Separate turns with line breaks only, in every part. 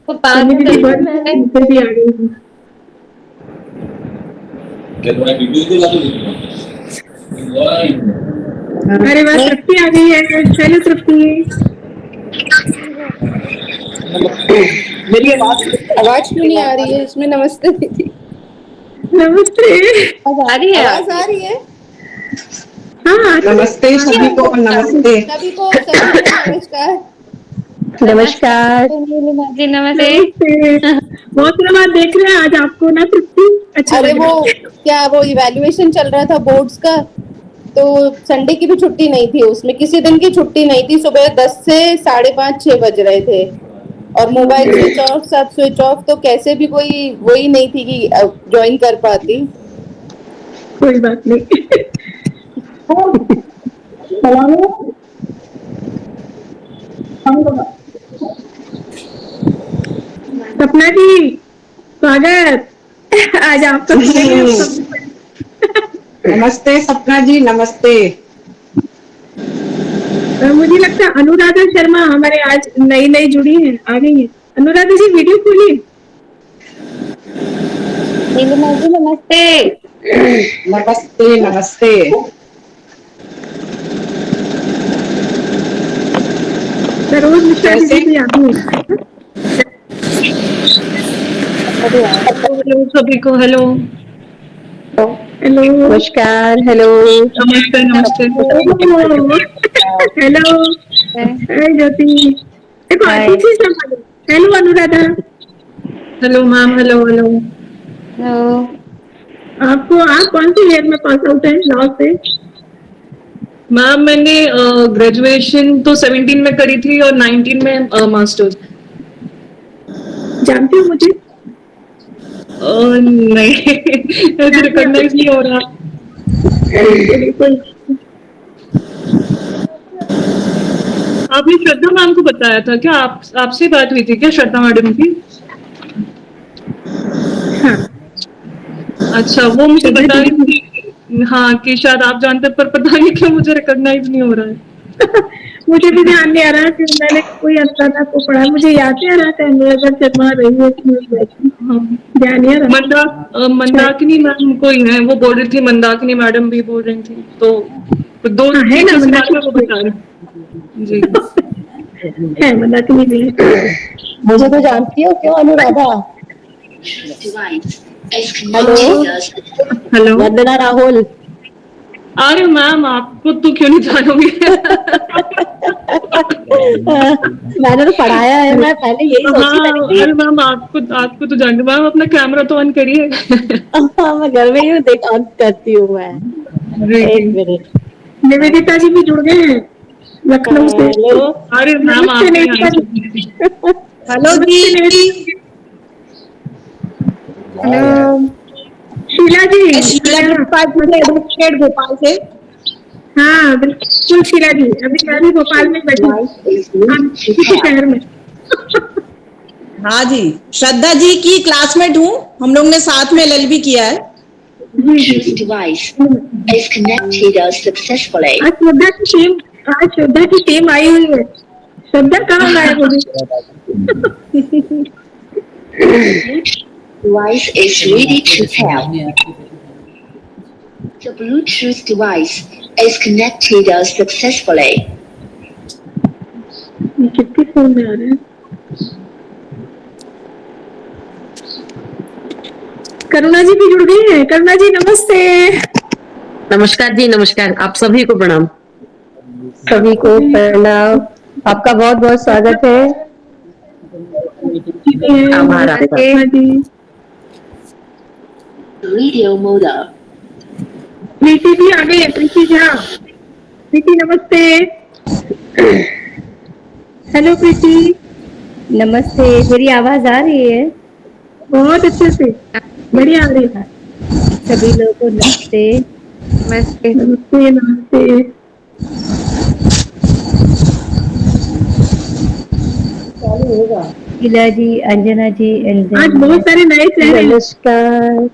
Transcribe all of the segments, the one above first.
वो बात
मेरी भी
करी थी
बंद है,
मैंने।
नीचे भी आ गई हूँ। अरे वाह, तृप्ति आ गई है। हेलो तृप्ति।
मेरी आवाज क्यों नहीं आ रही है इसमें? नमस्ते दीदी।
नमस्ते।
अब आ रही है
आवाज
आपकी?
आ रही है?
हाँ
नमस्ते
आ
सभी
रही
को,
है।
नमस्ते सभी को नमस्कार।
नमस्कार
नमस्कार।
नीलिमा जी, नमस्ते।
नमस्ते। बहुत दिनों बाद देख रहे हैं आज आपको ना तृप्ति, अच्छा
अरे
लग
वो
रहा है।
क्या, वो इवैल्यूएशन चल रहा था बोर्ड्स का, तो संडे की भी छुट्टी नहीं थी, उसमें किसी दिन की छुट्टी नहीं थी। सुबह 10 से 5:30 6 बज रहे थे और मोबाइल स्विच ऑफ, सब स्विच ऑफ, तो कैसे भी कोई वही नहीं थी कि ज्वाइन कर पाती।
कोई बात नहीं। सपना जी, स्वागत। आज आपका सुनेंगे हम सब।
नमस्ते सपना जी, नमस्ते।
मुझे लगता है अनुराधा शर्मा हमारे आज नई नई जुड़ी है, आ गई है। अनुराधा जी वीडियो खोलिए।
नीलिमा जी नमस्ते।
नमस्ते नमस्ते।
सरोज मिश्रा
कैसे?
दीदी भी आ गई है।
हेलो सभी को। Hello
hello.
नमस्कार। हेलो।
नमस्ते नमस्ते।
हेलो। हाय ज्योति। देखो
हाय।
पीछे से आ गई। Hello Anuradha.
Hello ma'am. Hello hello.
Hello.
आपको, आप कौन सी ईयर में पास आउट है लॉ से?
मैम मैंने ग्रेजुएशन तो 17 में करी थी और 19 में मास्टर्स।
जानती हो मुझे?
नहीं ऐसे रिकॉग्नाइज नहीं हो रहा।
बिल्कुल।
आपने श्रद्धा मैम को बताया था क्या? आपसे बात हुई थी क्या श्रद्धा मैडम की?
हाँ।
अच्छा, वो मुझे
श्रद्धा
बता रही
दीदी।
थी हाँ कि शायद आप जानते, पर पता नहीं क्यों मुझे रिकॉग्नाइज नहीं हो रहा है।
मुझे भी ध्यान नहीं आ रहा कि मैंने कोई अनुराधा को पढ़ा। मुझे याद नहीं आ रहा था अनुराधा शर्मा रही है कि नहीं बैठी।
हाँ।
ध्यान नहीं आ रहा। शायद
मंदाकिनी मैम कोई है, वो बोल रही थी, मंदाकिनी मैडम भी बोल रही थी, तो दो
हाँ है ना
टीचर से बात
मंदाकिनी
है, वो
भी।
बता रहे जी।
है मंदाकिनी भी है।
मुझे तो जानती हो क्यों अनुराधा? हेलो।
हेलो।
वंदना राहुल।
अरे मैम, आपको तो क्यों नहीं जानोगे?
मैंने तो पढ़ाया है, मैं पहले यही सोची
हाँ,
मैंने कि
अरे मैम आपको आपको तो जानते। मैम अपना कैमरा तो ऑन करिए।
हाँ, मैं घर में ही देख ऑन करती हूँ मैं।
जी जी।
एक मिनट।
निवेदिता जी भी जुड़ गए हैं लखनऊ से।
हेलो।
अरे मैम
नमस्ते
आप ही
निवेदिता जी।
आए।
हेलो
नमस्ते
जी।
निवेदिता जी।
हेलो।
शीला जी।
मैं शीला
हाँ
डिपार्टमेंट एडवोकेट भोपाल से।
हाँ, बिल्कुल शीला जी। अभी मैं भी भोपाल में बैठी हूँ। हाँ, किसी शहर में।
हाँ जी, श्रद्धा जी की क्लासमेट हूँ, हम लोग ने साथ में एलएलबी किया है।
जी जी जी। आज श्रद्धा की टीम, आज श्रद्धा की टीम आई हुई है। श्रद्धा कहाँ गायब हो गई?
Device is ready to pair. The Bluetooth device is connected successfully.
ये किसके फोन में आ रहे हैं? करुणा जी भी जुड़ गई है। करुणा जी नमस्ते।
नमस्कार जी, नमस्कार। आप सभी को प्रणाम।
सभी को प्रणाम। आपका बहुत बहुत स्वागत है।
आभार आपका।
हाँ जी।
Radio model.
प्रीति भी आ गई है। प्रीति झा। प्रीति नमस्ते। हेलो प्रीति।
नमस्ते। मेरी आवाज आ रही है?
बहुत अच्छे से, बढ़िया आ रही है।
सभी लोगों को नमस्ते।
नमस्ते।
नमस्ते नमस्ते।
शीला जी, अंजना जी,
आज बहुत सारे नए चेहरे हैं।
नमस्कार।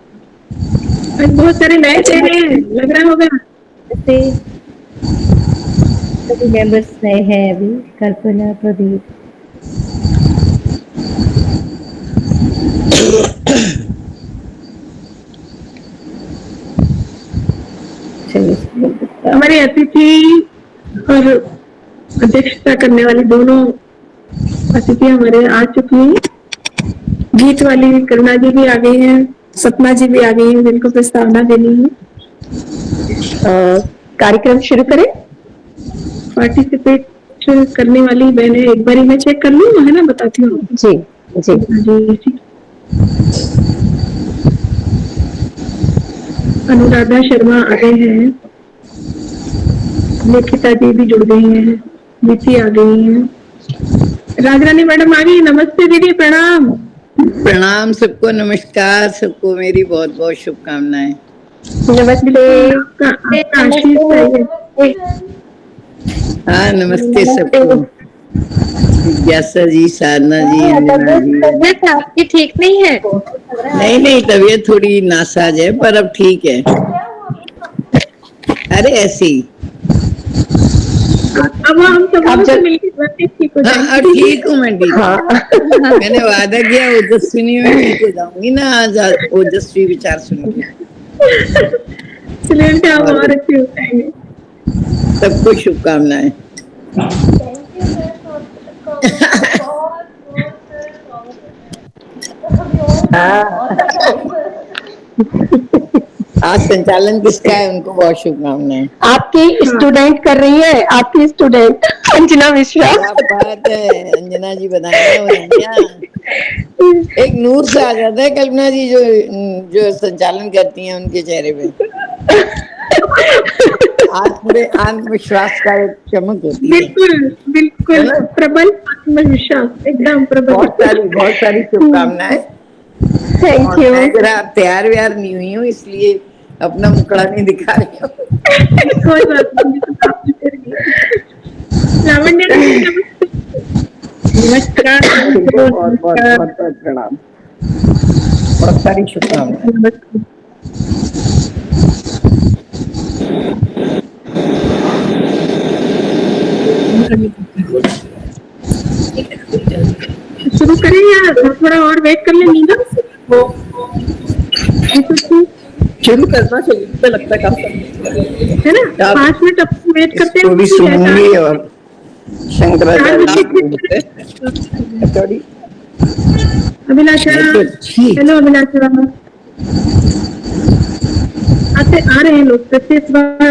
आज बहुत सारे नए चेहरे हैं, लग रहा होगा।
नमस्ते। सभी मेंबर्स नए हैं अभी। कल्पना, प्रदीप।
मुख्य अतिथि और अध्यक्षता करने वाली दोनों अतिथि हमारे आ चुकी हैं। गीत वाली करुणा जी भी आ गई हैं, सपना जी भी आ गई हैं, जिनको प्रस्तावना देनी है।
कार्यक्रम शुरू करें।
पार्टिसिपेट करने वाली बहनें एक बारी मैं चेक कर लूँ, है ना, बताती हूँ।
जी जी
जी, अनुराधा शर्मा आ गए हैं, लेखिता जी भी जुड़ गई हैं, नीति आ गई हैं, राजरानी मैडम आ गई। नमस्ते दीदी, प्रणाम।
प्रणाम सबको, नमस्कार सबको, मेरी बहुत बहुत शुभकामनाएं।
नमस्ते।
आशीष चाहिए।
हाँ, नमस्ते सबको। जिज्ञासा जी, साधना जी, अंजना जी।
तबीयत आपकी ठीक नहीं है?
नहीं, तबीयत थोड़ी नासाज है, पर अब ठीक है। अरे ऐसे ही।
अब हम सब से मिलकर ठीक हो
हाँ, अब ठीक हूँ मैं, ठीक हूँ। मैंने वादा किया ओजस्विनी में ठीक हो जाऊंगी ना, आज ओजस्वी विचार सुनूंगी।
चलिए, आप और अच्छे हो जाएंगे।
सबको शुभकामनाएं। आज संचालन किसका है, उनको बहुत शुभकामनाएं।
आपकी स्टूडेंट कर रही है, आपकी स्टूडेंट अंजना मिश्रा।
क्या बात है, अंजना जी बताइए। एक नूर से आ जाता है कल्पना जी, जो संचालन करती हैं, उनके चेहरे पे आत्मविश्वास का एक चमक होती है।
बिल्कुल प्रबल आत्मविश्वास, एकदम प्रबल।
बहुत सारी शुभकामनाएं।
Thank you.
जरा तैयार व्यार नहीं हुई हूँ, इसलिए अपना मुखड़ा नहीं दिखा रही हूँ।
कोई बात नहीं। लावण्य नमस्कार।
बहुत प्रणाम, बहुत सारी शुभकामनाएं।
शुरू करें या थोड़ा और वेट कर लें? नीना,
शुरू करना चाहिए, मुझे लगता है काफी,
है ना। 5 मिनट अब वेट करते हैं।
सुनूंगी और शंकराचार्य।
अभिलाषा, हेलो अभिलाषा, आ रहे हैं लोग प्रत्येक बार।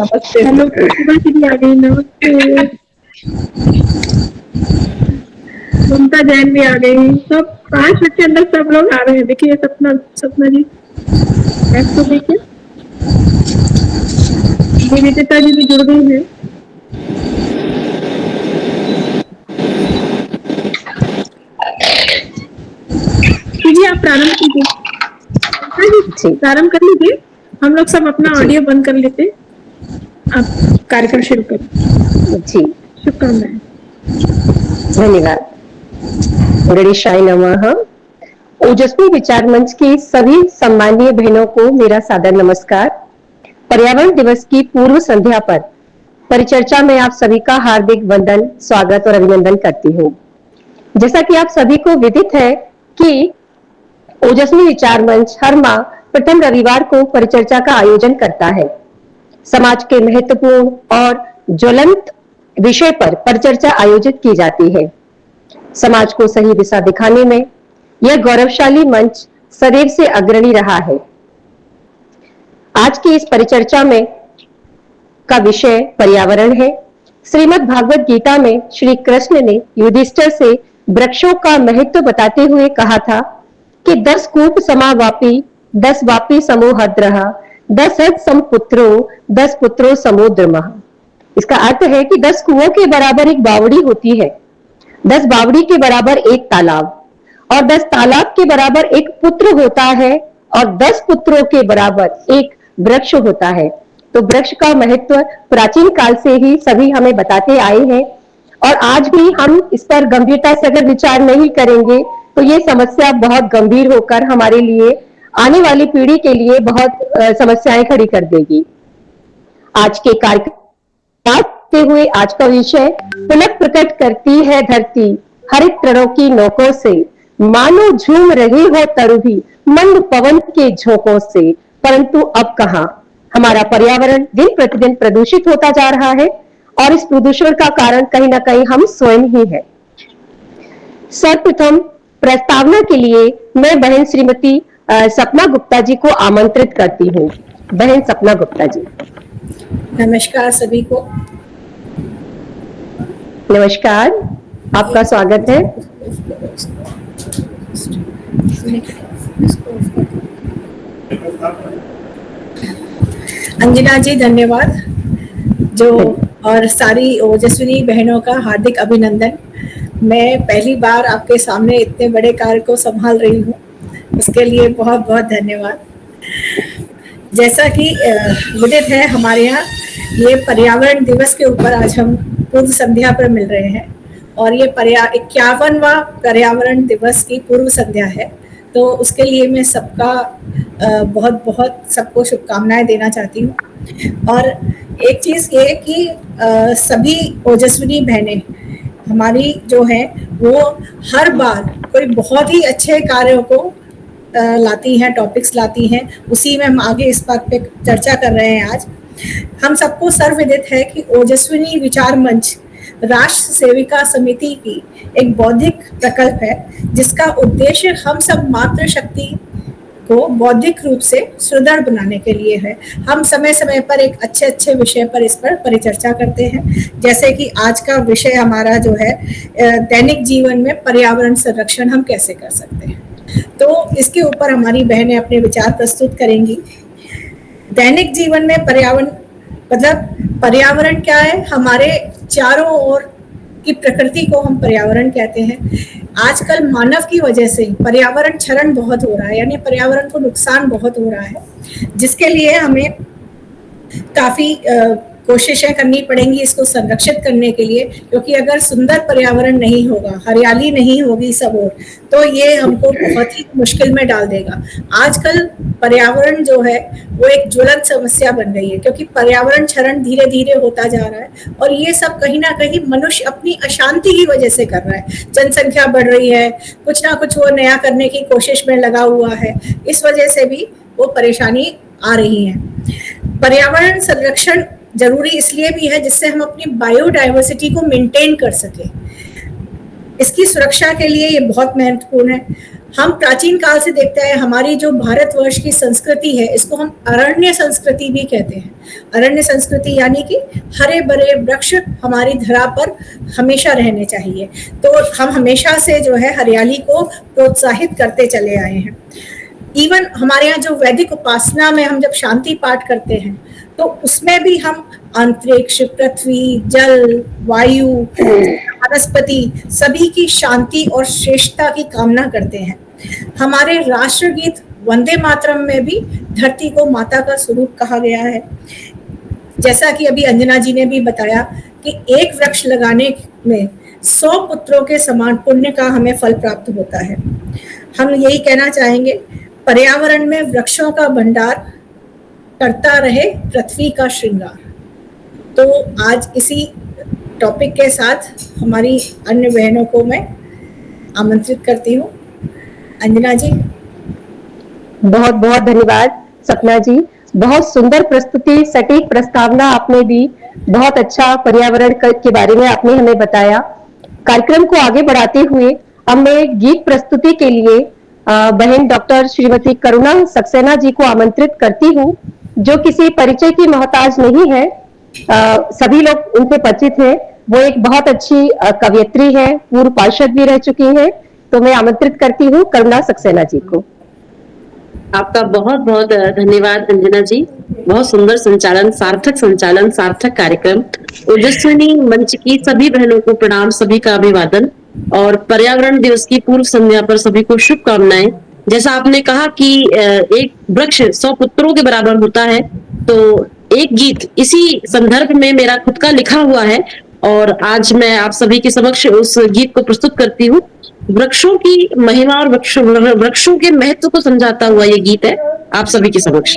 नमस्ते। हेलो, प्रतिभा जी भी आ गई। नमस्ते। ममता जैन भी आ गई। सब 5 मिनट के अंदर सब लोग आ रहे हैं। देखिए सपना जी तो देखिए, निवेदिता जी भी जुड़ गई है। कीजिए, आप प्रारंभ कीजिए। प्रारंभ कर लीजिए, हम लोग सब अपना ऑडियो बंद कर लेते, आप कार्यक्रम शुरू करें।
जी,
शुभकामनाएं।
धन्यवाद। गणेशाय नमः। ओजस्वी विचार मंच की सभी सम्माननीय बहनों को मेरा सादर नमस्कार। पर्यावरण दिवस की पूर्व संध्या पर परिचर्चा में आप सभी का हार्दिक वंदन, स्वागत और अभिनंदन करती हूँ। जैसा कि आप सभी को विदित है कि ओजस्वी विचार मंच हर माह प्रथम रविवार को परिचर्चा का आयोजन करता है। समाज के महत्वपूर्ण और ज्वलंत विषय पर परिचर्चा आयोजित की जाती है। समाज को सही दिशा दिखाने में यह गौरवशाली मंच सदैव से अग्रणी रहा है। आज की इस परिचर्चा में का विषय पर्यावरण है। श्रीमद् भागवत गीता में श्री कृष्ण ने युधिष्ठिर से वृक्षों का महत्व बताते हुए कहा था कि 10 कूप समावापी 10 वापी समोहद्रः 10 हद समपुत्रो 10 पुत्रो समोद्रमः। इसका अर्थ है कि 10 कुओं के बराबर एक बावड़ी होती है, 10 बावड़ी के बराबर एक तालाब, और 10 तालाब के बराबर एक पुत्र होता है, और 10 पुत्रों के बराबर एक वृक्ष होता है। तो वृक्ष का महत्व प्राचीन काल से ही सभी हमें बताते आए हैं, और आज भी हम इस पर गंभीरता से अगर विचार नहीं करेंगे तो ये समस्या बहुत गंभीर होकर हमारे लिए, आने वाली पीढ़ी के लिए बहुत समस्याएं खड़ी कर देगी। आज के कार्यक्रम हुए आज का विषय पुनः प्रकट करती है धरती हरित तृणों की नोकों से, मानो झूम रहे हो तरु भी मंद पवन के झोंकों से, परंतु अब कहां हमारा पर्यावरण दिन प्रतिदिन प्रदूषित होता जा रहा है और इस प्रदूषण का कारण कहीं ना कहीं हम स्वयं ही है। सर्वप्रथम प्रस्तावना के लिए मैं बहन श्रीमती सपना गुप्ता जी को आमंत्रित करती हूँ। बहन सपना गुप्ता जी।
नमस्कार सभी को।
नमस्कार, आपका स्वागत है।
अंजना जी धन्यवाद, जो और सारी ओजस्विनी बहनों का हार्दिक अभिनंदन। मैं पहली बार आपके सामने इतने बड़े कार्य को संभाल रही हूँ, उसके लिए बहुत बहुत धन्यवाद। जैसा कि विदित है, हमारे यहाँ ये पर्यावरण दिवस के ऊपर आज हम पूर्व संध्या पर मिल रहे हैं और ये 51वां पर्यावरण दिवस की पूर्व संध्या है। तो उसके लिए मैं सबका बहुत बहुत सबको शुभकामनाएं देना चाहती हूँ। और एक चीज़ ये कि सभी ओजस्विनी बहनें हमारी जो है वो हर बार कोई बहुत ही अच्छे कार्यों को लाती हैं, टॉपिक्स लाती हैं, उसी में हम आगे इस बात पे चर्चा कर रहे हैं। आज हम सबको सर्वविदित है कि ओजस्विनी विचार मंच राष्ट्र सेविका समिति की एक बौद्धिक प्रकल्प है, जिसका उद्देश्य हम सब मातृशक्ति को बौद्धिक रूप से सुदृढ़ बनाने के लिए है। हम समय समय पर एक अच्छे विषय पर इस पर परिचर्चा करते हैं, जैसे कि आज का विषय हमारा जो है दैनिक जीवन में पर्यावरण संरक्षण हम कैसे कर सकते हैं। तो इसके ऊपर हमारी बहनें अपने विचार प्रस्तुत करेंगी। दैनिक जीवन में पर्यावरण मतलब पर्यावरण क्या है? हमारे चारों ओर की प्रकृति को हम पर्यावरण कहते हैं। आजकल मानव की वजह से पर्यावरण क्षरण बहुत हो रहा है, यानी पर्यावरण को नुकसान बहुत हो रहा है, जिसके लिए हमें काफी कोशिशें करनी पड़ेंगी इसको संरक्षित करने के लिए, क्योंकि अगर सुंदर पर्यावरण नहीं होगा, हरियाली नहीं होगी सब ओर, तो ये हमको बहुत ही मुश्किल में डाल देगा। आजकल पर्यावरण जो है वो एक ज्वलंत समस्या बन रही है, क्योंकि पर्यावरण क्षरण धीरे धीरे होता जा रहा है और ये सब कहीं ना कहीं मनुष्य अपनी अशांति की वजह से कर रहा है। जनसंख्या बढ़ रही है, कुछ ना कुछ वो नया करने की कोशिश में लगा हुआ है, इस वजह से भी वो परेशानी आ रही है। पर्यावरण संरक्षण जरूरी इसलिए भी है जिससे हम अपनी बायोडाइवर्सिटी को मेंटेन कर सके। इसकी सुरक्षा के लिए ये बहुत महत्वपूर्ण है। हम प्राचीन काल से देखते हैं, हमारी जो भारतवर्ष की संस्कृति है, इसको हम अरण्य संस्कृति भी कहते हैं। अरण्य संस्कृति यानी कि हरे भरे वृक्ष हमारी धरा पर हमेशा रहने चाहिए। तो हम हमेशा से जो है हरियाली को प्रोत्साहित करते चले आए हैं। इवन हमारे यहाँ जो वैदिक उपासना में हम जब शांति पाठ करते हैं, तो उसमें भी हम अंतरिक्ष, पृथ्वी, जल, वायु, वनस्पति सभी की शांति और श्रेष्ठता की कामना करते हैं। हमारे राष्ट्रगीत वंदे मातरम में भी धरती को माता का स्वरूप कहा गया है। जैसा कि अभी अंजना जी ने भी बताया कि एक वृक्ष लगाने में 100 पुत्रों के समान पुण्य का हमें फल प्राप्त होता है। हम यही कहना चाहेंगे, पर्यावरण में वृक्षों का भंडार करता रहे पृथ्वी का श्रृंगार। तो आज इसी टॉपिक के साथ हमारी अन्य बहनों को मैं आमंत्रित करती हूँ। अंजना जी।
बहुत बहुत धन्यवाद सपना जी, बहुत सुंदर प्रस्तुति, सटीक प्रस्तावना आपने दी, बहुत अच्छा पर्यावरण के बारे में आपने हमें बताया। कार्यक्रम को आगे बढ़ाते हुए अब मैं गीत प्रस्तुति के लिए बहन डॉक्टर श्रीमती करुणा सक्सेना जी को आमंत्रित करती हूँ, जो किसी परिचय की मोहताज नहीं है, सभी लोग उनसे परिचित हैं। वो एक बहुत अच्छी कवयित्री है, पूर्व पार्षद भी रह चुकी हैं। तो मैं आमंत्रित करती हूँ करुणा सक्सेना जी को।
आपका बहुत बहुत धन्यवाद अंजना जी, बहुत सुंदर संचालन, सार्थक कार्यक्रम। ओजस्विनी मंच की सभी बहनों को प्रणाम, सभी का अभिवादन और पर्यावरण दिवस की पूर्व संध्या पर सभी को शुभकामनाएं। जैसा आपने कहा कि एक वृक्ष 100 पुत्रों के बराबर होता है, तो एक गीत इसी संदर्भ में मेरा खुद का लिखा हुआ है और आज मैं आप सभी के समक्ष उस गीत को प्रस्तुत करती हूँ। वृक्षों की महिमा और वृक्षों के महत्व को समझाता हुआ ये गीत है आप सभी के समक्ष।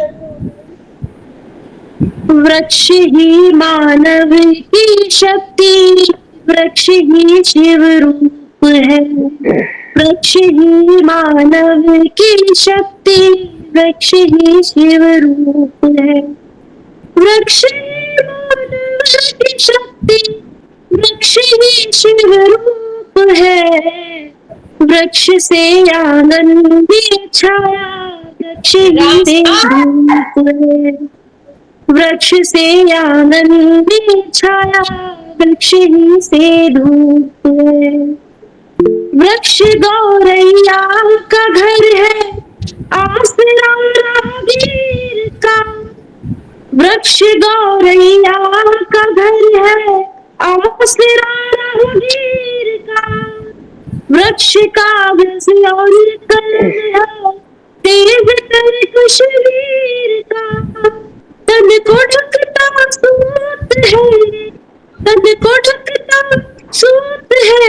वृक्ष ही मानव की शक्ति, वृक्ष ही शिव रूप है, वृक्ष ही मानव की शक्ति, वृक्ष ही शिव रूप है। वृक्ष ही मानव की शक्ति, वृक्ष ही शिव रूप है। वृक्ष से आंगन में छाया, वृक्ष ही से धूप है। वृक्ष से आंगन में छाया, वृक्ष ही से धूप है। वृक्ष गौरैया का घर है, आसरा राहगीर का। वृक्ष गौरैया का घर है, आसरा राहगीर का। वृक्ष कागज और कलम है, तेज तर्क शरीर का। तन को ढकता सूत है, तन को ढकता सूत है,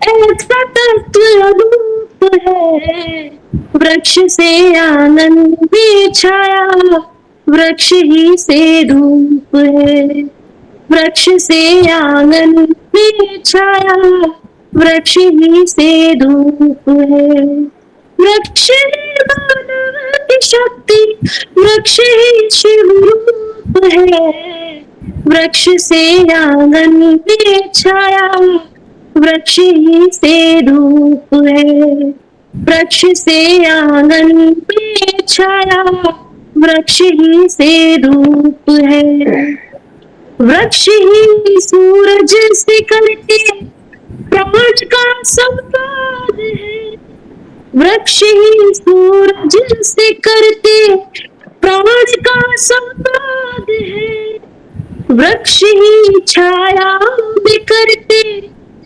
ऐसा तत्व अनूप है। वृक्ष से आंगन में छाया, वृक्ष ही से धूप है। वृक्ष से आंगन में छाया, वृक्ष ही से धूप है। वृक्ष ही मानव की शक्ति, वृक्ष ही शिव रूप है। वृक्ष से आंगन में छाया, वृक्ष ही से धूप है। वृक्ष से आंगन में छाया, वृक्ष ही से धूप है। वृक्ष ही सूरज से करके प्राण का संवाद है। वृक्ष ही सूरज से करते प्राण का संवाद है। वृक्ष ही छाया में करते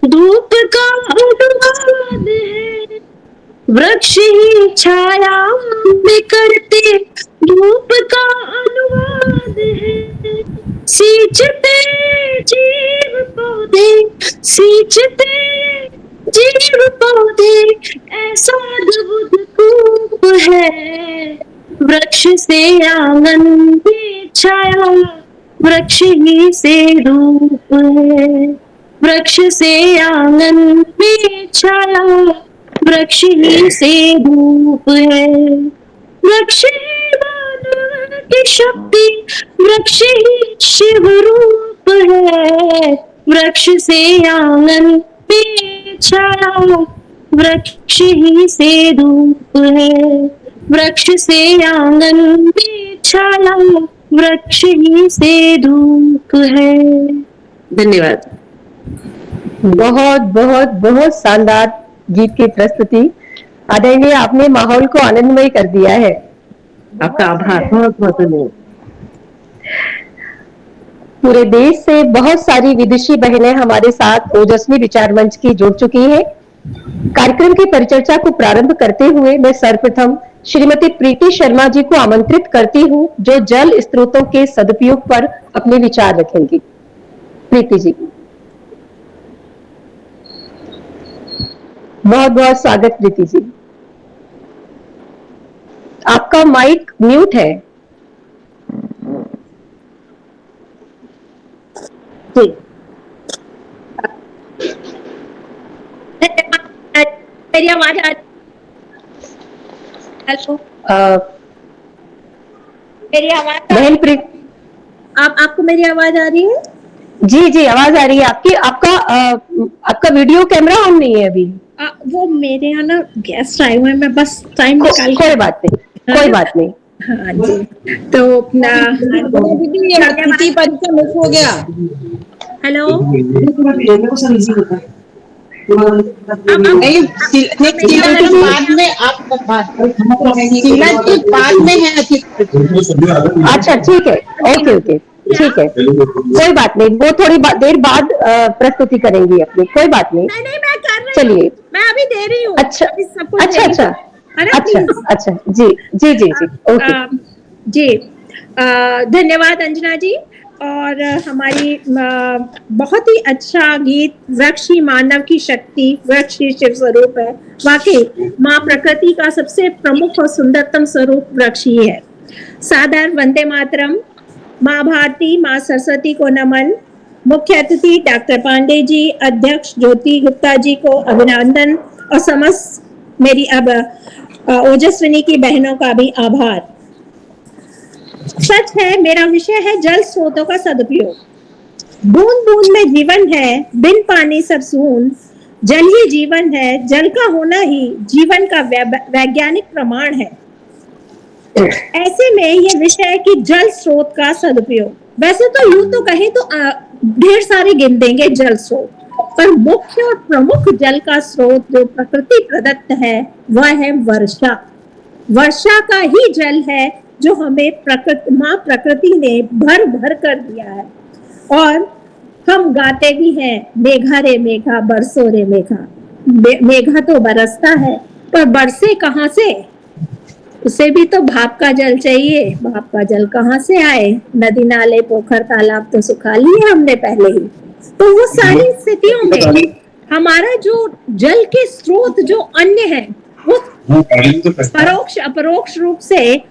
धूप का अनुवाद है। वृक्ष ही छाया में करते धूप का अनुवाद है। सींचते जीव पौधे, सींचते जीव पौधे, ऐसा अद्भुत खूब है। वृक्ष से आंगन में छाया, वृक्ष ही से धूप है। वृक्ष से आंगन में छाया, वृक्ष ही से धूप है। वृक्ष ही मानव की शक्ति, वृक्ष ही शिव रूप है। वृक्ष से आंगन में छाया, वृक्ष ही से धूप है। वृक्ष से आंगन में छाया, वृक्ष ही से धूप है। धन्यवाद।
बहुत बहुत बहुत शानदार गीत की प्रस्तुति। आदरणीय, आपने माहौल को आनंदमय कर दिया है।
आपका आभार, बहुत बहुत धन्यवाद।
पूरे देश से बहुत सारी विदेशी बहनें हमारे साथ ओजस्वी विचार मंच की जुड़ चुकी हैं। कार्यक्रम की परिचर्चा को प्रारंभ करते हुए मैं सर्वप्रथम श्रीमती प्रीति शर्मा जी को आमंत्रित करती हूं, जो जल स्रोतों के सदुपयोग पर अपने विचार रखेंगी। प्रीति जी, बहुत बहुत स्वागत। प्रीति जी, आपका माइक म्यूट है। जी,
मेरी आवाज आ रही? हेलो, मेरी आवाज
बहन प्रीति,
आपको मेरी आवाज आ रही है?
जी जी, आवाज आ रही है आपकी। आपका वीडियो कैमरा ऑन नहीं है अभी।
वो मेरे यहाँ ना गेस्ट आए हुए हैं, मैं बस टाइम निकाल
कोई बात नहीं, कोई बात नहीं।
हाँ जी, तो
दीदी परिचय मिस हो गया।
हेलो,
नहीं, बाद में आप बाद में है।
अच्छा ठीक है, ओके ओके, ठीक है, कोई बात नहीं। वो थोड़ी देर बाद प्रस्तुति करेंगी अपनी, कोई बात नहीं।
नहीं मैं कर रही हूँ,
चलिए,
मैं अभी दे रही हूँ।
अच्छा अच्छा अच्छा अच्छा अच्छा, जी जी जी जी, ओके
जी। धन्यवाद अंजना जी। और हमारी बहुत ही अच्छा गीत वृक्ष ही मानव की शक्ति, वृक्ष ही शिव स्वरूप है। वाकई माँ प्रकृति का सबसे प्रमुख और सुंदरतम स्वरूप वृक्ष ही है। सादर वंदे मातरम। माँ भारती, माँ सरस्वती को नमन। मुख्य अतिथि डॉक्टर पांडे जी, अध्यक्ष ज्योति गुप्ता जी को अभिनंदन, और समस्त मेरी अब ओजस्विनी की बहनों का भी आभार। सच है, मेरा विषय है जल स्रोतों का सदुपयोग। बूंद बूंद में जीवन है, बिन पानी सब सून। जल ही जीवन है, जल का होना ही जीवन का वैज्ञानिक प्रमाण है। ऐसे में ये विषय है कि जल स्रोत का सदुपयोग। वैसे तो यूं तो कहें तो ढेर सारे गिन देंगे जल स्रोत, पर मुख्य और प्रमुख जल का स्रोत जो प्रकृति प्रदत्त है वह है वर्षा। वर्षा का ही जल है जो हमें माँ प्रकृति ने भर भर कर दिया है। और हम गाते भी हैं, मेघा रे मेघा बरसो रे मेघा। मेघा तो बरसता है, पर बरसे कहाँ से? उसे भी तो भाप का जल चाहिए। भाप का जल कहाँ से आए? नदी नाले पोखर तालाब तो सुखा लिए हमने पहले ही। तो वो सारी स्थितियों में हमारा जो जल के स्रोत जो अन्य है वो परोक्ष अपरोक्ष रूप से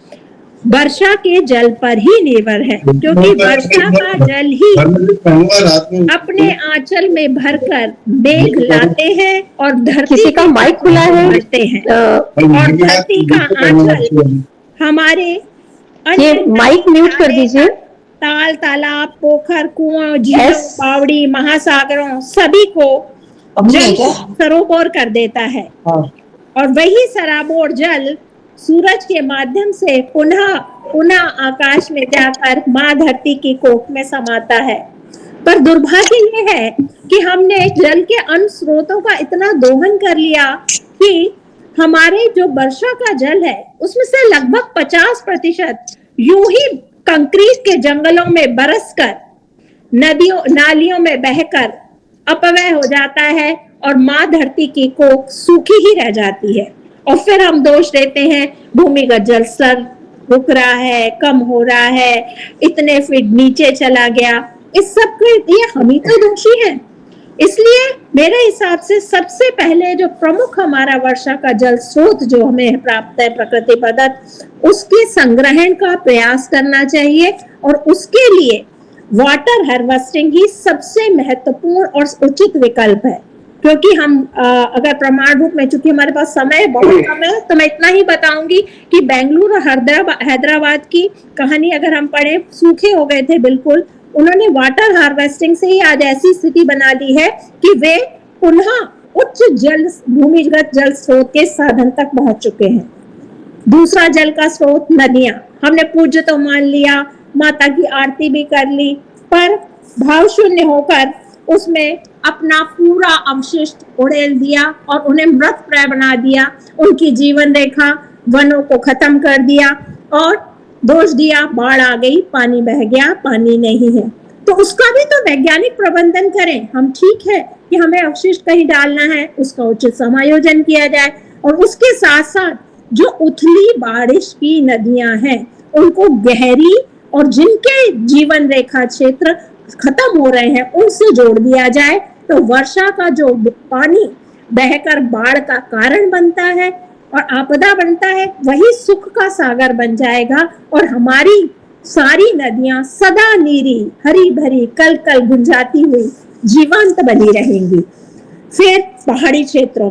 वर्षा के जल पर ही निर्भर है, क्योंकि वर्षा का जल ही अपने आंचल में भरकर मेघ लाते हैं और धरती
किसी का माइक खुला है
भरते हैं। और धरती का आंचल हमारे
ये माइक म्यूट कर दीजिए।
ताल तालाब पोखर कुआं झीलों बावड़ी महासागरों सभी को जल सरोवर कर देता है। और वही सराबोर जल सूरज के माध्यम से पुनः आकाश में जाकर माँ धरती की कोख में समाता है। पर दुर्भाग्य ये है कि हमने जल के अन्य स्रोतों का इतना दोहन कर लिया कि हमारे जो वर्षा का जल है उसमें से लगभग 50% यूं ही कंक्रीट के जंगलों में बरसकर नदियों नालियों में बहकर अपव्यय हो जाता है और माँ धरती की कोख सूखी ही रह जाती है। और फिर हम दोष देते हैं भूमिगत जल स्तर रुक रहा है, कम हो रहा है, इतने फीट नीचे चला गया। इस सब के लिए हम ही तो दोषी हैं। इसलिए मेरे हिसाब से सबसे पहले जो प्रमुख हमारा वर्षा का जल स्रोत जो हमें प्राप्त है प्रकृति प्रदत्त, उसके संग्रहण का प्रयास करना चाहिए। और उसके लिए वाटर हार्वेस्टिंग ही सबसे महत्वपूर्ण और उचित विकल्प है। क्योंकि हम अगर प्रमाण रूप में, चूंकि हमारे पास समय बहुत कम है, तो मैं इतना ही बताऊंगी कि बेंगलुरु और हैदराबाद की कहानी अगर हम पढ़े, सूखे हो गए थे बिल्कुल। उन्होंने वाटर हार्वेस्टिंग से ही आज ऐसी स्थिति बना दी है कि वे पुनः उच्च जल भूमिगत जल स्रोत के साधन तक पहुंच चुके हैं। दूसरा जल का स्रोत नदियां। हमने पूज्य तो मान लिया, माता की आरती भी कर ली, पर भाव शून्य होकर उसमें अपना पूरा अवशिष्ट उड़ेल दिया और उन्हें मृत प्राय बना दिया। उनकी जीवन रेखा वनों को खत्म कर दिया और दोष दिया, बाढ़ आ गई, पानी बह गया, पानी नहीं है। तो उसका भी तो वैज्ञानिक प्रबंधन करें हम। ठीक है कि हमें अवशिष्ट कहीं डालना है, उसका उचित समायोजन किया जाए। और उसके साथ साथ जो उथली बारिश की नदियां हैं उनको गहरी और जिनके जीवन रेखा क्षेत्र खत्म हो रहे हैं उनसे जोड़ दिया जाए, तो वर्षा का जो पानी बहकर बाढ़ का कारण बनता है और आपदा बनता है, वही सुख का सागर बन जाएगा और हमारी सारी नदियां सदा नीरी हरी भरी कल कल गुंजाती हुई जीवंत बनी रहेंगी। फिर पहाड़ी क्षेत्रों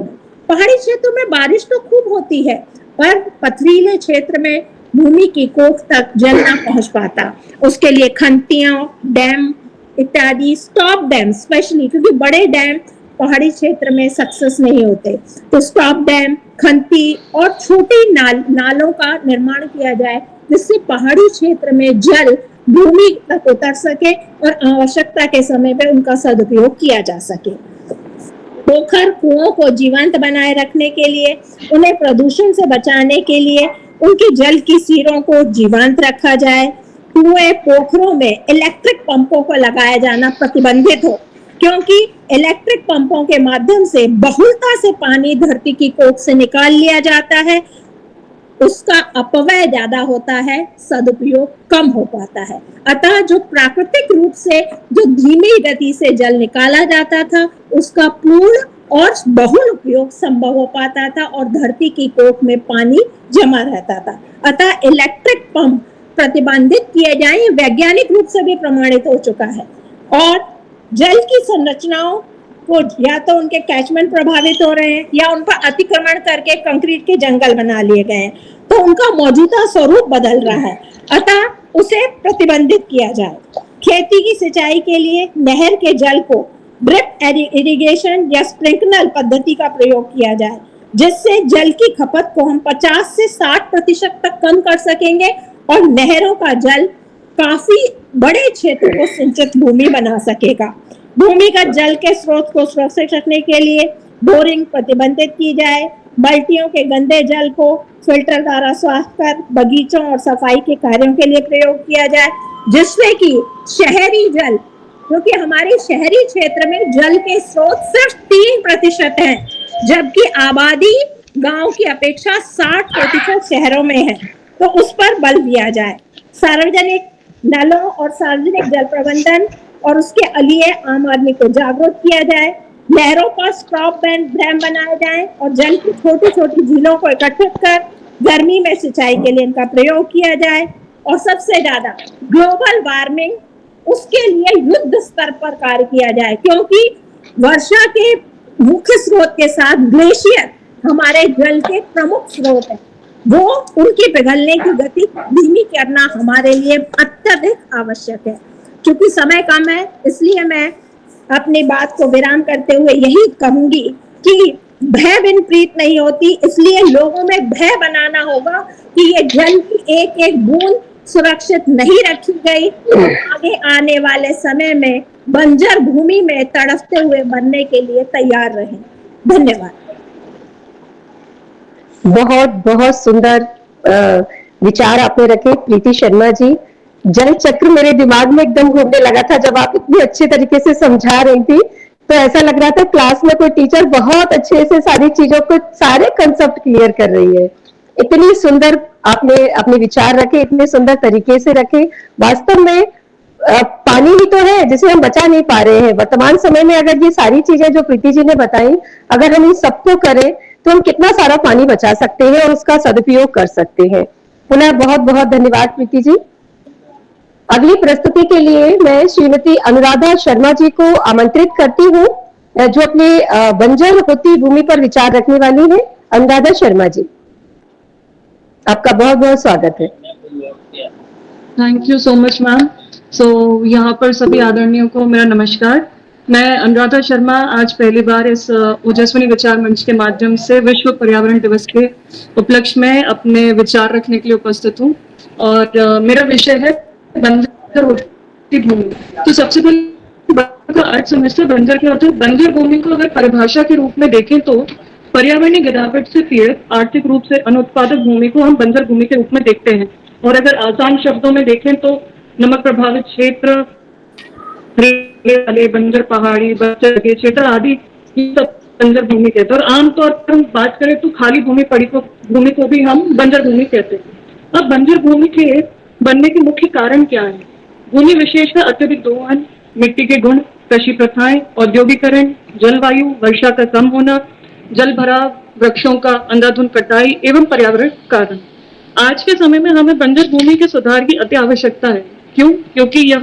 में बारिश तो खूब होती है, पर पथरीले क्षेत्र में भूमि की कोख तक जल न पहुंच पाता। उसके लिए खंतियां, डैम इत्यादि, स्टॉप डैम स्पेशली, क्योंकि बड़े डैम पहाड़ी क्षेत्र में सक्सेस नहीं होते, तो स्टॉप डैम, खंती और छोटी नालों का निर्माण किया जाए जिससे पहाड़ी क्षेत्र में जल भूमि तक उतर सके और आवश्यकता के समय पर उनका सदुपयोग किया जा सके। पोखर कुओं को जीवंत बनाए रखने के लिए, उन्हें प्रदूषण से बचाने के लिए उनके जल की सीरों को जीवंत रखा जाए। कुएं पोखरों में इलेक्ट्रिक पंपों को लगाया जाना प्रतिबंधित हो, क्योंकि इलेक्ट्रिक पंपों के माध्यम से बहुलता से पानी धरती की कोख से निकाल लिया जाता है, उसका अपव्यय ज्यादा होता है, सदुपयोग कम हो पाता है। अतः जो प्राकृतिक रूप से जो धीमी गति से जल निकाला जाता था उसका पूर्ण और बहुल उपयोग संभव हो पाता था और धरती की कोख में पानी जमा रहता था। अतः इलेक्ट्रिक पंप प्रतिबंधित किए जाए, वैज्ञानिक रूप से भी प्रमाणित हो चुका है। और जल की संरचनाओं को या तो उनके कैचमेंट प्रभावित हो रहे हैं या उन पर अतिक्रमण करके कंक्रीट के जंगल बना लिए गए हैं, तो उनका मौजूदा स्वरूप बदल रहा है। अतः उसे प्रतिबंधित किया जाए। खेती की सिंचाई के लिए नहर के जल को ड्रिप इरिगेशन या स्प्रिंकलर पद्धति का प्रयोग किया जाए, जिससे जल की खपत को हम 50 से 60% तक कम कर सकेंगे और नहरों का जल काफी बड़े क्षेत्र को सिंचित भूमि बना सकेगा। भूमिगत जल के स्रोत को सुरक्षित रखने के लिए बोरिंग प्रतिबंधित की जाए। बाल्टियों के गंदे जल को फिल्टर द्वारा साफ कर बगीचों और सफाई के कार्यों के लिए प्रयोग किया जाए, जिससे कि शहरी जल, क्योंकि हमारे शहरी क्षेत्र में जल के स्रोत सिर्फ 3% हैं, जबकि आबादी गांव की अपेक्षा 60% शहरों में है, तो उस पर बल दिया जाए। सार्वजनिक नलों और सार्वजनिक जल प्रबंधन और उसके लिए आम आदमी को जागरूक किया जाए। नहरों पर स्टॉप डैम बनाए जाएं और जल की छोटी छोटी झीलों को इकट्ठित कर गर्मी में सिंचाई के लिए इनका प्रयोग किया जाए। और सबसे ज्यादा ग्लोबल वार्मिंग, उसके लिए युद्ध स्तर पर कार्य किया जाए, क्योंकि वर्षा के मुख्य स्रोत के साथ ग्लेशियर हमारे जल के प्रमुख स्रोत है, वो उनकी पिघलने की गति धीमी करना हमारे लिए अत्यधिक आवश्यक है। क्योंकि समय कम है, इसलिए मैं अपनी बात को विराम करते हुए यही कहूंगी कि भय बिन प्रीत नहीं होती, इसलिए लोगों में भय बनाना होगा कि ये जल की एक एक बूंद सुरक्षित नहीं रखी गई, आगे आने वाले समय में बंजर भूमि में तड़पते हुए मरने के लिए तैयार रहें। धन्यवाद।
बहुत बहुत सुंदर विचार आपने रखे प्रीति शर्मा जी। जल चक्र मेरे दिमाग में एकदम घूमने लगा था जब आप इतनी अच्छे तरीके से समझा रही थी, तो ऐसा लग रहा था क्लास में कोई टीचर बहुत अच्छे से सारी चीजों को, सारे कंसेप्ट क्लियर कर रही है। इतनी सुंदर आपने अपने विचार रखे, इतने सुंदर तरीके से रखे। वास्तव में पानी ही तो है जिसे हम बचा नहीं पा रहे हैं। वर्तमान समय में अगर ये सारी चीजें जो प्रीति जी ने बताई, अगर हम इन सबको करें तो हम कितना सारा पानी बचा सकते हैं और उसका सदुपयोग कर सकते हैं। पुनः बहुत बहुत धन्यवाद प्रीति जी। अगली प्रस्तुति के लिए मैं श्रीमती अनुराधा शर्मा जी को आमंत्रित करती हूँ, जो अपने बंजर होती भूमि पर विचार रखने वाली है। अनुराधा शर्मा जी, आपका बहुत बहुत स्वागत है।
Thank you so much ma'am. So यहाँ पर सभी आदरणीयों को मेरा नमस्कार। मैं अनुराधा शर्मा आज पहली बार इस ओजस्विनी विचार मंच के माध्यम से विश्व पर्यावरण दिवस के उपलक्ष्य में अपने विचार रखने के लिए उपस्थित हूँ और मेरा विषय है बंजर होती भूमि। तो सबसे पहले का अर्थ समझते बंजर क्या होता है। बंजर भूमि को अगर परिभाषा के रूप में देखें तो पर्यावरणीय गिरावट से पीड़ित आर्थिक रूप से अनुत्पादक भूमि को हम बंजर भूमि के रूप में देखते हैं। और अगर आसान शब्दों में देखें तो नमक प्रभावित क्षेत्र, वाले बंजर पहाड़ी, बंजर क्षेत्र आदि ये सब बंजर भूमि कहते हैं। और आमतौर पर हम बात करें तो खाली भूमि पड़ी भूमि को भी हम बंजर भूमि कहते हैं। अब बंजर भूमि के बनने के मुख्य कारण क्या है? भूमि विशेषता अत्यधिक दोहन, मिट्टी के गुण, कृषि प्रथाएं, औद्योगिकरण, जलवायु, वर्षा का कम होना, जल भराव, वृक्षों का अंधाधुंध कटाई एवं पर्यावरण कारण। आज के समय में हमें बंजर भूमि के सुधार की अति आवश्यकता है। क्यों? क्योंकि यह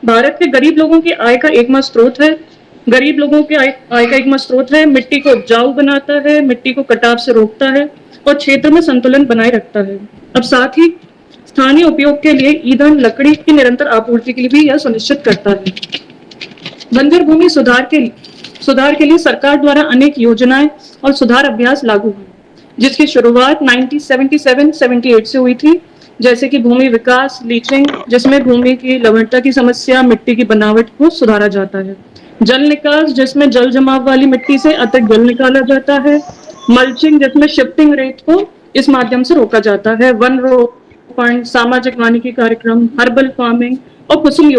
भारत के गरीब लोगों की आय का एकमात्र स्रोत है। गरीब लोगों के आय का एकमात्र स्रोत है, मिट्टी को उपजाऊ बनाता है, मिट्टी को कटाव से रोकता है और क्षेत्र में संतुलन बनाए रखता है। अब साथ ही स्थानीय उपयोग के लिए ईंधन, लकड़ी की निरंतर आपूर्ति के लिए भी यह सुनिश्चित करता है। बंजर भूमि सुधार के लिए सरकार द्वारा अनेक योजनाएं और सुधार अभ्यास लागू हुए, जिसकी शुरुआत 1977-78 से हुई थी, जैसे कि भूमि विकास, लीचिंग, जिसमें भूमि की लवणता की समस्या, मिट्टी की बनावट को सुधारा जाता है। जल निकास, जिसमें जल जमाव वाली मिट्टी से अतिरिक्त जल निकाला जाता है। मल्चिंग, जिसमें शिफ्टिंग रेट को इस माध्यम से रोका जाता है। वन रोपण, सामाजिक वानिकी कार्यक्रम, हर्बल फार्मिंग और कुसुम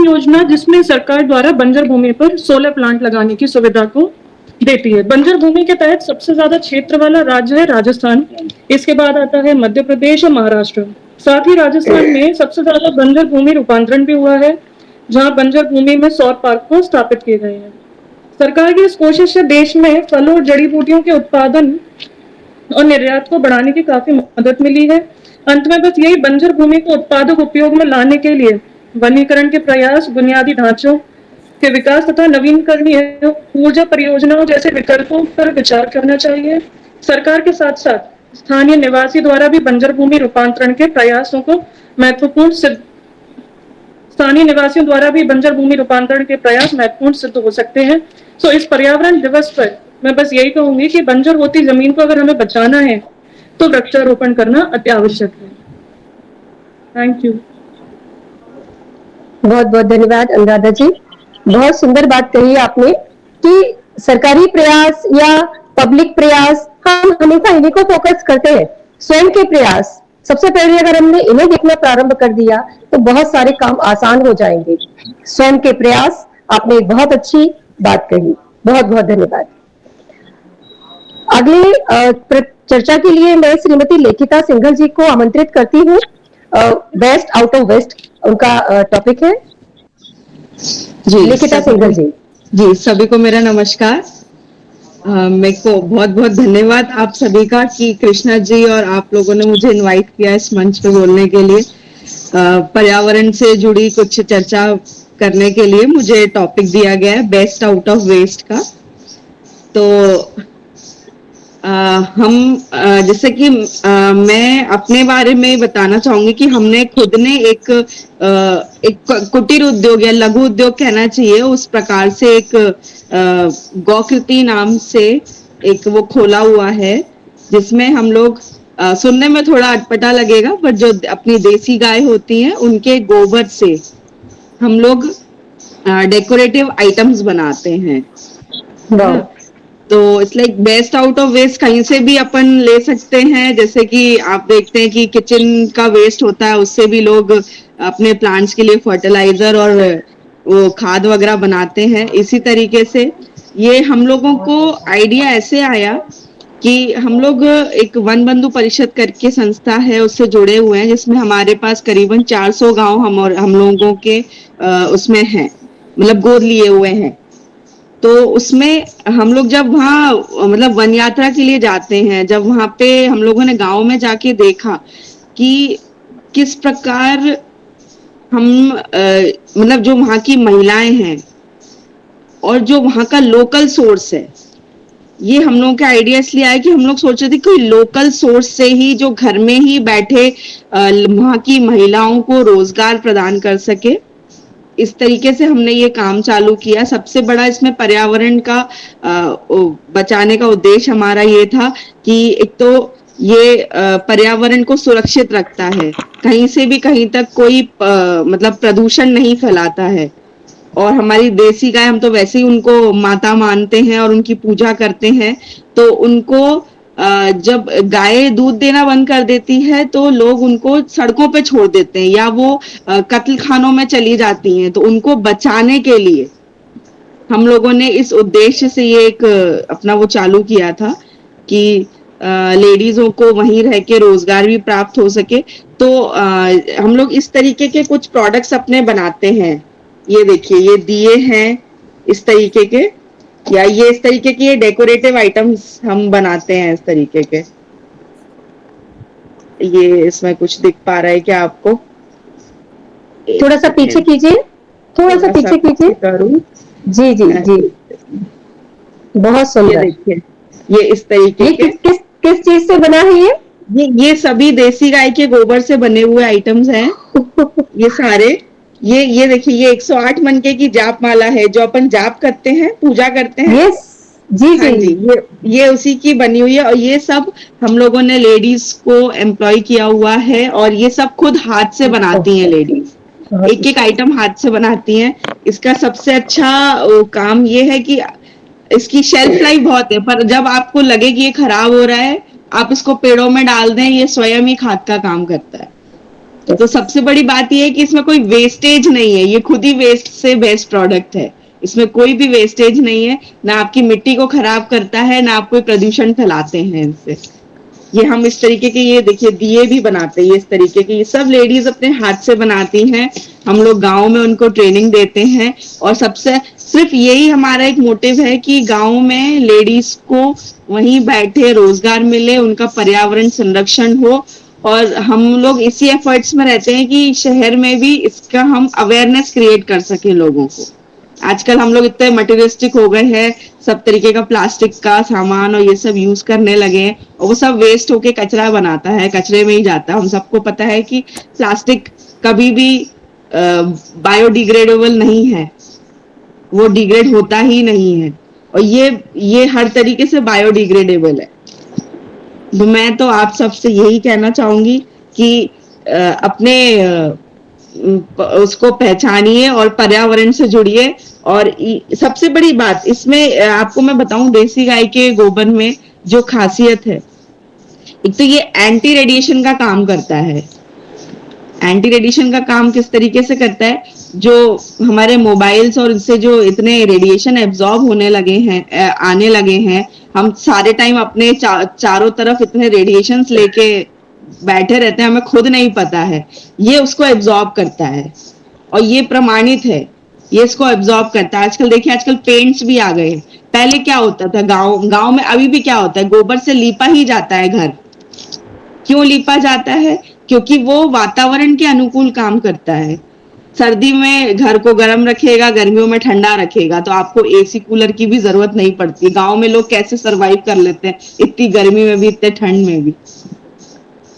योजना जिसमें सरकार द्वारा बंजर भूमि पर सोलर प्लांट लगाने की सुविधा को देती है। बंजर भूमि के तहत सबसे ज्यादा क्षेत्र वाला राज्य है राजस्थान, इसके बाद आता है मध्य प्रदेश और महाराष्ट्र। साथ ही राजस्थान में सबसे ज्यादा बंजर भूमि रूपांतरण भी हुआ है, जहां बंजर भूमि में सौर पार्क को स्थापित किए गए हैं। सरकार की इस कोशिश से देश में फलों और जड़ी बूटियों के उत्पादन और निर्यात को बढ़ाने की काफी मदद मिली है। अंत में बस यही, बंजर भूमि को उत्पादक उपयोग में लाने के लिए वनीकरण के प्रयास, बुनियादी ढांचों के विकास तथा नवीनकरणीय ऊर्जा परियोजनाओं जैसे विकल्पों पर विचार करना चाहिए। सरकार के साथ साथ स्थानीय निवासी द्वारा भी बंजर भूमि रूपांतरण के प्रयासों को स्थानीय निवासियों द्वारा भी बंजर भूमि रूपांतरण के प्रयास महत्वपूर्ण सिद्ध हो सकते हैं। सो इस पर्यावरण दिवस पर मैं बस यही कहूंगी कि बंजर होती जमीन को अगर हमें बचाना है तो वृक्षारोपण करना अति आवश्यक है। Thank you.
बहुत बहुत धन्यवाद अनुराधा जी। बहुत सुंदर बात कही आपने कि सरकारी प्रयास या पब्लिक प्रयास, हम हमेशा इन्हीं को फोकस करते हैं। स्वयं के प्रयास सबसे पहले अगर हमने इन्हें देखना प्रारंभ कर दिया तो बहुत सारे काम आसान हो जाएंगे। स्वयं के प्रयास, आपने एक बहुत अच्छी बात कही। बहुत बहुत धन्यवाद। अगले चर्चा के लिए मैं श्रीमती लेखिता सिंघल जी को आमंत्रित करती हूँ। बेस्ट आउट ऑफ वेस्ट उनका टॉपिक है।
जी,
लेखिता सिंघल जी।
जी, सभी को मेरा नमस्कार। मेरे को बहुत बहुत धन्यवाद आप सभी का कि कृष्णा जी और आप लोगों ने मुझे इनवाइट किया इस मंच पे बोलने के लिए। पर्यावरण से जुड़ी कुछ चर्चा करने के लिए मुझे टॉपिक दिया गया है बेस्ट आउट ऑफ वेस्ट का। तो हम जैसे कि मैं अपने बारे में बताना चाहूंगी कि हमने खुद ने एक कुटीर उद्योग या लघु उद्योग कहना चाहिए, उस प्रकार से एक गौकृति नाम से एक वो खोला हुआ है, जिसमें हम लोग सुनने में थोड़ा अटपटा लगेगा पर जो अपनी देसी गाय होती है उनके गोबर से हम लोग डेकोरेटिव आइटम्स बनाते हैं। तो it's like best out of waste कहीं से भी अपन ले सकते हैं। जैसे कि आप देखते हैं कि किचन का वेस्ट होता है, उससे भी लोग अपने प्लांट्स के लिए फर्टिलाइजर और वो खाद वगैरह बनाते हैं। इसी तरीके से ये हम लोगों को आइडिया ऐसे आया कि हम लोग एक वन बंधु परिषद करके संस्था है उससे जुड़े हुए हैं, जिसमें हमारे पास करीबन 400 गांव हम लोगों के उसमें हैं, मतलब गोद लिए हुए हैं। तो उसमें हम लोग जब वहाँ मतलब वन यात्रा के लिए जाते हैं, जब वहाँ पे हम लोगों ने गांव में जाके देखा कि किस प्रकार हम मतलब जो वहाँ की महिलाएं हैं और जो वहाँ का लोकल सोर्स है, ये हम लोगों का आइडिया इसलिए आया कि हम लोग सोच रहे थे कोई लोकल सोर्स से ही जो घर में ही बैठे वहाँ की महिलाओं को रोजगार प्रदान कर सके। इस तरीके से हमने ये काम चालू किया। सबसे बड़ा इसमें पर्यावरण का बचाने का उद्देश्य हमारा ये था कि एक तो ये पर्यावरण को सुरक्षित रखता है, कहीं से भी कहीं तक कोई मतलब प्रदूषण नहीं फैलाता है। और हमारी देसी गाय, हम तो वैसे ही उनको माता मानते हैं और उनकी पूजा करते हैं। तो उनको जब गाय दूध देना बंद कर देती है तो लोग उनको सड़कों पे छोड़ देते हैं या वो कत्ल खानों में चली जाती हैं। तो उनको बचाने के लिए हम लोगों ने इस उद्देश्य से ये एक अपना वो चालू किया था कि लेडीजों को वहीं रह के रोजगार भी प्राप्त हो सके। तो हम लोग इस तरीके के कुछ प्रोडक्ट्स अपने बनाते हैं। ये देखिए, ये दिए हैं इस तरीके के, या ये इस तरीके की ये डेकोरेटिव आइटम्स हम बनाते हैं इस तरीके के। ये इसमें कुछ दिख पा रहा है क्या आपको?
थोड़ा सा पीछे कीजिए, थोड़ा सा पीछे कीजिए।
करूं?
जी जी जी, बहुत सुंदर।
देखिए, ये इस तरीके के
किस चीज से बना है
ये सभी देसी गाय के गोबर से बने हुए आइटम्स हैं। ये सारे ये देखिए, ये 108 मनके की जाप माला है जो अपन जाप करते हैं, पूजा करते हैं।
यस, जी
हाँ
जी,
ये उसी की बनी हुई है। और ये सब हम लोगों ने लेडीज को एम्प्लॉय किया हुआ है और ये सब खुद हाथ से बनाती हैं लेडीज, एक एक आइटम हाथ से बनाती हैं। इसका सबसे अच्छा काम ये है कि इसकी शेल्फ लाइफ बहुत है, पर जब आपको लगे कि ये खराब हो रहा है, आप इसको पेड़ों में डाल दें, ये स्वयं ही खाद का काम करता है। तो सबसे बड़ी बात ये है कि इसमें कोई वेस्टेज नहीं है, ये खुद ही वेस्ट से बेस्ट प्रोडक्ट है। इसमें कोई भी वेस्टेज नहीं है, ना आपकी मिट्टी को खराब करता है, ना आप कोई प्रदूषण फैलाते हैं इनसे। ये हम इस तरीके के, ये देखिए दिए भी बनाते हैं, ये इस तरीके के, ये सब लेडीज अपने हाथ से बनाती हैं। हम लोग गांव में उनको ट्रेनिंग देते हैं और सबसे सिर्फ यही हमारा एक मोटिव है कि गांव में लेडीज को वहीं बैठे रोजगार मिले, उनका पर्यावरण संरक्षण हो। और हम लोग इसी एफर्ट्स में रहते हैं कि शहर में भी इसका हम अवेयरनेस क्रिएट कर सके लोगों को। आजकल हम लोग इतने मटेरियलिस्टिक हो गए हैं, सब तरीके का प्लास्टिक का सामान और ये सब यूज करने लगे हैं, और वो सब वेस्ट होके कचरा बनाता है, कचरे में ही जाता है। हम सबको पता है कि प्लास्टिक कभी भी बायोडिग्रेडेबल नहीं है, वो डिग्रेड होता ही नहीं है, और ये हर तरीके से बायोडिग्रेडेबल है। तो मैं तो आप सबसे यही कहना चाहूंगी कि अपने उसको पहचानिए और पर्यावरण से जुड़िए। और सबसे बड़ी बात इसमें आपको मैं बताऊं, देसी गाय के गोबर में जो खासियत है, एक तो ये एंटी रेडिएशन का काम करता है। एंटी रेडिएशन का काम किस तरीके से करता है, जो हमारे मोबाइल्स और इससे जो इतने रेडिएशन एब्जॉर्ब होने लगे हैं, आने लगे हैं, हम सारे टाइम अपने चारों तरफ इतने रेडिएशंस लेके बैठे रहते हैं, हमें खुद नहीं पता है, ये उसको एब्जॉर्ब करता है और ये प्रमाणित है, ये इसको एब्जॉर्ब करता है। आजकल देखिए, आजकल पेंट्स भी आ गए हैं। पहले क्या होता था, गांव में अभी भी क्या होता है, गोबर से लीपा ही जाता है घर। क्यों लीपा जाता है? क्योंकि वो वातावरण के अनुकूल काम करता है। सर्दी में घर को गर्म रखेगा, गर्मियों में ठंडा रखेगा, तो आपको एसी कूलर की भी जरूरत नहीं पड़ती। गांव में लोग कैसे सरवाइव कर लेते हैं इतनी गर्मी में भी, इतने ठंड में भी,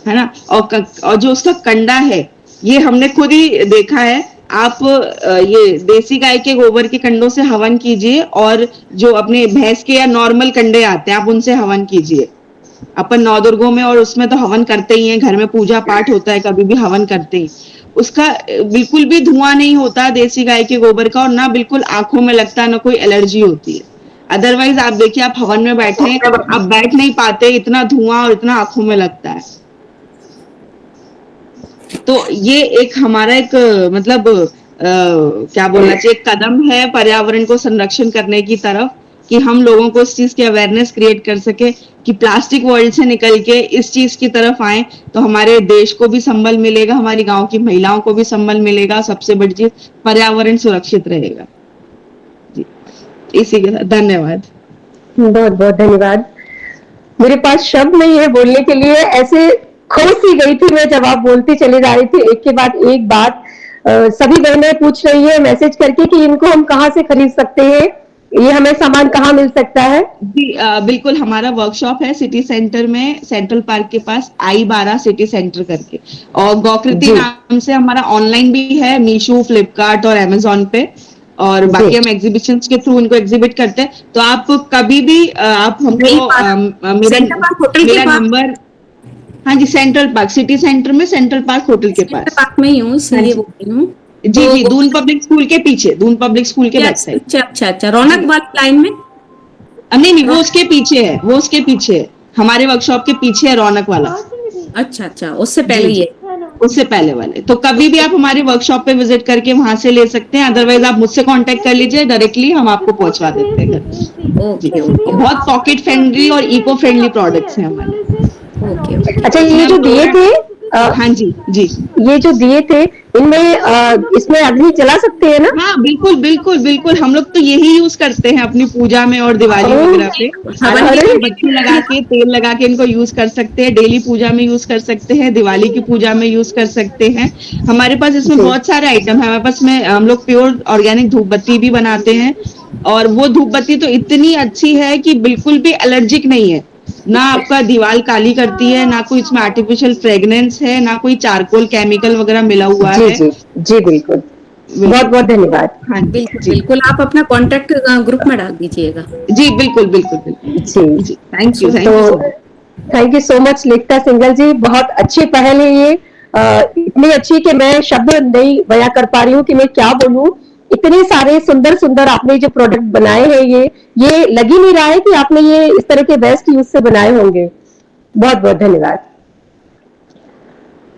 है ना। और जो उसका कंडा है, ये हमने खुद ही देखा है। आप ये देसी गाय के गोबर के कंडों से हवन कीजिए, और जो अपने भैंस के या नॉर्मल कंडे आते हैं, आप उनसे हवन कीजिए। अपन नवदुर्गों में और उसमें तो हवन करते ही हैं, घर में पूजा पाठ होता है, कभी भी हवन करते ही। उसका बिल्कुल भी धुआं नहीं होता देसी गाय के गोबर का, और ना बिल्कुल आंखों में लगता, ना कोई एलर्जी होती है। अदरवाइज आप देखिए, आप हवन में बैठे, आप बैठ नहीं पाते, इतना धुआं और इतना आंखों में लगता है। तो ये एक हमारा एक मतलब क्या बोलना चाहिए, कदम है पर्यावरण को संरक्षण करने की तरफ, कि हम लोगों को इस चीज की अवेयरनेस क्रिएट कर सके कि प्लास्टिक वर्ल्ड से निकल के इस चीज की तरफ आए, तो हमारे देश को भी संबल मिलेगा, हमारी गांव की महिलाओं को भी संबल मिलेगा, सबसे बड़ी चीज पर्यावरण सुरक्षित रहेगा। जी, इसी के साथ धन्यवाद।
बहुत बहुत धन्यवाद। मेरे पास शब्द नहीं है बोलने के लिए, ऐसे खो सी गई थी मैं जब आप बोलती चली जा रही थी, एक के बाद एक बात। सभी बहनें पूछ रही है मैसेज करके कि इनको हम कहाँ से खरीद सकते हैं, ये हमें सामान कहाँ मिल सकता है?
जी बिल्कुल, हमारा वर्कशॉप है सिटी सेंटर में, सेंट्रल पार्क के पास, I12 सिटी सेंटर करके, और गौकृति नाम से हमारा ऑनलाइन भी है, मीशो, फ्लिपकार्ट और अमेजोन पे, और बाकी हम एग्जीबिशन के थ्रू इनको एग्जिबिट करते हैं। तो आप कभी भी आप हमको मेरा नंबर, हाँ जी, सेंट्रल पार्क, सिटी सेंटर में, सेंट्रल पार्क होटल के पास,
पार्क में ही हूँ, इसलिए बोल रही हूँ।
जी जी, दून पब्लिक स्कूल के पीछे, दून पब्लिक स्कूल के बैक साइड।
अच्छा अच्छा, रौनक वाली लाइन में?
नहीं, वो उसके पीछे है, वो उसके पीछे है, हमारे वर्कशॉप के पीछे है रौनक वाला।
अच्छा अच्छा, उससे पहले ये,
उससे पहले वाले। तो कभी भी आप हमारे वर्कशॉप पे विजिट करके वहां से ले सकते हैं, अदरवाइज आप मुझसे कांटेक्ट कर लीजिए डायरेक्टली, हम आपको पहुंचवा देते हैं घर। बहुत पॉकेट फ्रेंडली और इको फ्रेंडली प्रोडक्ट्स हैं हमारे।
अच्छा, ये जो दिए थे,
हाँ जी जी,
ये जो दिए थे, इनमें इसमें अग्नि जला सकते हैं ना?
हाँ बिल्कुल बिल्कुल बिल्कुल, हम लोग तो यही यूज करते हैं अपनी पूजा में और दिवाली वगैरह पे। बत्ती लगा के, तेल लगा के इनको यूज कर सकते हैं, डेली पूजा में यूज कर सकते हैं, दिवाली की पूजा में यूज कर सकते हैं। हमारे पास इसमें बहुत सारे आइटम है। हमारे पास में हम लोग प्योर ऑर्गेनिक धूप बत्ती भी बनाते हैं, और वो धूप बत्ती तो इतनी अच्छी है कि बिल्कुल भी एलर्जिक नहीं है, ना आपका दीवार काली करती है, ना कोई इसमें आर्टिफिशियल फ्रेग्रेंस है, ना कोई चारकोल केमिकल वगैरह मिला हुआ है।
जी जी बिल्कुल, बहुत बहुत धन्यवाद।
हाँ बिल्कुल बिल्कुल, आप अपना कांटेक्ट ग्रुप में डाल दीजिएगा।
जी बिल्कुल बिल्कुल बिल्कुल जी, thank you
thank you so much Lekhta Singhal ji, बहुत अच्छी पहल है ये, इतनी अच्छी कि मैं शब्द नहीं बयां कर पा रही हूँ कि मैं क्या बोलूं। इतने सारे सुंदर सुंदर आपने जो प्रोडक्ट बनाए हैं, ये लग ही नहीं रहा है कि आपने ये इस तरह के बेस्ट यूज से बनाए होंगे। बहुत बहुत धन्यवाद।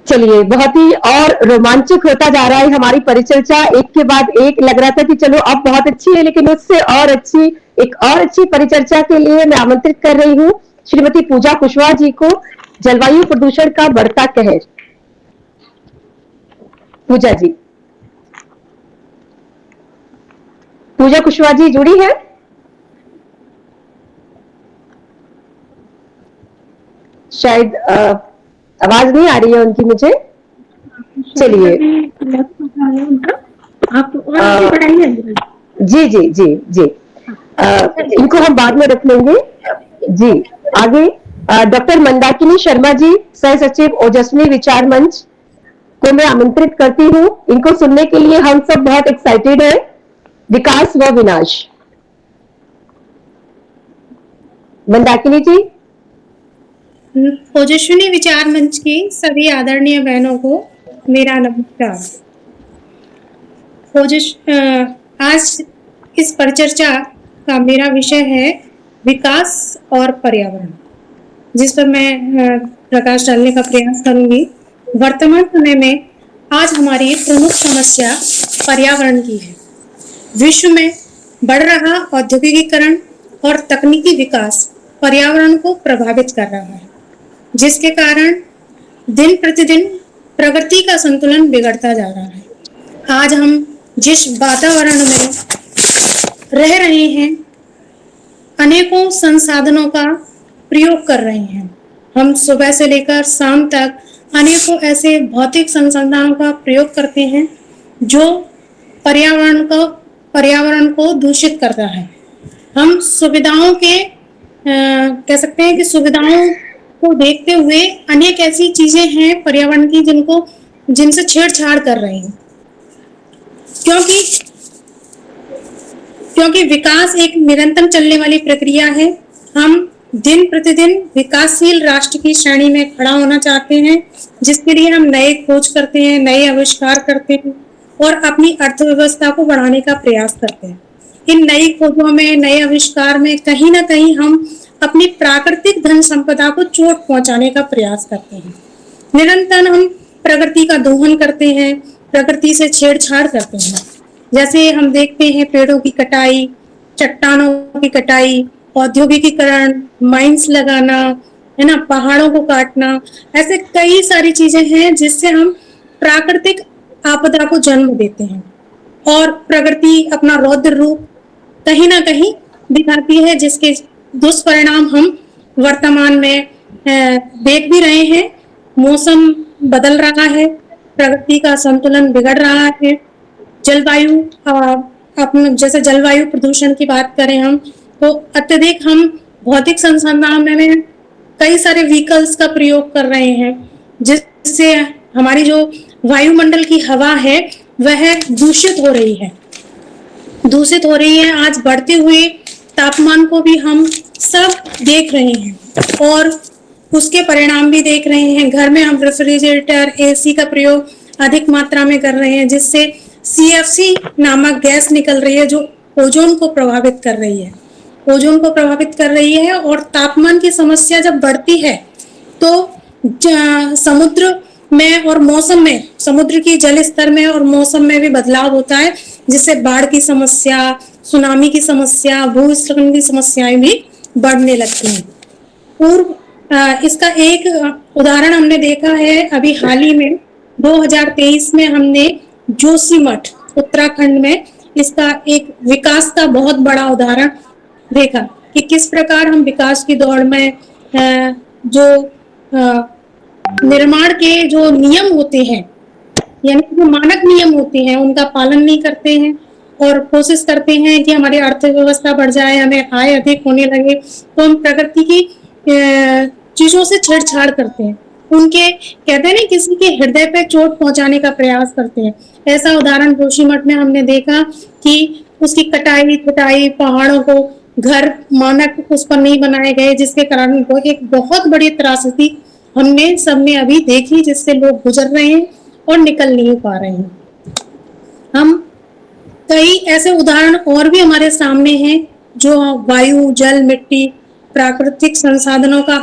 चलिए, बहुत ही और रोमांचक होता जा रहा है हमारी परिचर्चा, एक के बाद एक लग रहा था कि चलो अब बहुत अच्छी है, लेकिन उससे और अच्छी, एक और अच्छी परिचर्चा के लिए मैं आमंत्रित कर रही हूँ श्रीमती पूजा कुशवाहा जी को। जलवायु प्रदूषण का बढ़ता कहर। पूजा जी, पूजा कुशवाहा जी जुड़ी है? शायद आवाज नहीं आ रही है उनकी मुझे। चलिए,
आप और आगे बढ़ाइए।
जी जी जी जी इनको हम बाद में रख लेंगे। जी आगे डॉक्टर मंदाकिनी शर्मा जी, सह सचिव ओजस्वी विचार मंच को मैं आमंत्रित करती हूँ। इनको सुनने के लिए हम सब बहुत एक्साइटेड हैं। विकास व विनाश। मंदाकिनी जी।
ओजस्विनी विचार मंच की सभी आदरणीय बहनों को मेरा नमस्कार। आज इस परिचर्चा का मेरा विषय है विकास और पर्यावरण, जिस पर मैं प्रकाश डालने का प्रयास करूंगी। वर्तमान समय में आज हमारी प्रमुख समस्या पर्यावरण की है। विश्व में बढ़ रहा औद्योगिकीकरण और तकनीकी विकास पर्यावरण को प्रभावित कर रहा है, जिसके कारण दिन प्रतिदिन प्रकृति का संतुलन बिगड़ता जा रहा है। आज हम जिस वातावरण में रह रहे हैं, अनेकों संसाधनों का प्रयोग कर रहे हैं। हम सुबह से लेकर शाम तक अनेकों ऐसे भौतिक संसाधनों का प्रयोग करते हैं जो पर्यावरण को दूषित करता है। हम सुविधाओं के कह सकते हैं कि सुविधाओं को देखते हुए अनेक ऐसी चीजें हैं पर्यावरण की जिनसे छेड़छाड़ कर रहे हैं, क्योंकि विकास एक निरंतर चलने वाली प्रक्रिया है। हम दिन प्रतिदिन विकासशील राष्ट्र की श्रेणी में खड़ा होना चाहते हैं, जिसके लिए हम नए खोज करते हैं, नए आविष्कार करते हैं और अपनी अर्थव्यवस्था को बढ़ाने का प्रयास करते हैं। इन नई खोजों में, नए आविष्कार में कहीं ना कहीं हम अपनी प्राकृतिक धन संपदा को चोट पहुंचाने का प्रयास करते हैं। निरंतर हम प्रकृति का दोहन करते हैं, प्रकृति से छेड़छाड़ करते हैं। जैसे हम देखते हैं पेड़ों की कटाई, चट्टानों की कटाई, औद्योगिकीकरण, माइंस लगाना, है ना, पहाड़ों को काटना, ऐसे कई सारी चीजें हैं जिससे हम प्राकृतिक आपदा को जन्म देते हैं और प्रकृति अपना रौद्र रूप कहीं ना कहीं दिखाती है, जिसके दुष्परिणाम हम वर्तमान में देख भी रहे हैं। मौसम बदल रहा है, प्रकृति का संतुलन बिगड़ रहा है। जलवायु अपने जैसे जलवायु प्रदूषण की बात करें हम, तो अत्यधिक हम भौतिक संसाधनों में कई सारे व्हीकल्स का प्रयोग कर रहे हैं, जिससे हमारी जो वायुमंडल की हवा है वह दूषित हो रही है। आज बढ़ते हुए तापमान को भी हम सब देख रहे हैं और उसके परिणाम भी देख रहे हैं। घर में हम रेफ्रिजरेटर, एसी का प्रयोग अधिक मात्रा में कर रहे हैं, जिससे CFC नामक गैस निकल रही है जो ओजोन को प्रभावित कर रही है। और तापमान की समस्या जब बढ़ती है तो समुद्र में और मौसम में, समुद्र की जल स्तर में और मौसम में भी बदलाव होता है, जिससे बाढ़ की समस्या, सुनामी की समस्या, भूस्खलन की समस्याएं भी बढ़ने लगती हैं। इसका एक उदाहरण हमने देखा है अभी हाल ही में 2023 में हमने जोशीमठ उत्तराखंड में इसका एक विकास का बहुत बड़ा उदाहरण देखा कि किस प्रकार हम विकास की दौड़ में जो निर्माण के जो नियम होते हैं, यानी जो मानक नियम होते हैं, उनका पालन नहीं करते हैं और कोशिश करते हैं कि हमारी अर्थव्यवस्था बढ़ जाए, हमें आय अधिक होने लगे, तो हम प्रकृति की चीजों से छेड़छाड़ करते हैं। उनके कहते हैं ना, किसी के हृदय पे चोट पहुंचाने का प्रयास करते हैं। ऐसा उदाहरण जोशीमठ में हमने देखा कि उसकी कटाई, पहाड़ों को घर मानक उस पर नहीं बनाए गए, जिसके कारण वो एक बहुत बड़ी त्रासदी हमने सबने अभी देखी, जिससे लोग गुजर रहे हैं और निकल नहीं पा रहे हैं। हम कई ऐसे उदाहरण और भी हमारे सामने हैं जो वायु, जल, मिट्टी, प्राकृतिक संसाधनों का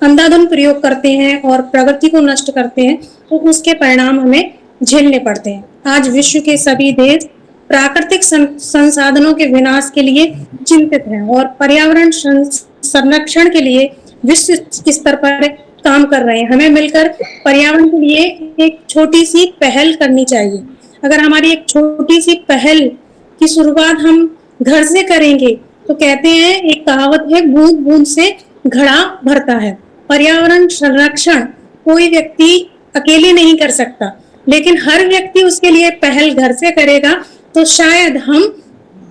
अंधाधुंध प्रयोग करते हैं और प्रकृति को नष्ट करते हैं, तो उसके परिणाम हमें झेलने पड़ते हैं। आज विश्व के सभी देश प्राकृतिक संसाधनों के विनाश के लिए चिंतित हैं और पर्यावरण संरक्षण के लिए विश्व स्तर पर काम कर रहे हैं। हमें मिलकर पर्यावरण के लिए एक छोटी सी पहल करनी चाहिए। अगर हमारी एक छोटी सी पहल की शुरुआत हम घर से करेंगे, तो कहते हैं, एक कहावत है, बूंद बूंद से घड़ा भरता है। पर्यावरण संरक्षण कोई व्यक्ति अकेले नहीं कर सकता, लेकिन हर व्यक्ति उसके लिए पहल घर से करेगा तो शायद हम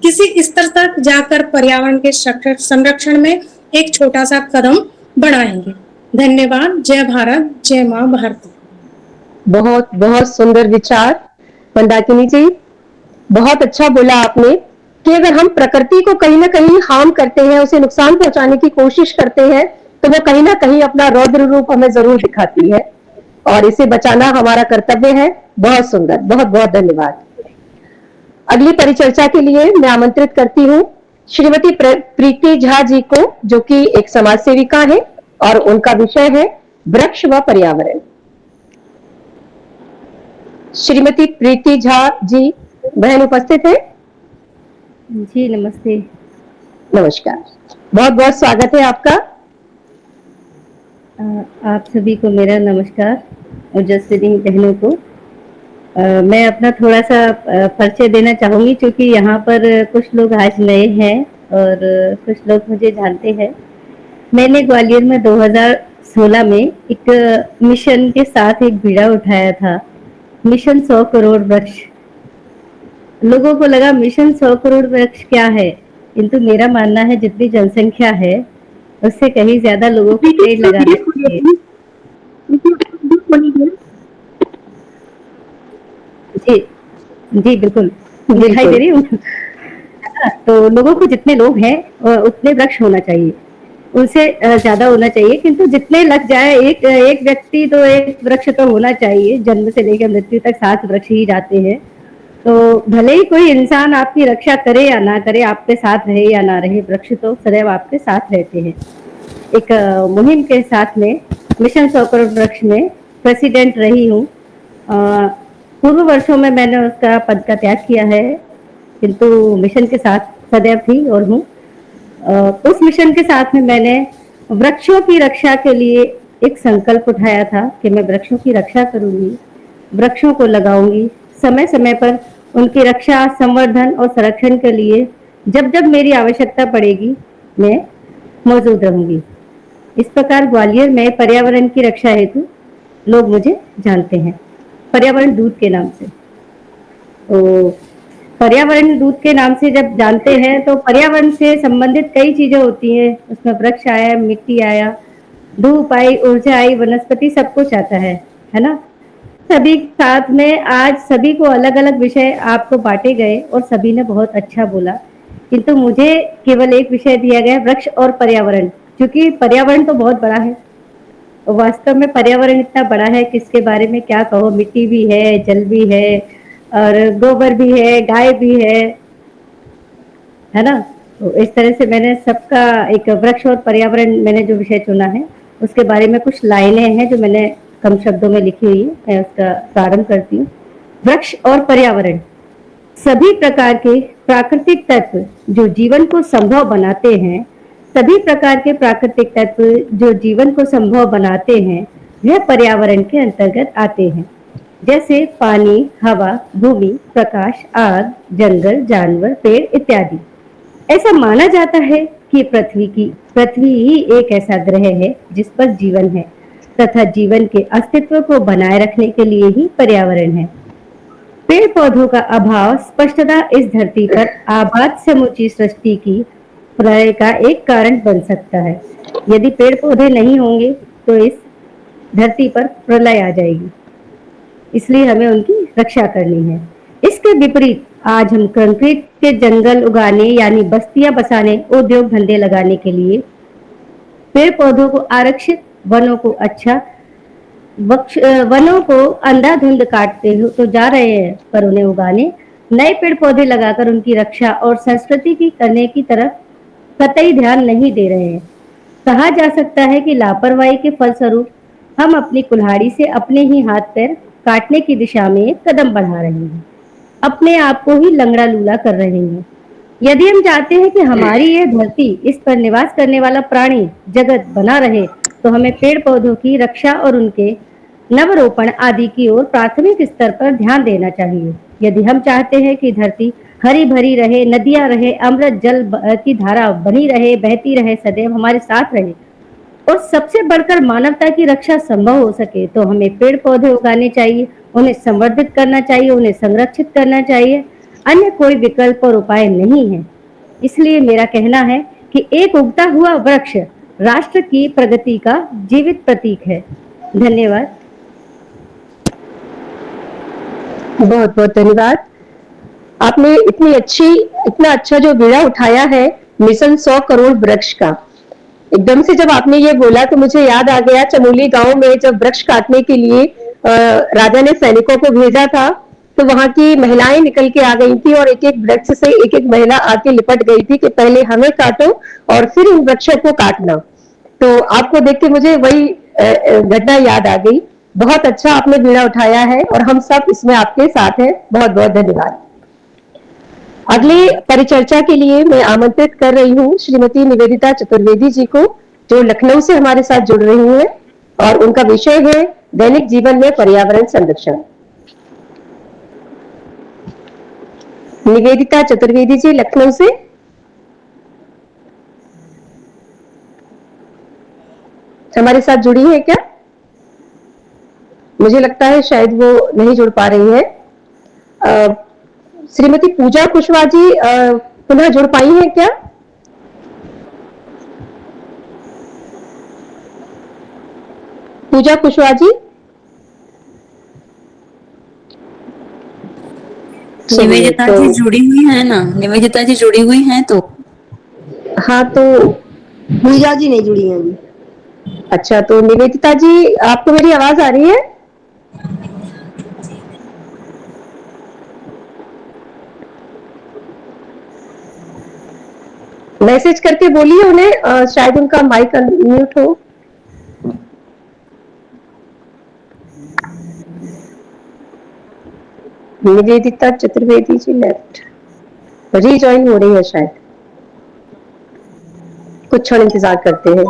किसी स्तर तक जाकर पर्यावरण के संरक्षण में एक छोटा सा कदम बढ़ाएंगे। धन्यवाद। जय भारत, जय माँ भारती।
बहुत बहुत सुंदर विचार मंदाकिनी जी, बहुत अच्छा बोला आपने कि अगर हम प्रकृति को कहीं ना कहीं हार्म करते हैं, उसे नुकसान पहुंचाने की कोशिश करते हैं, तो वो कहीं ना कहीं अपना रौद्र रूप हमें जरूर दिखाती है और इसे बचाना हमारा कर्तव्य है। बहुत सुंदर, बहुत बहुत धन्यवाद। अगली परिचर्चा के लिए मैं आमंत्रित करती हूँ श्रीमती प्रीति झा जी को, जो कि एक समाज सेविका है और उनका विषय है वृक्ष व पर्यावरण। श्रीमती प्रीति झा जी बहन उपस्थित है?
जी नमस्ते।
नमस्कार, बहुत बहुत स्वागत है आपका।
आप सभी को मेरा नमस्कार और ओजस्विनी बहनों को। मैं अपना थोड़ा सा परिचय देना चाहूंगी, क्योंकि यहाँ पर कुछ लोग आज नए हैं और कुछ लोग मुझे जानते हैं। मैंने ग्वालियर में 2016 में एक मिशन के साथ एक बीड़ा उठाया था, मिशन 100 करोड़ वृक्ष। लोगों को लगा मिशन 100 करोड़ वृक्ष क्या है, किंतु मेरा मानना है जितनी जनसंख्या है उससे कहीं ज्यादा लोगों को पेड़ लगाना चाहिए। जी जी बिल्कुल, दिखाई दे रही हूँ। तो लोगों को जितने लोग हैं उतने वृक्ष होना चाहिए, उनसे ज्यादा होना चाहिए, किंतु जितने लग जाए एक व्यक्ति तो एक वृक्ष तो होना चाहिए। जन्म से लेकर मृत्यु तक 7 वृक्ष ही जाते हैं। तो भले ही कोई इंसान आपकी रक्षा करे या ना करे, आपके साथ रहे या ना रहे, वृक्ष तो सदैव आपके साथ रहते हैं। एक मुहिम के साथ में मिशन 100 करोड़ वृक्ष में प्रेसिडेंट रही हूँ। पूर्व वर्षों में मैंने उसका पद का त्याग किया है, किंतु मिशन के साथ सदैव थी और हूँ। उस मिशन के साथ में मैंने वृक्षों की रक्षा के लिए एक संकल्प उठाया था कि मैं वृक्षों की रक्षा करूंगी, वृक्षों को लगाऊंगी, समय समय पर उनकी रक्षा, संवर्धन और संरक्षण के लिए जब जब मेरी आवश्यकता पड़ेगी मैं मौजूद रहूंगी। इस प्रकार ग्वालियर में पर्यावरण की रक्षा हेतु लोग मुझे जानते हैं पर्यावरण दूत के नाम से। तो पर्यावरण दूत के नाम से जब जानते हैं तो पर्यावरण से संबंधित कई चीजें होती हैं। उसमें वृक्ष आया, मिट्टी आया, धूप आई, ऊर्जा आई, वनस्पति, सब कुछ आता है ना। सभी साथ में आज सभी को अलग अलग विषय आपको बांटे गए और सभी ने बहुत अच्छा बोला, किंतु मुझे केवल एक विषय दिया गया, वृक्ष और पर्यावरण। क्योंकि पर्यावरण तो बहुत बड़ा है, वास्तव में पर्यावरण इतना बड़ा है कि इसके बारे में क्या कहो। मिट्टी भी है, जल भी है और गोबर भी है, गाय भी है ना। तो इस तरह से मैंने सबका एक वृक्ष और पर्यावरण मैंने जो विषय चुना है उसके बारे में कुछ लाइनें हैं जो मैंने कम शब्दों में लिखी हुई है, मैं उसका प्रारंभ करती हूँ। वृक्ष और पर्यावरण सभी प्रकार के प्राकृतिक तत्व जो जीवन को संभव बनाते हैं, सभी प्रकार के प्राकृतिक तत्व जो जीवन को संभव बनाते हैं वह पर्यावरण के अंतर्गत आते हैं, जैसे पानी, हवा, भूमि, प्रकाश, आग, जंगल, जानवर, पेड़ इत्यादि। ऐसा माना जाता है कि पृथ्वी ही एक ऐसा ग्रह है जिस पर जीवन है तथा जीवन के अस्तित्व को बनाए रखने के लिए ही पर्यावरण है। पेड़ पौधों का अभाव स्पष्टतः इस धरती पर आबाद समूची सृष्टि की प्रलय का एक कारण बन सकता है। यदि पेड़ पौधे नहीं होंगे तो इस धरती पर प्रलय आ जाएगी, इसलिए हमें उनकी रक्षा करनी है। इसके विपरीत आज हम कंक्रीट के जंगल उगाने यानी बस्तियां बसाने, उद्योग धंधे लगाने के लिए पेड़ पौधों को आरक्षित, वनों को अंधाधुंध काटते हो तो जा रहे हैं, पर उन्हें उगाने, नए पेड़ पौधे लगाकर उनकी रक्षा और संस्कृति की करने की तरफ कतई ध्यान नहीं दे रहे हैं। कहा जा सकता है कि लापरवाही के फलस्वरूप हम अपनी कुल्हाड़ी से अपने ही हाथ पैर काटने की दिशा में एक कदम बढ़ा रहे हैं, अपने आप को ही लंगड़ा लूला कर रहे हैं। यदि हम चाहते हैं कि हमारी यह धरती, इस पर निवास करने वाला प्राणी जगत बना रहे, तो हमें पेड़ पौधों की रक्षा और उनके नवरोपण आदि की ओर प्राथमिक स्तर पर ध्यान देना चाहिए। यदि हम चाहते हैं कि धरती हरी भरी रहे, नदियां रहे, अमृत जल की धारा बनी रहे, बहती रहे, सदैव हमारे साथ रहे और सबसे बढ़कर मानवता की रक्षा संभव हो सके, तो हमें पेड़ पौधे उगाने चाहिए, उन्हें संवर्धित करना चाहिए, उन्हें संरक्षित करना चाहिए। अन्य कोई विकल्प और उपाय नहीं है। इसलिए मेरा कहना है कि एक उगता हुआ वृक्ष राष्ट्र की प्रगति का जीवित प्रतीक है। धन्यवाद।
बहुत बहुत धन्यवाद। आपने इतना अच्छा जो बीड़ा उठाया है मिशन 100 करोड़ वृक्ष का। एकदम से जब आपने ये बोला तो मुझे याद आ गया चमोली गांव में जब वृक्ष काटने के लिए राजा ने सैनिकों को भेजा था तो वहां की महिलाएं निकल के आ गई थी और एक एक वृक्ष से एक एक महिला आके लिपट गई थी कि पहले हमें काटो और फिर इन वृक्षों को काटना। तो आपको देख के मुझे वही घटना याद आ गई। बहुत अच्छा आपने बीड़ा उठाया है और हम सब इसमें आपके साथ हैं। बहुत बहुत धन्यवाद। अगले परिचर्चा के लिए मैं आमंत्रित कर रही हूँ श्रीमती निवेदिता चतुर्वेदी जी को, जो लखनऊ से हमारे साथ जुड़ रही हैं और उनका विषय है दैनिक जीवन में पर्यावरण संरक्षण। निवेदिता चतुर्वेदी जी लखनऊ से। हमारे साथ जुड़ी है क्या? मुझे लगता है शायद वो नहीं जुड़ पा रही है। श्रीमती पूजा कुशवाहा जी पुनः जुड़ पाई हैं क्या? पूजा कुशवाहा जी।
निवेदिता जी जुड़ी हुई है ना? निवेदिता जी जुड़ी हुई हैं तो
हाँ, तो पूजा जी नहीं जुड़ी हैं अभी। अच्छा, तो निवेदिता जी आपको मेरी आवाज आ रही है? मैसेज करके बोलिए उन्हें, शायद उनका माइक अनम्यूट हो। निवेदिता चतुर्वेदी जी लेफ्ट, रीजॉइन हो रही है शायद। कुछ क्षण इंतजार करते हैं।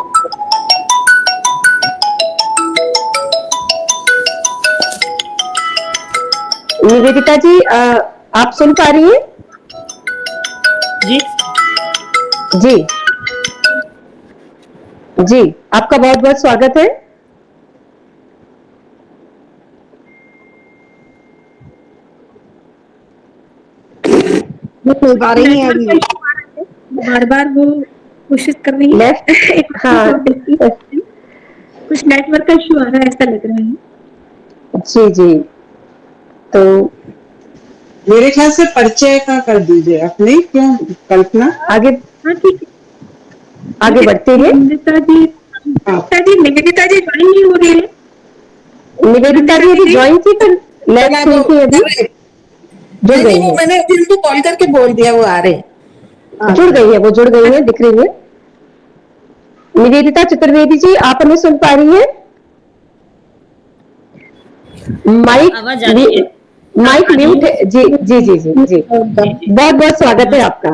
निवेदिता जी आप सुन पा रही हैं?
जी
जी जी, आपका बहुत बहुत स्वागत है।
सुन पा रही हैं अभी? बार बार वो कोशिश कर रही है।
हाँ,
कुछ नेटवर्क का इशू आ रहा है ऐसा लग रहा है।
जी जी, तो
मेरे ख्याल से परिचय का कर दीजिए अपने, क्यों कल्पना?
आगे
हाँ ठीक है,
आगे बढ़ते हैं।
निवेदिता जी ज्वाइन नहीं हो रही है।
निवेदिता जी अभी ज्वाइन थी पर लेफ्ट हुई थी अभी। जुड़ गई है।
मैंने उनको कॉल करके बोल दिया, वो आ रहे।
जुड़ गई है, वो जुड़ गई है, दिख रही है। निवेदिता चतुर्वेदी जी आप हमें सुन पा रही है? माइक म्यूट है। जी जी जी जी जी, बहुत बहुत स्वागत है आपका।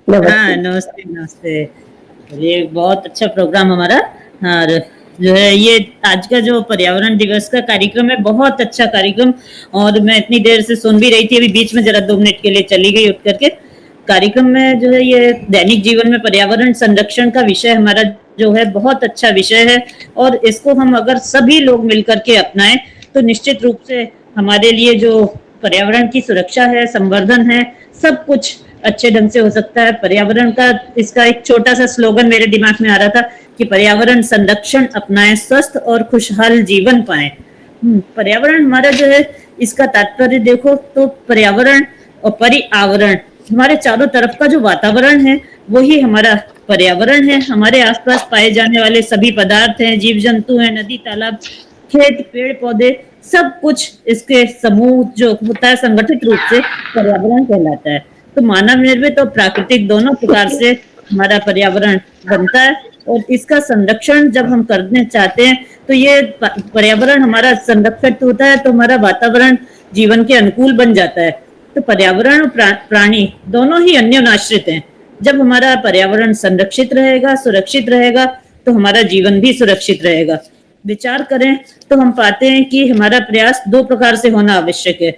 हाँ, नमस्ते नमस्ते। ये बहुत अच्छा प्रोग्राम हमारा। और जो है ये आज का जो पर्यावरण दिवस का कार्यक्रम है, बहुत अच्छा कार्यक्रम। और मैं इतनी देर से सुन भी रही थी, अभी बीच में जरा 2 मिनट के लिए चली गई उठ करके। कार्यक्रम में जो है ये दैनिक जीवन में पर्यावरण संरक्षण का विषय हमारा जो है बहुत अच्छा विषय है। और इसको हम अगर सभी लोग मिलकर के अपनाएं तो निश्चित रूप से हमारे लिए जो पर्यावरण की सुरक्षा है, संवर्धन है, सब कुछ अच्छे ढंग से हो सकता है। पर्यावरण का इसका एक छोटा सा स्लोगन मेरे दिमाग में आ रहा था कि पर्यावरण संरक्षण अपनाएं, स्वस्थ और खुशहाल जीवन पाएं। पर्यावरण हमारा जो है इसका तात्पर्य देखो तो पर्यावरण और परिआवरण, हमारे चारों तरफ का जो वातावरण है वही हमारा पर्यावरण है। हमारे आसपास पाए जाने वाले सभी पदार्थ हैं, जीव जंतु हैं, नदी तालाब, खेत, पेड़ पौधे, सब कुछ इसके समूह जो होता है संगठित रूप से पर्यावरण कहलाता है। तो मानव निर्मित और प्राकृतिक दोनों प्रकार से हमारा पर्यावरण बनता है। और इसका संरक्षण जब हम करने चाहते हैं तो ये पर्यावरण हमारा संरक्षित होता है तो हमारा वातावरण जीवन के अनुकूल बन जाता है। तो पर्यावरण और प्राणी दोनों ही अन्योन्याश्रित हैं। जब हमारा पर्यावरण संरक्षित रहेगा, सुरक्षित रहेगा, तो हमारा जीवन भी सुरक्षित रहेगा। विचार करें तो हम पाते हैं कि हमारा प्रयास 2 प्रकार से होना आवश्यक है।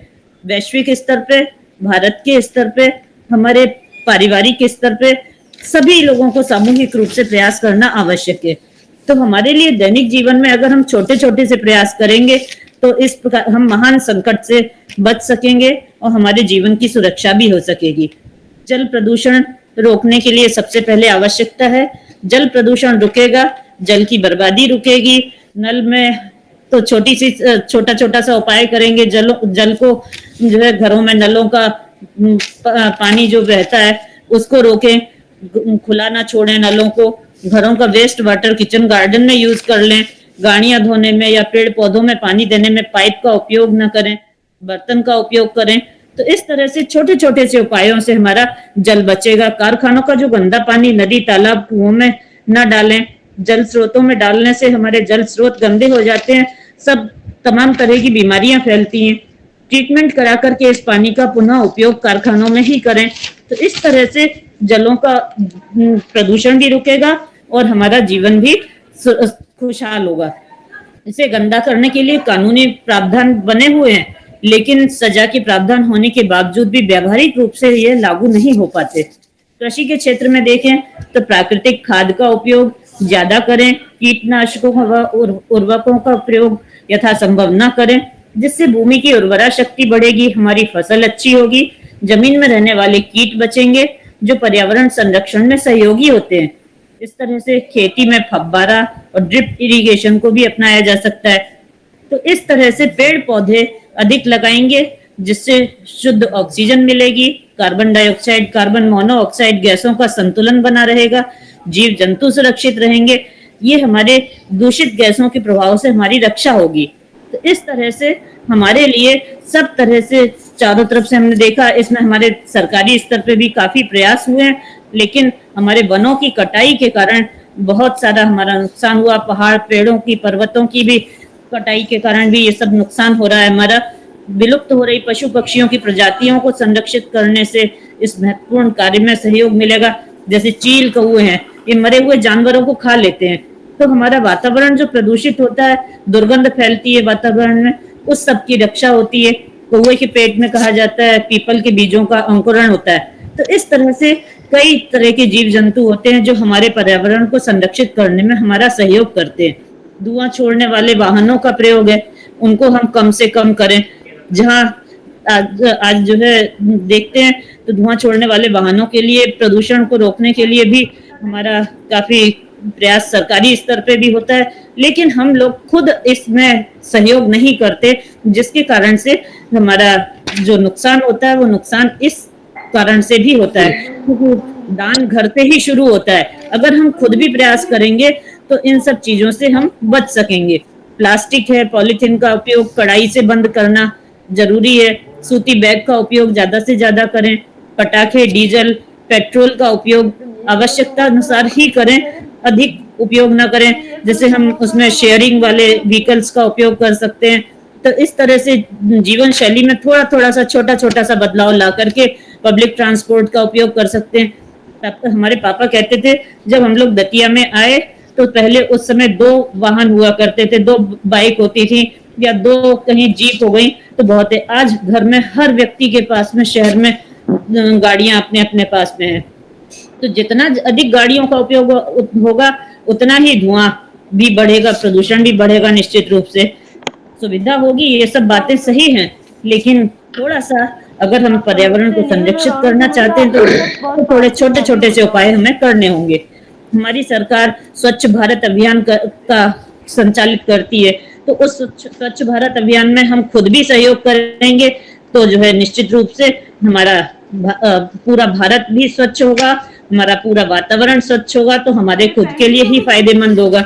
वैश्विक स्तर पे, भारत के स्तर पे, हमारे पारिवारिक स्तर पे सभी लोगों को सामूहिक रूप से प्रयास करना आवश्यक है। तो हमारे लिए दैनिक जीवन में अगर हम छोटे छोटे से प्रयास करेंगे तो इस प्रकार हम महान संकट से बच सकेंगे और हमारे जीवन की सुरक्षा भी हो सकेगी। जल प्रदूषण रोकने के लिए सबसे पहले आवश्यकता है, जल प्रदूषण रुकेगा, जल की बर्बादी रुकेगी। नल में तो छोटा छोटा सा उपाय करेंगे, जल को जो है घरों में नलों का पानी जो बहता है उसको रोकें, खुला ना छोड़ें नलों को। घरों का वेस्ट वाटर किचन गार्डन में यूज कर लें, गाड़ियां धोने में या पेड़ पौधों में पानी देने में पाइप का उपयोग न करें, बर्तन का उपयोग करें। तो इस तरह से छोटे छोटे से उपायों से हमारा जल बचेगा। कारखानों का जो गंदा पानी नदी तालाब कुओं में न डालें, जल स्रोतों में डालने से हमारे जल स्रोत गंदे हो जाते हैं, सब तमाम तरह की बीमारियां फैलती हैं। ट्रीटमेंट करा करके इस पानी का पुनः उपयोग कारखानों में ही करें। तो इस तरह से जलों का प्रदूषण भी रुकेगा और हमारा जीवन भी खुशहाल होगा। इसे गंदा करने के लिए कानूनी प्रावधान बने हुए हैं, लेकिन सजा के प्रावधान होने के बावजूद भी व्यावहारिक रूप से ये लागू नहीं हो पाते। कृषि के क्षेत्र में देखें तो प्राकृतिक खाद का उपयोग ज्यादा करें, कीटनाशकों व उर्वरकों का प्रयोग यथासंभव न करें, जिससे भूमि की उर्वरा शक्ति बढ़ेगी, हमारी फसल अच्छी होगी, जमीन में रहने वाले कीट बचेंगे जो पर्यावरण संरक्षण में सहयोगी होते हैं। इस तरह से खेती में फव्वारा और ड्रिप इरिगेशन को भी अपनाया जा सकता है। तो इस तरह से पेड़ पौधे अधिक लगाएंगे, जिससे शुद्ध ऑक्सीजन मिलेगी, कार्बन डाइऑक्साइड, कार्बन मोनोऑक्साइड गैसों का संतुलन बना रहेगा, जीव जंतु सुरक्षित रहेंगे। ये हमारे दूषित गैसों के प्रभाव से हमारी रक्षा होगी। तो इस तरह से हमारे लिए सब तरह से चारों तरफ से हमने देखा, इसमें हमारे सरकारी स्तर पे भी काफी प्रयास हुए हैं, लेकिन हमारे वनों की कटाई के कारण बहुत सारा हमारा नुकसान हुआ। पहाड़, पेड़ों की, पर्वतों की भी कटाई के कारण भी ये सब नुकसान हो रहा है हमारा। विलुप्त हो रही पशु पक्षियों की प्रजातियों को संरक्षित करने से इस महत्वपूर्ण कार्य में सहयोग मिलेगा। जैसे चील, कौवे हैं, ये मरे हुए जानवरों को खा लेते हैं, तो हमारा वातावरण जो प्रदूषित होता है, दुर्गंध फैलती है वातावरण में, उस सब की रक्षा होती है। कौवे के पेट में कहा जाता है पीपल के बीजों का अंकुरण होता है। तो इस तरह से कई तरह के जीव जंतु होते हैं जो हमारे पर्यावरण को संरक्षित करने में हमारा सहयोग करते हैं। धुआं छोड़ने वाले वाहनों का प्रयोग है, उनको हम कम से कम करें। जहां आज जो है देखते हैं तो धुआं छोड़ने वाले वाहनों के लिए, प्रदूषण को रोकने के लिए भी हमारा काफी प्रयास सरकारी स्तर पे भी होता है, लेकिन हम लोग खुद इसमें सहयोग नहीं करते, जिसके कारण से हमारा जो नुकसान होता है वो नुकसान इस कारण से भी होता है। दान घर से ही शुरू होता है। अगर हम खुद भी प्रयास करेंगे तो इन सब चीजों से हम बच सकेंगे। प्लास्टिक है, पॉलीथीन का उपयोग कड़ाई से बंद करना जरूरी है। सूती बैग का उपयोग ज्यादा से ज्यादा करें। पटाखे, डीजल, पेट्रोल का उपयोग आवश्यकता अनुसार ही करें, अधिक उपयोग न करें। जैसे हम उसमें शेयरिंग वाले व्हीकल्स का उपयोग कर सकते हैं। तो इस तरह से जीवन शैली में थोड़ा थोड़ा सा, छोटा छोटा सा बदलाव ला करके पब्लिक ट्रांसपोर्ट का उपयोग कर सकते हैं। हमारे पापा कहते थे जब हम लोग दतिया में आए तो पहले उस समय 2 वाहन हुआ करते थे, 2 बाइक होती थी या 2 कहीं जीप हो गई तो बहुत है। आज घर में हर व्यक्ति के पास में, शहर में गाड़ियां अपने अपने पास में है। तो जितना अधिक गाड़ियों का उपयोग होगा उतना ही धुआं भी बढ़ेगा, प्रदूषण भी बढ़ेगा। निश्चित रूप से सुविधा होगी, ये सब बातें सही हैं, लेकिन थोड़ा सा अगर हम पर्यावरण को संरक्षित करना चाहते हैं तो थोड़े छोटे छोटे से उपाय हमें करने होंगे। हमारी सरकार स्वच्छ भारत अभियान का संचालित करती है, तो उस स्वच्छ भारत अभियान में हम खुद भी सहयोग करेंगे तो जो है निश्चित रूप से हमारा पूरा भारत भी स्वच्छ होगा, हमारा पूरा वातावरण स्वच्छ होगा, तो हमारे खुद के लिए ही फायदेमंद होगा।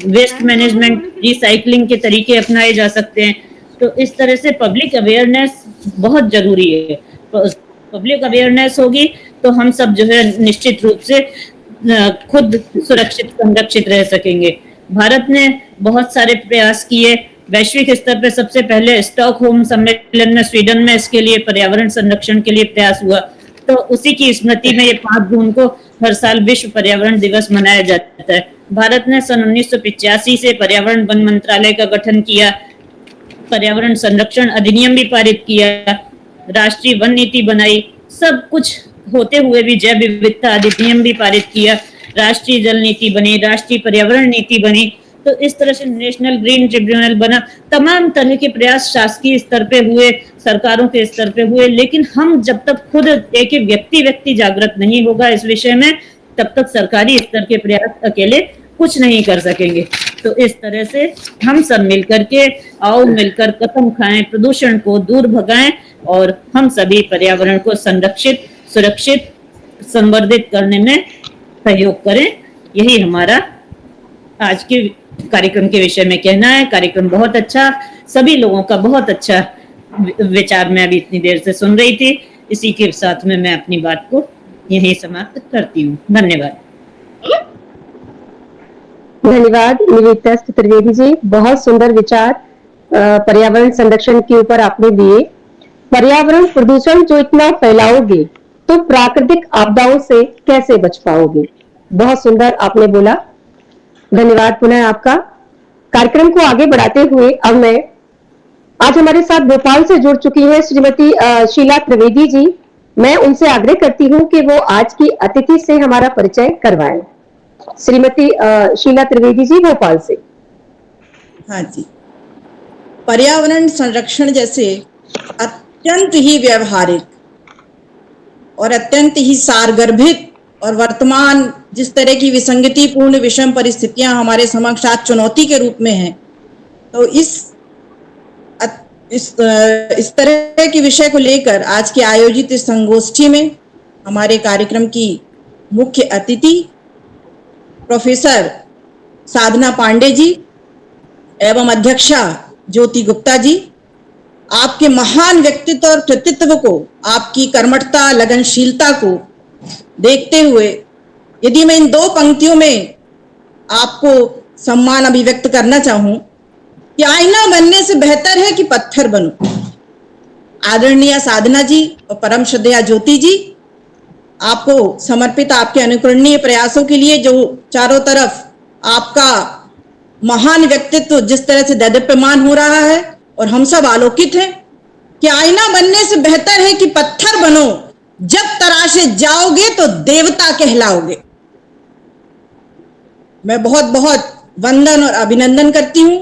वेस्ट मैनेजमेंट, रिसाइकलिंग के तरीके अपनाए जा सकते हैं। तो इस तरह से पब्लिक अवेयरनेस बहुत जरूरी है। पब्लिक अवेयरनेस होगी तो हम सब जो है निश्चित रूप से खुद सुरक्षित, संरक्षित रह सकेंगे। भारत ने बहुत सारे प्रयास किए। वैश्विक स्तर पर सबसे पहले स्टॉकहोम सम्मेलन में, स्वीडन में इसके लिए पर्यावरण संरक्षण के लिए प्रयास हुआ। तो उसी की स्मृति में ये 5 जून को हर साल विश्व पर्यावरण दिवस मनाया जाता है। भारत ने सन 1985 से पर्यावरण वन मंत्रालय का गठन किया, पर्यावरण संरक्षण अधिनियम भी पारित किया, राष्ट्रीय वन नीति बनाई। सब कुछ होते हुए भी जैव विविधता अधिनियम भी पारित किया, राष्ट्रीय जल नीति बनी, राष्ट्रीय पर्यावरण नीति बनी। तो इस तरह से नेशनल ग्रीन ट्रिब्यूनल बना, तमाम तरह के प्रयास शासकीय स्तर पे हुए, सरकारों के स्तर पे हुए, लेकिन हम जब तक खुद एक व्यक्ति जागृत नहीं होगा इस विषय में, तब तक सरकारी स्तर के प्रयास अकेले कुछ नहीं कर सकेंगे। तो इस तरह से हम सब मिलकर के आओ मिलकर कसम खाएं, प्रदूषण को दूर भगाएं और हम सभी पर्यावरण को संरक्षित, सुरक्षित, संवर्धित करने में सहयोग करें। यही हमारा आज के कार्यक्रम के विषय में कहना है। कार्यक्रम बहुत अच्छा, सभी लोगों का बहुत अच्छा विचार मैं अभी इतनी देर से सुन रही थी। इसी के साथ में मैं अपनी बात को यहीं समाप्त करती हूँ। धन्यवाद।
धन्यवाद निवेदिता चतुर्वेदी जी, बहुत सुंदर विचार पर्यावरण संरक्षण के ऊपर आपने दिए। पर्यावरण प्रदूषण जो इतना फैलाओगे तो प्राकृतिक आपदाओं से कैसे बच पाओगे, बहुत सुंदर आपने बोला। धन्यवाद पुनः आपका। कार्यक्रम को आगे बढ़ाते हुए अब मैं आज हमारे साथ भोपाल से जुड़ चुकी है श्रीमती शीला त्रिवेदी जी। मैं उनसे आग्रह करती हूं कि वो आज की अतिथि से हमारा परिचय करवाएं। श्रीमती शीला त्रिवेदी जी भोपाल से।
हाँ जी, पर्यावरण संरक्षण जैसे अत्यंत ही व्यवहारिक और अत्यंत ही सारगर्भित और वर्तमान जिस तरह की विसंगतिपूर्ण विषम परिस्थितियां हमारे समक्ष आज चुनौती के रूप में हैं, तो इस तरह के विषय को लेकर आज के आयोजित इस संगोष्ठी में हमारे कार्यक्रम की मुख्य अतिथि प्रोफेसर साधना पांडे जी एवं अध्यक्षा ज्योति गुप्ता जी, आपके महान व्यक्तित्व और कृतित्व को, आपकी कर्मठता, लगनशीलता को देखते हुए यदि मैं इन दो पंक्तियों में आपको सम्मान अभिव्यक्त करना चाहूं कि आईना बनने से बेहतर है कि पत्थर बनो। आदरणीय साधना जी और परम श्रद्धेय ज्योति जी, आपको समर्पित आपके अनुकरणीय प्रयासों के लिए, जो चारों तरफ आपका महान व्यक्तित्व जिस तरह से दैदीप्यमान हो रहा है और हम सब आलोकित हैं कि आईना बनने से बेहतर है कि पत्थर बनो, जब तराशे जाओगे तो देवता कहलाओगे। मैं बहुत बहुत वंदन और अभिनंदन करती हूं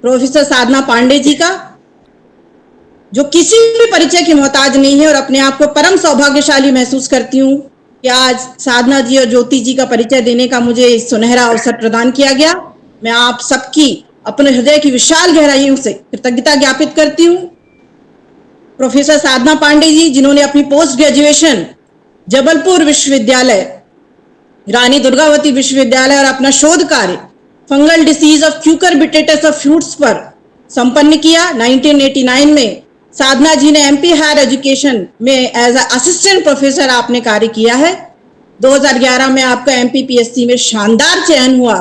प्रोफेसर साधना पांडे जी का, जो किसी भी परिचय की मोहताज नहीं है, और अपने आप को परम सौभाग्यशाली महसूस करती हूं कि आज साधना जी और ज्योति जी का परिचय देने का मुझे सुनहरा अवसर प्रदान किया गया। मैं आप सबकी अपने हृदय की विशाल गहराइयों से कृतज्ञता ज्ञापित करती हूं। प्रोफेसर साधना पांडे जी, जिन्होंने अपनी पोस्ट ग्रेजुएशन जबलपुर विश्वविद्यालय, रानी दुर्गावती विश्वविद्यालय और अपना शोध कार्य fungal disease of cucurbitaceous of fruits पर संपन्न किया। 1989 में साधना जी ने एमपी हायर एजुकेशन में एज असिस्टेंट प्रोफेसर आपने कार्य किया है। 2011 में आपका एमपीपीएससी में शानदार चयन हुआ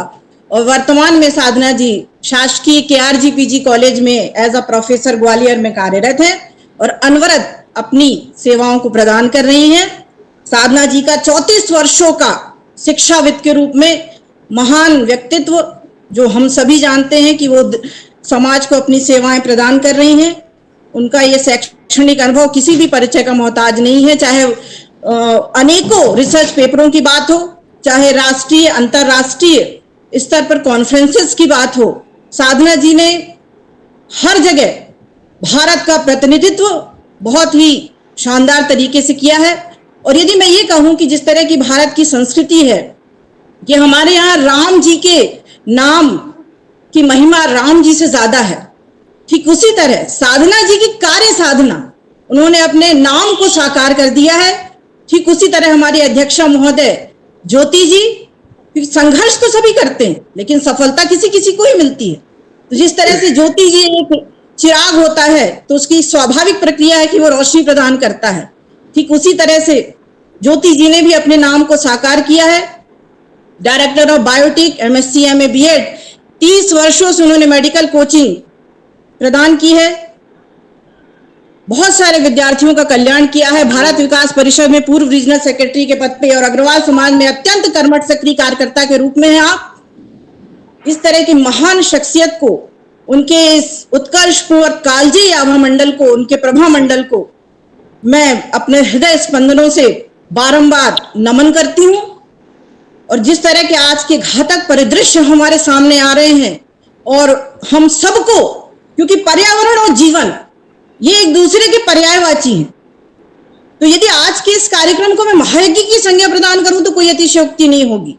और वर्तमान में साधना जी शासकीय केआरजीपीजी कॉलेज में एज अ प्रोफेसर ग्वालियर में कार्यरत हैं और अनवरत अपनी सेवाओं को प्रदान कर रही हैं। साधना जी का 34 वर्षों का शिक्षाविद के रूप में महान व्यक्तित्व, जो हम सभी जानते हैं कि वो समाज को अपनी सेवाएं प्रदान कर रही हैं, उनका ये शैक्षणिक अनुभव किसी भी परिचय का मोहताज नहीं है। चाहे अनेकों रिसर्च पेपरों की बात हो, चाहे राष्ट्रीय अंतर्राष्ट्रीय स्तर पर कॉन्फ्रेंसेस की बात हो, साधना जी ने हर जगह भारत का प्रतिनिधित्व बहुत ही शानदार तरीके से किया है। और यदि मैं ये कहूं कि जिस तरह की भारत की संस्कृति है कि हमारे यहाँ राम जी के नाम की महिमा राम जी से ज्यादा है, ठीक उसी तरह साधना जी की कार्य साधना, उन्होंने अपने नाम को साकार कर दिया है। ठीक उसी तरह हमारी अध्यक्षा महोदय ज्योति जी, संघर्ष तो सभी करते हैं लेकिन सफलता किसी किसी को ही मिलती है। तो जिस तरह से ज्योति जी एक चिराग होता है तो उसकी स्वाभाविक प्रक्रिया है कि वो रोशनी प्रदान करता है, ठीक उसी तरह से ज्योति जी ने भी अपने नाम को साकार किया है। Director of biotech, MSc, MA, BEd, 30 वर्षों से उन्होंने मेडिकल कोचिंग प्रदान की है, बहुत सारे विद्यार्थियों का कल्याण किया है। भारत विकास परिषद में पूर्व रीजनल सेक्रेटरी के पद पे और अग्रवाल समाज में अत्यंत कर्मठ सक्रिय कार्यकर्ता के रूप में हैं आप। इस तरह की महान शख्सियत को, उनके इस उत्कर्ष को और कालजयी आभा मंडल को, उनके प्रभा मंडल को मैं अपने हृदय स्पंदनों से बारंबार नमन करती हूँ और जिस तरह के आज के घातक परिदृश्य हमारे सामने आ रहे हैं, और हम सबको, क्योंकि पर्यावरण और जीवन ये एक दूसरे के पर्यायवाची हैं, तो यदि आज के इस कार्यक्रम को मैं महायज्ञ की संज्ञा प्रदान करूं तो कोई अतिशयोक्ति नहीं होगी,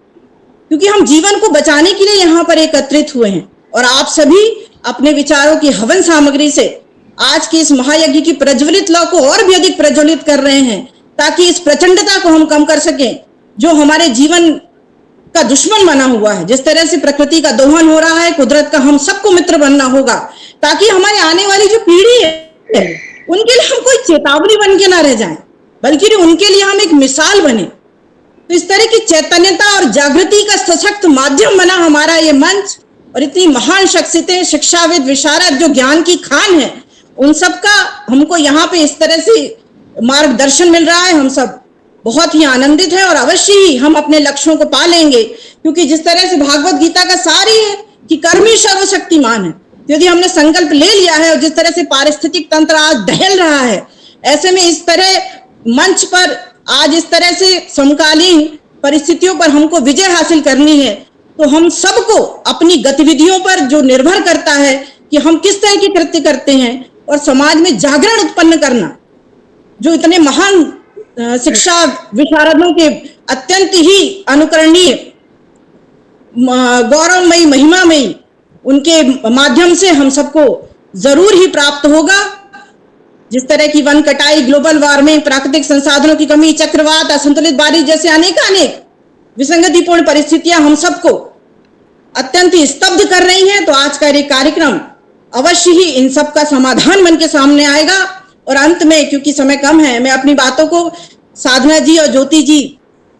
क्योंकि हम जीवन को बचाने के लिए यहाँ पर एकत्रित हुए हैं। और आप सभी अपने विचारों की हवन सामग्री से आज की इस महायज्ञ की प्रज्वलित लौ को और भी अधिक प्रज्वलित कर रहे हैं, ताकि इस प्रचंडता को हम कम कर सकें जो हमारे जीवन का दुश्मन बना हुआ है। जिस तरह से प्रकृति का दोहन हो रहा है, कुदरत का हम सबको मित्र बनना होगा, ताकि हमारे आने वाली जो पीढ़ी है उनके लिए हम कोई चेतावनी बन के ना रह जाएं, बल्कि उनके लिए हम एक मिसाल बने। तो इस तरह की चैतन्यता और जागृति का सशक्त माध्यम बना हमारा ये मंच, और इतनी महान शख्सियतें, शिक्षाविद, विशारद जो ज्ञान की खान है, उन सब का हमको यहाँ पे इस तरह से मार्गदर्शन मिल रहा है। हम सब बहुत ही आनंदित है और अवश्य ही हम अपने लक्ष्यों को पा लेंगे, क्योंकि जिस तरह से भागवत गीता का सार ही है कि कर्म ही सर्वशक्तिमान है। यदि हमने संकल्प ले लिया है और जिस तरह से पारिस्थितिक तंत्र आज दहल रहा है, ऐसे में इस तरह मंच पर आज इस तरह से समकालीन परिस्थितियों पर हमको विजय हासिल करनी है, तो हम सबको अपनी गतिविधियों पर जो निर्भर करता है कि हम किस तरह की कृत्य करते हैं, और समाज में जागरण उत्पन्न करना, जो इतने महान शिक्षा विशारदों के अत्यंत ही अनुकरणीय, गौरवमयी, महिमामयी उनके माध्यम से हम सबको जरूर ही प्राप्त होगा। जिस तरह की वन कटाई, ग्लोबल वार्मिंग, प्राकृतिक संसाधनों की कमी, चक्रवात, असंतुलित बारिश जैसे अनेक विसंगतिपूर्ण परिस्थितियां हम सबको अत्यंत ही स्तब्ध कर रही हैं, तो आज का ये कार्यक्रम अवश्य ही इन सब का समाधान बन के सामने आएगा। और अंत में, क्योंकि समय कम है, मैं अपनी बातों को साधना जी और ज्योति जी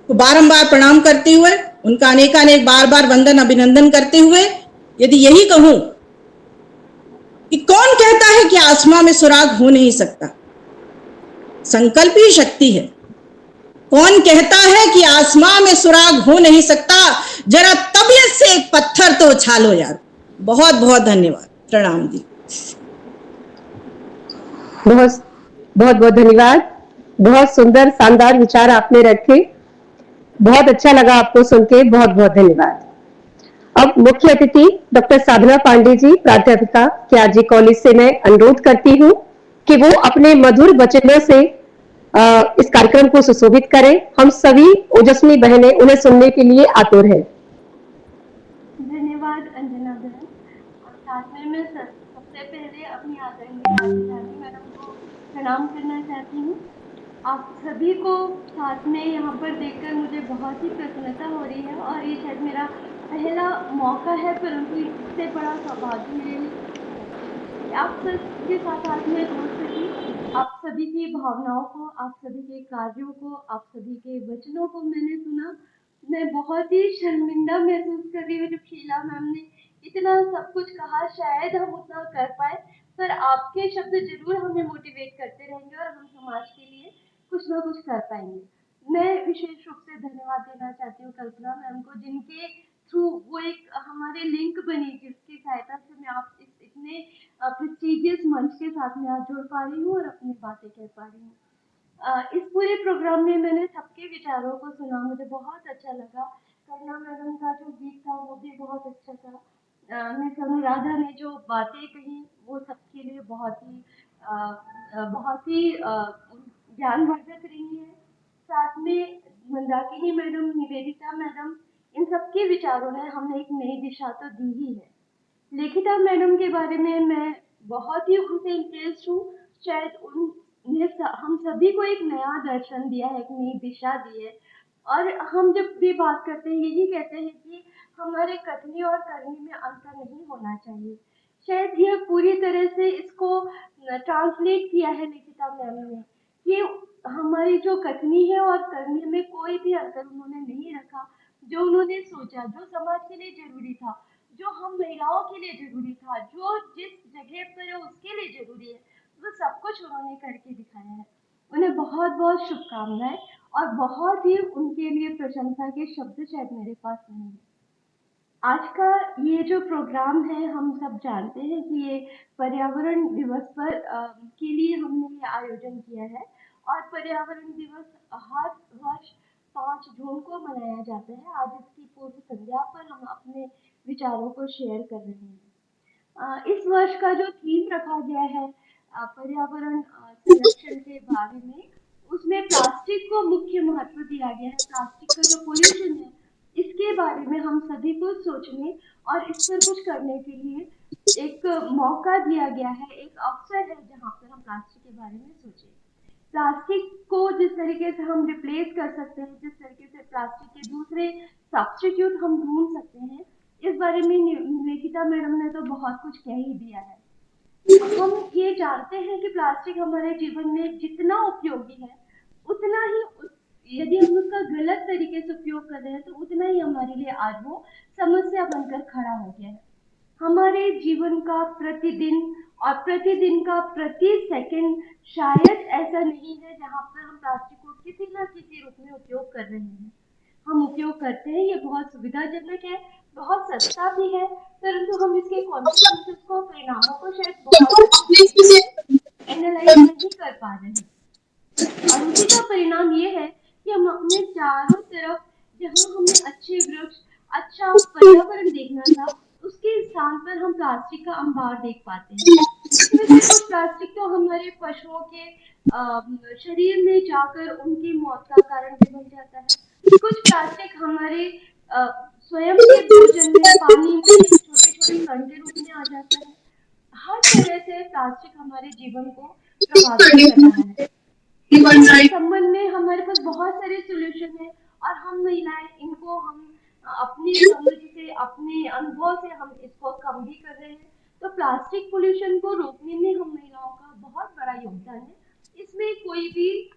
को बारंबार प्रणाम करते हुए, उनका अनेकानेक बार वंदन अभिनंदन करते हुए यदि यही कहूं कि कौन कहता है कि आसमां में सुराग हो नहीं सकता, संकल्प ही शक्ति है। कौन कहता है कि आसमां में सुराग हो नहीं सकता, जरा तबीयत से एक पत्थर तो उछालो यार। बहुत बहुत धन्यवाद, प्रणाम जी।
बहुत बहुत धन्यवाद। बहुत सुंदर शानदार विचार आपने रखे, बहुत अच्छा लगा आपको सुन के, बहुत बहुत धन्यवाद। अब मुख्य अतिथि डॉक्टर साधना पांडे जी, प्राध्यापिका KRG कॉलेज से मैं अनुरोध करती हूँ कि वो अपने मधुर वचनों से इस कार्यक्रम को सुशोभित करें। हम सभी ओजस्वी बहनें उन्हें सुनने के लिए आतुर हैं।
धन्यवाद अंजना बहन। और साथ में मैं सबसे पहले अपनी आदरणीय मैडम को प्रणाम करना चाहती हूँ। आप सभी को साथ में यहाँ पर देखकर मुझे बहुत ही प्रसन्नता हो रही है, और ये शायद मेरा पहला मौका है, परंतु इससे बड़ा सौभाग्य मेरे लिए आप सबके साथ में जुड़ सकी। आप सभी की भावनाओं को, आप सभी के कार्यों को, आप सभी के वचनों को मैंने सुना। मैं बहुत ही शर्मिंदा महसूस कर रही हूँ जब शीला मैम ने इतना सब कुछ कहा। शायद हम उतना कर पाए, पर आपके शब्द जरूर हमें मोटिवेट करते रहेंगे और हम समाज के लिए कुछ ना कुछ कर पाएंगे। मैं विशेष रूप से धन्यवाद देना चाहती हूँ कल्पना मैम को, जिनके थ्रू वो एक हमारे लिंक बनी, जिसकी सहायता से मैं आप इतने प्रेस्टिजियस मंच के साथ में आज जुड़ पा रही हूँ और अपनी बातें कह पा रही हूँ। इस पूरे प्रोग्राम में मैंने सबके विचारों को सुना, मुझे बहुत अच्छा लगा। करुणा मैडम का जो गीत था वो भी बहुत अच्छा था। मिस अनुराधा ने जो बातें कही वो सबके लिए बहुत ही ज्ञानवर्धक रही है। साथ में मंदाकिनी मैडम, निवेदिता मैडम, इन सबके विचारों ने हमें एक नई दिशा तो दी ही है। लेखिता मैडम के बारे में मैं बहुत ही उनसे इम्प्रेस्ड हूँ। शायद उन्हें हम सभी को एक नया दर्शन दिया है, एक नई दिशा दी है। और हम जब भी बात करते हैं यही कहते हैं कि हमारे कथनी और करनी में अंतर नहीं होना चाहिए। शायद यह पूरी तरह से इसको ट्रांसलेट किया है लिखिता मैम ने कि हमारी जो कथनी है और करनी में कोई भी अंतर उन्होंने नहीं रखा। जो उन्होंने सोचा, जो समाज के लिए जरूरी था, जो हम महिलाओं के लिए जरूरी था, जो जिस जगह पर है उसके लिए जरूरी है, वो सब कुछ उन्होंने करके दिखाया है। उन्हें बहुत बहुत शुभकामनाएं और बहुत ही उनके लिए प्रशंसा के शब्द शायद मेरे पास नहीं है। आज का ये जो प्रोग्राम है, हम सब जानते हैं कि ये पर्यावरण दिवस पर के लिए हमने ये आयोजन किया है। और पर्यावरण दिवस हर वर्ष 5 जून को मनाया जाता है। आज इसकी पूर्व संध्या पर हम अपने विचारों को शेयर कर रहे हैं। इस वर्ष का जो थीम रखा गया है पर्यावरण संरक्षण के बारे में, उसमें प्लास्टिक को मुख्य महत्व दिया गया है। प्लास्टिक का जो पोल्यूशन है इसके बारे में हम सभी को सोचने और इस पर कुछ करने के लिए एक मौका दिया गया है, एक अवसर है जहाँ पर हम प्लास्टिक के बारे में सोचें। प्लास्टिक को जिस तरीके से हम रिप्लेस कर सकते हैं, जिस तरीके से प्लास्टिक के दूसरे सब्स्टिट्यूट हम ढूंढ सकते हैं, इस बारे में निकिता मैडम ने तो बहुत कुछ कह ही दिया है। हम ये जानते हैं कि प्लास्टिक हमारे जीवन में जितना उपयोगी है, उतना ही यदि हम उसका गलत तरीके से उपयोग कर रहे हैं तो उतना ही हमारे लिए आज वो समस्या बनकर खड़ा हो गया है। हमारे जीवन का प्रतिदिन और प्रतिदिन का प्रति सेकंड शायद ऐसा नहीं है जहाँ पर हम प्लास्टिक को किसी न किसी रूप में उपयोग कर रहे हैं। हम उपयोग करते हैं, ये बहुत सुविधाजनक है, बहुत सस्ता भी है, परंतु हम इसके कॉन्सिक्वेंसेस को, परिणामों को शायद बहुत एनालाइज नहीं कर पा रहे हैं। और उसी का परिणाम ये है कि हम अपने चारों तरफ जहाँ हमें अच्छे वृक्ष, अच्छा पर्यावरण देखना था, उसके स्थान पर हम प्लास्टिक का अंबार देख पाते हैं। इसमें से कुछ प्लास्टिक तो हमारे पशुओं के शरीर में जाकर उनकी मौत का कारण भी बन जाता है। कुछ प्लास्टिक हमारे स्वयं के भोजन में, पानी में छोटे छोटे कण के रूप में आ जाता है। हर तरह से प्लास्टिक हमारे जीवन को प्रभावित कर रहा है। इस संबंध में हमारे पास बहुत सारे सॉल्यूशन है और हम महिलाएं इनको हम अपनी समझ से, अपने अनुभव से हम इसको कम भी कर रहे हैं। तो प्लास्टिक पोल्यूशन को रोकने में हम महिलाओं का बहुत बड़ा योगदान है, इसमें कोई भी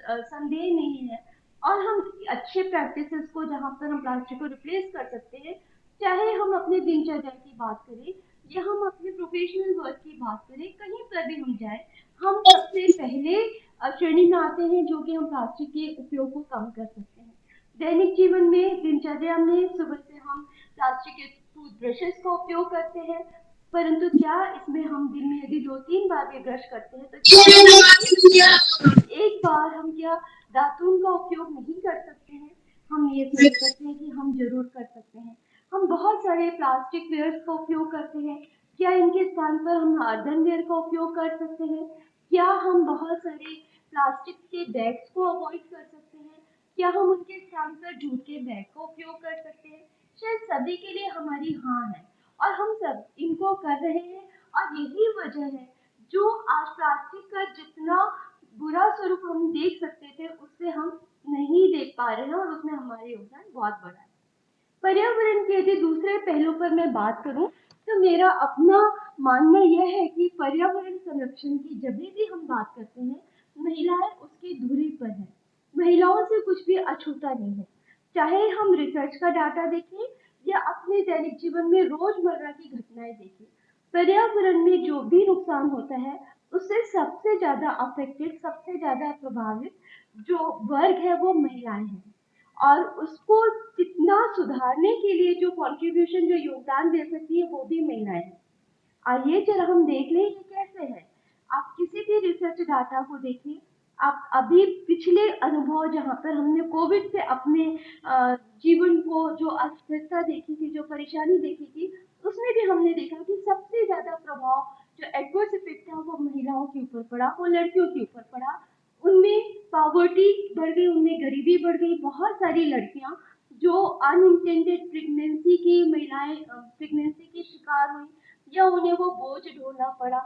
संदेह नहीं है। और हम अच्छे प्रैक्टिसेस को, जहाँ पर हम प्लास्टिक को रिप्लेस कर सकते हैं, चाहे हम अपने दिनचर्या की बात करें या हम अपने प्रोफेशनल वर्क की बात करें, कहीं पर भी हम जाए, हम सबसे पहले श्रेणी में आते हैं जो कि हम प्लास्टिक के उपयोग को कम कर सकते हैं। दैनिक जीवन में, दिनचर्या में सुबह से हम प्लास्टिक के टूथब्रशेस का उपयोग करते हैं, परंतु क्या इसमें हम दिन में यदि 2-3 बार भी ब्रश करते हैं तो एक बार हम क्या दातुन का उपयोग नहीं कर सकते हैं? हम ये सोच सकते हैं कि हम जरूर कर सकते हैं। हम बहुत सारे प्लास्टिक वेयर्स का उपयोग करते हैं, क्या इनके स्थान पर हम अर्धनवेयर का उपयोग कर सकते हैं? क्या हम बहुत सारे प्लास्टिक के बैग्स को अवॉइड कर सकते हैं? क्या हम उनके स्थान पर जूट के बैग का उपयोग कर सकते हैं? शायद सभी के लिए हमारी हाँ है और हम सब इनको कर रहे हैं। और यही वजह है जो आज प्लास्टिक का जितना बुरा स्वरूप हम देख सकते थे, उससे हम नहीं देख पा रहे हैं और उसमें हमारा योगदान बहुत बड़ा है। पर्यावरण के यदि दूसरे पहलू पर मैं बात करूं तो मेरा अपना मानना यह है कि पर्यावरण संरक्षण की जब भी हम बात करते हैं, महिलाएं उसकी धुरी पर है। महिलाओं से कुछ भी अछूता नहीं है। चाहे हम रिसर्च का डाटा देखें या अपने दैनिक जीवन में रोजमर्रा की घटनाएं देखें, पर्यावरण में जो भी नुकसान होता है उससे सबसे ज्यादा अफेक्टेड, सबसे ज्यादा प्रभावित जो वर्ग है वो महिलाएं हैं। और उसको कितना सुधारने के लिए जो कंट्रीब्यूशन, जो योगदान दे सकती है, वो भी महिलाएं हैं। आइए जरा हम देख लें ये कैसे है। आप किसी भी रिसर्च डाटा को देखिए, आप अभी पिछले अनुभव जहाँ पर हमने कोविड से अपने जीवन को जो अस्थिरता देखी थी, जो परेशानी देखी थी, उसमें भी हमने देखा कि सबसे ज्यादा प्रभाव जो एडवर्स इफेक्ट था वो महिलाओं के ऊपर पड़ा, वो लड़कियों के ऊपर पड़ा। उनमें पॉवर्टी बढ़ गई, उनमें गरीबी बढ़ गई। बहुत सारी लड़कियां जो अनइंटेंडेड प्रेगनेंसी की महिलाएं प्रेगनेंसी की शिकार हुई या उन्हें वो बोझ ढोना पड़ा,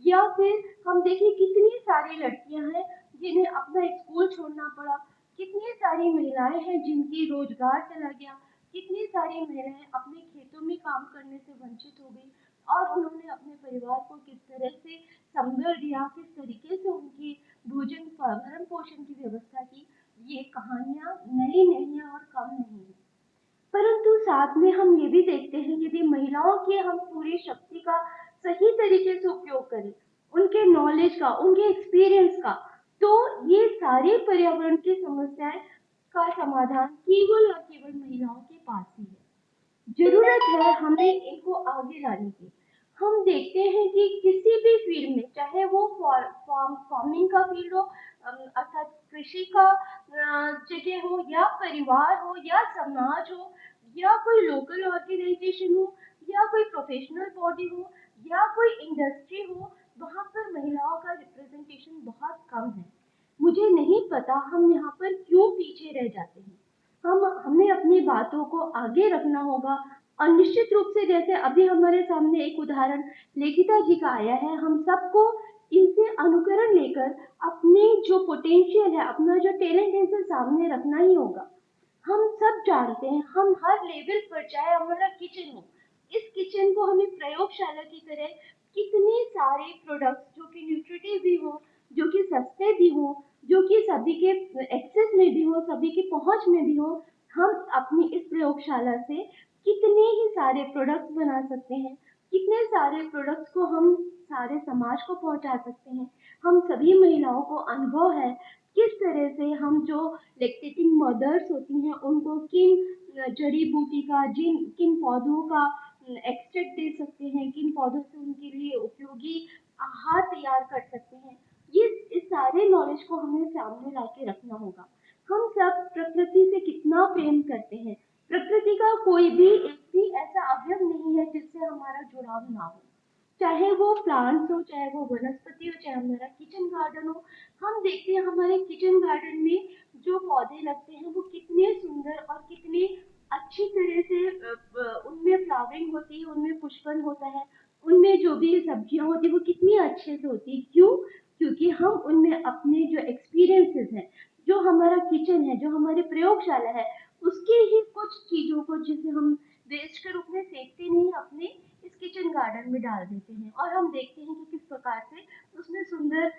या फिर हम देखें कितनी सारी लड़कियां हैं जिन्हें अपना स्कूल छोड़ना पड़ा, कितनी सारी महिलाएं हैं जिनकी रोजगार चला गया, कितनी सारी महिलाएं अपने खेतों में काम करने से वंचित हो गई और उन्होंने अपने परिवार को किस तरह से संभाल दिया, किस तरीके से उनकी भोजन भरण पोषण की व्यवस्था की। ये कहानियां नई नहीं है और कम नहीं है, परंतु साथ में हम ये भी देखते हैं यदि महिलाओं की हम पूरी शक्ति का सही तरीके से उपयोग करें, उनके नॉलेज का, उनके एक्सपीरियंस का, तो ये सारी पर्यावरण की समस्याएं का समाधान केवल और केवल महिलाओं के पास ही है। जरूरत है हमें इनको आगे लाने की, हम देखते हैं कि किसी भी फील्ड में, चाहे वो फार्मिंग का फील्ड हो, अर्थात कृषि का जगह हो, या परिवार हो, या समाज हो, या कोई लोकल ऑर्गेनाइजेशन हो, या कोई प्रोफेशनल बॉडी हो, या कोई इंडस्ट्री हो, वहाँ पर महिलाओं का रिप्रेजेंटेशन बहुत कम है। मुझे नहीं पता हम यहाँ पर क्यों पीछे रह जाते हैं। हमें अपनी बातों को आगे रखना होगा, और निश्चित रूप से जैसे अभी हमारे सामने एक उदाहरण लेखिता जी का आया है, हम सबको इनसे अनुकरण लेकर अपने जो पोटेंशियल है, अपना जो टैलेंट है, इसे सामने रखना ही होगा। हम सब जानते हैं, हम हर लेवल पर, चाहे हमारा किचन हो, इस किचन को हमें प्रयोगशाला की तरह कितने सारे प्रोडक्ट्स जो कि न्यूट्रिटिव भी हो, जो कि सस्ते भी हो, जो कि सभी के एक्सेस में भी हो, सभी की पहुंच में भी हो, हम अपनी इस प्रयोगशाला से कितने ही सारे प्रोडक्ट्स बना सकते हैं, कितने सारे प्रोडक्ट्स को हम सारे समाज को पहुंचा सकते हैं। हम सभी महिलाओं को अनुभव है किस तरह से हम जो लैक्टेटिंग मदर्स होती हैं उनको किन जड़ी बूटी का, किन पौधों का एक्सट्रैक्ट दे सकते हैं, किन पौधों से उनके लिए उपयोगी आहार तैयार कर सकते हैं। ये इस सारे नॉलेज को हमें सामने लाके रखना होगा। हम सब प्रकृति से कितना प्रेम करते हैं। प्रकृति का कोई भी एक भी ऐसा अवयव नहीं है जिससे हमारा जुड़ाव ना हो, चाहे वो प्लांट्स हो, चाहे वो वनस्पति हो, चाहे हमारा किचन गार्डन हो। हम देखते हैं हमारे किचन गार्डन में जो पौधे लगते हैं वो कितने सुंदर और कितने अच्छी तरह से उनमें फ्लावरिंग होती है, उनमें पुष्पन होता है, उनमें जो भी सब्जियां होती है वो कितनी अच्छे से होती है। क्यों? क्योंकि हम उनमें अपने जो एक्सपीरियंसेस हैं, जो हमारा किचन है, जो हमारी प्रयोगशाला है, उसके ही कुछ चीजों को जिसे हम वेस्ट के रूप में फेंकते नहीं, अपने इस किचन गार्डन में डाल देते हैं, और हम देखते हैं कि किस प्रकार से उसमें सुंदर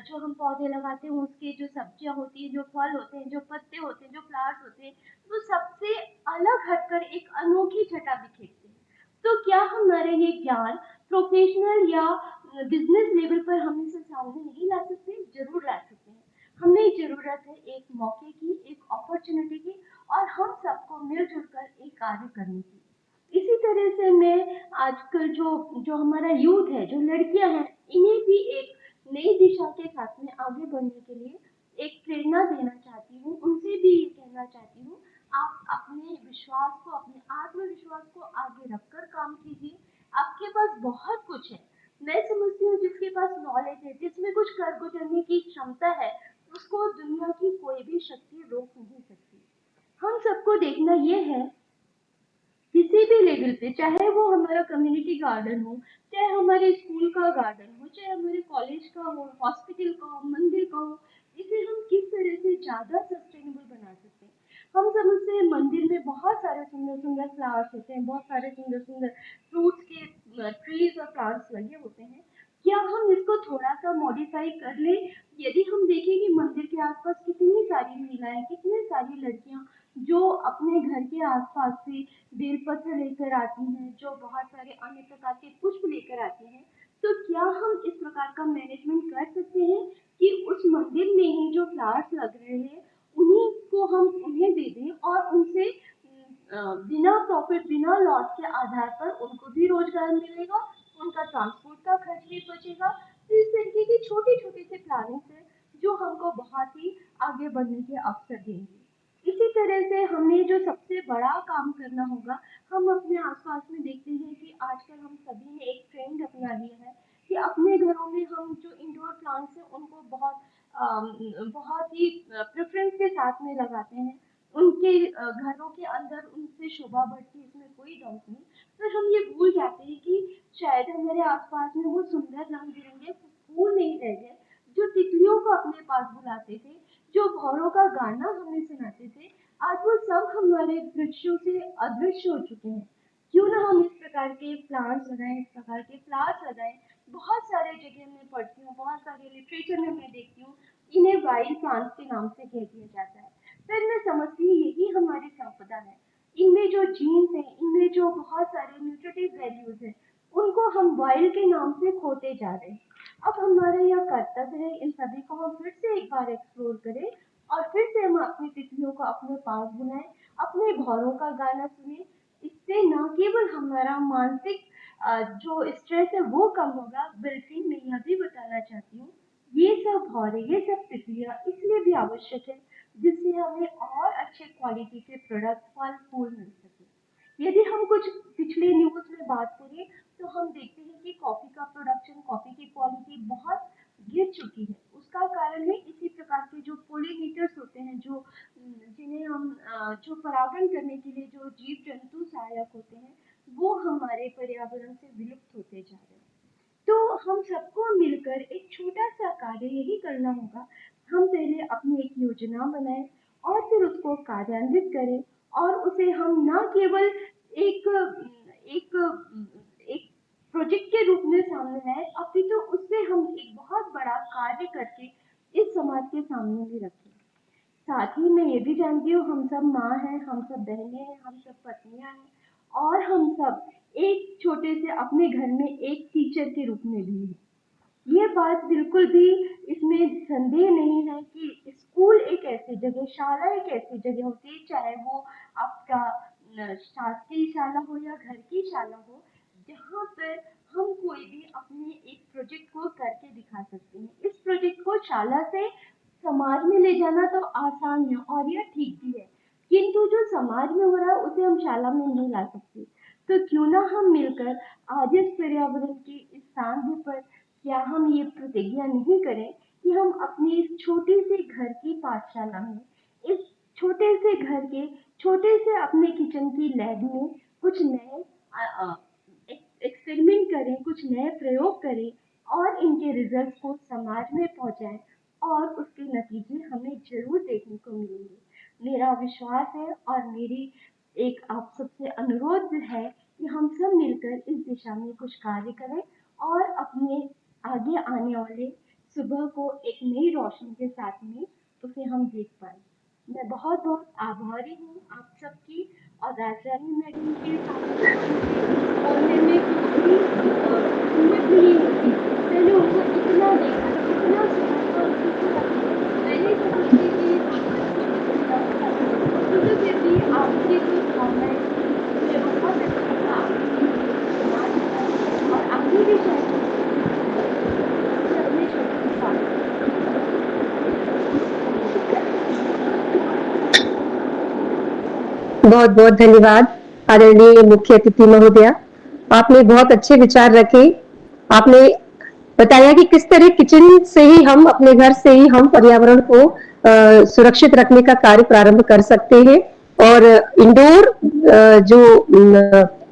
जो हम पौधे लगाते हैं उसके जो सब्जियां होती है, जो फल होते हैं, जो पत्ते होते हैं, जो फ्लावर्स होते हैं, वो सबसे अलग हटकर एक अनोखी छटा बिखेरते हैं। तो क्या हमारे ये ज्ञान प्रोफेशनल या बिजनेस लेवल पर हम इसे सामने नहीं ला सकते? जरूर ला सकते हैं। हमें जरूरत है एक मौके की, एक अपॉर्चुनिटी की, और हम सबको मिलजुल कर एक कार्य करने की। इसी तरह से मैं आजकल जो जो हमारा यूथ है, जो लड़कियां हैं, इन्हें भी एक नई दिशा के साथ में आगे बढ़ने के लिए एक प्रेरणा देना चाहती हूँ। उनसे भी ये कहना चाहती हूँ, आप अपने विश्वास को, अपने आत्मविश्वास को आगे रखकर काम कीजिए। आपके पास बहुत कुछ है। मैं समझती हूँ जिसके पास नॉलेज है, जिसमें कुछ कर गुजरने की क्षमता है, उसको दुनिया की कोई भी शक्ति रोक नहीं सकती। हम सबको देखना ये है, किसी भी लेवल पे, चाहे वो हमारा कम्युनिटी गार्डन हो, चाहे हमारे स्कूल का गार्डन हो, चाहे हमारे कॉलेज का हो, हॉस्पिटल का हो, मंदिर का हो, इसे हम किस तरह से ज्यादा सस्टेनेबल बना सकते हैं। हम समझते हैं मंदिर में बहुत सारे सुंदर सुंदर फ्लावर्स होते हैं, बहुत सारे सुंदर सुंदर फ्रूट्स के ट्रीज और प्लांट्स लगे होते हैं। क्या हम इसको थोड़ा सा मॉडिफाई कर ले? यदि हम देखें कि मंदिर के आसपास कितनी सारी महिलाएं, कितनी सारी लड़कियां जो अपने घर के आसपास से बेलपत्र लेकर आती हैं, जो बहुत सारे अन्य प्रकार के पुष्प लेकर आती हैं, तो क्या हम इस प्रकार का मैनेजमेंट कर सकते हैं कि उस मंदिर में ही जो फ्लावर्स लग रहे हैं उन्हीं को हम उन्हें दे दें, और उनसे बिना प्रॉफिट, बिना लॉस के आधार पर उनको भी रोजगार मिलेगा, उनका ट्रांसपोर्ट का खर्च भी बचेगा। तो इस तरीके की छोटी छोटी सी प्लानिंग है जो हमको बहुत ही आगे बढ़ने के अवसर देंगे। इसी तरह से हमें जो सबसे बड़ा काम करना होगा, हम अपने आसपास में देखते हैं कि आजकल हम सभी ने एक ट्रेंड अपना लिया है कि अपने घरों में हम जो इंडोर प्लांट्स हैं उनको बहुत ही प्रेफरेंस के साथ में लगाते हैं। उनके घरों के अंदर उनसे शोभा बढ़ती है, इसमें कोई डाउट नहीं। पर हम ये भूल जाते हैं कि शायद हमारे आसपास में वो सुंदर रंग बिरंगे फूल नहीं रह गए जो तितलियों को अपने पास बुलाते थे, जो भौरों का गाना हमें सुनाते थे। आज वो सब हमारे वृक्षों से अदृश्य हो चुके हैं। क्यों ना हम इस प्रकार के प्लांट्स लगाएं, इस प्रकार के फ्लावर्स लगाएं। बहुत सारे जगह मैं पढ़ती हूँ, बहुत सारे लिटरेचर में मैं देखती हूँ, इन्हें वाइल्ड प्लांट्स के नाम से कह दिया जाता है। फिर मैं समझती हूँ यही हमारी संपदा है। इनमें जो जीन्स है, इनमें जो बहुत सारे न्यूट्रिटिव वैल्यूज हैं, उनको हम वाइल्ड के नाम से खोते जा रहे हैं। अब हमारा यह कर्तव्य है इन सभी को हम फिर से एक बार एक्सप्लोर करें, और फिर से हम अपनी तितलियों को अपने पास बुलाएं, अपने भौरों का गाना सुने। इससे न केवल हमारा मानसिक जो स्ट्रेस है वो कम होगा। बल्कि मैं यह भी बताना चाहती हूँ, ये सब भौरे, ये सब प्रक्रिया इसलिए भी आवश्यक है जिससे हमें और अच्छे क्वालिटी के प्रोडक्ट, फल फूल मिल सके। यदि हम कुछ पिछले न्यूज में बात करें तो हम देखते हैं कि कॉफी का प्रोडक्शन, कॉफी की क्वालिटी बहुत गिर चुकी है। उसका कारण है इसी प्रकार के जो पोलिनेटर्स होते हैं, जो जिन्हें हम जो परागण करने के लिए जो जीव जंतु सहायक होते हैं, वो हमारे पर्यावरण से विलुप्त होते जा रहे हैं। तो हम सबको मिलकर एक छोटा सा कार्य यही करना होगा, हम पहले अपनी एक योजना बनाएं और फिर उसको कार्यान्वित करें, और उसे हम ना केवल एक एक एक प्रोजेक्ट के रूप में सामने लाए, अपितु उससे हम एक बहुत बड़ा कार्य करके इस समाज के सामने भी रखें। साथ ही मैं ये भी जानती हूँ, हम सब माँ हैं, हम सब बहनें हैं, हम सब पत्नियां हैं, और हम सब एक छोटे से अपने घर में एक टीचर के रूप में भी हैं। ये बात बिल्कुल भी इसमें संदेह नहीं है कि स्कूल एक ऐसी जगह, शाला एक ऐसी जगह होती है, चाहे वो आपका शासकीय शाला हो या घर की शाला हो, जहाँ पर हम कोई भी अपने एक प्रोजेक्ट को करके दिखा सकते हैं। इस प्रोजेक्ट को शाला से समाज में ले जाना तो आसान है और यह ठीक भी है, किंतु जो समाज में हो रहा है उसे हम शाला में नहीं ला सकते। तो क्यों ना हम मिलकर आज इस पर्यावरण की इस सांध्य पर क्या हम ये प्रतिज्ञा नहीं करें कि हम अपनी इस छोटी सी घर की पाठशाला में, इस छोटे से घर के छोटे से अपने किचन की लैब में कुछ नए एक्सपेरिमेंट करें, कुछ नए प्रयोग करें और इनके रिजल्ट को समाज में पहुंचाएं, और उसके नतीजे हमें जरूर देखने को मिलेंगे। मेरा विश्वास है और मेरी एक आप सबसे अनुरोध है कि हम सब मिलकर इस दिशा में कुछ कार्य करें और अपने आगे आने वाले सुबह को एक नई रोशनी के साथ में उसे हम देख पाए। मैं बहुत बहुत आभारी हूँ आप सबकी, और राजरानी मैडम के सामने बोलने में कोई हिम्मत नहीं होती। मैंने उनको इतना देखा, इतना सुना था, मैंने समझी कि मुझे फिर भी आपकी जो भावनाएं थी, मुझे बहुत अच्छा लगा और आपने भी शायद अपने छोटे
बहुत बहुत धन्यवाद आदरणीय मुख्य अतिथि महोदया, आपने बहुत अच्छे विचार रखे। आपने बताया कि किस तरह किचन से ही हम, अपने घर से ही हम पर्यावरण को सुरक्षित रखने का कार्य प्रारंभ कर सकते हैं, और इंडोर जो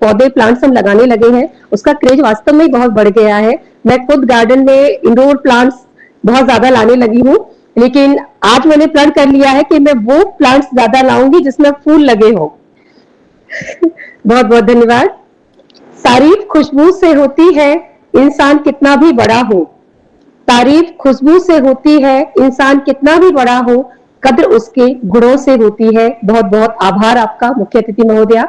पौधे प्लांट्स हम लगाने लगे हैं उसका क्रेज वास्तव में बहुत बढ़ गया है। मैं खुद गार्डन में इंडोर प्लांट्स बहुत ज्यादा लाने लगी हूँ, लेकिन आज मैंने प्रण कर लिया है कि मैं वो प्लांट्स ज्यादा लाऊंगी जिसमें फूल लगे हो। बहुत बहुत धन्यवाद। तारीफ खुशबू से होती है, इंसान कितना भी बड़ा हो। तारीफ खुशबू से होती है, इंसान कितना भी बड़ा हो, कद्र उसके गुणों से होती है। बहुत बहुत आभार आपका मुख्य अतिथि महोदया।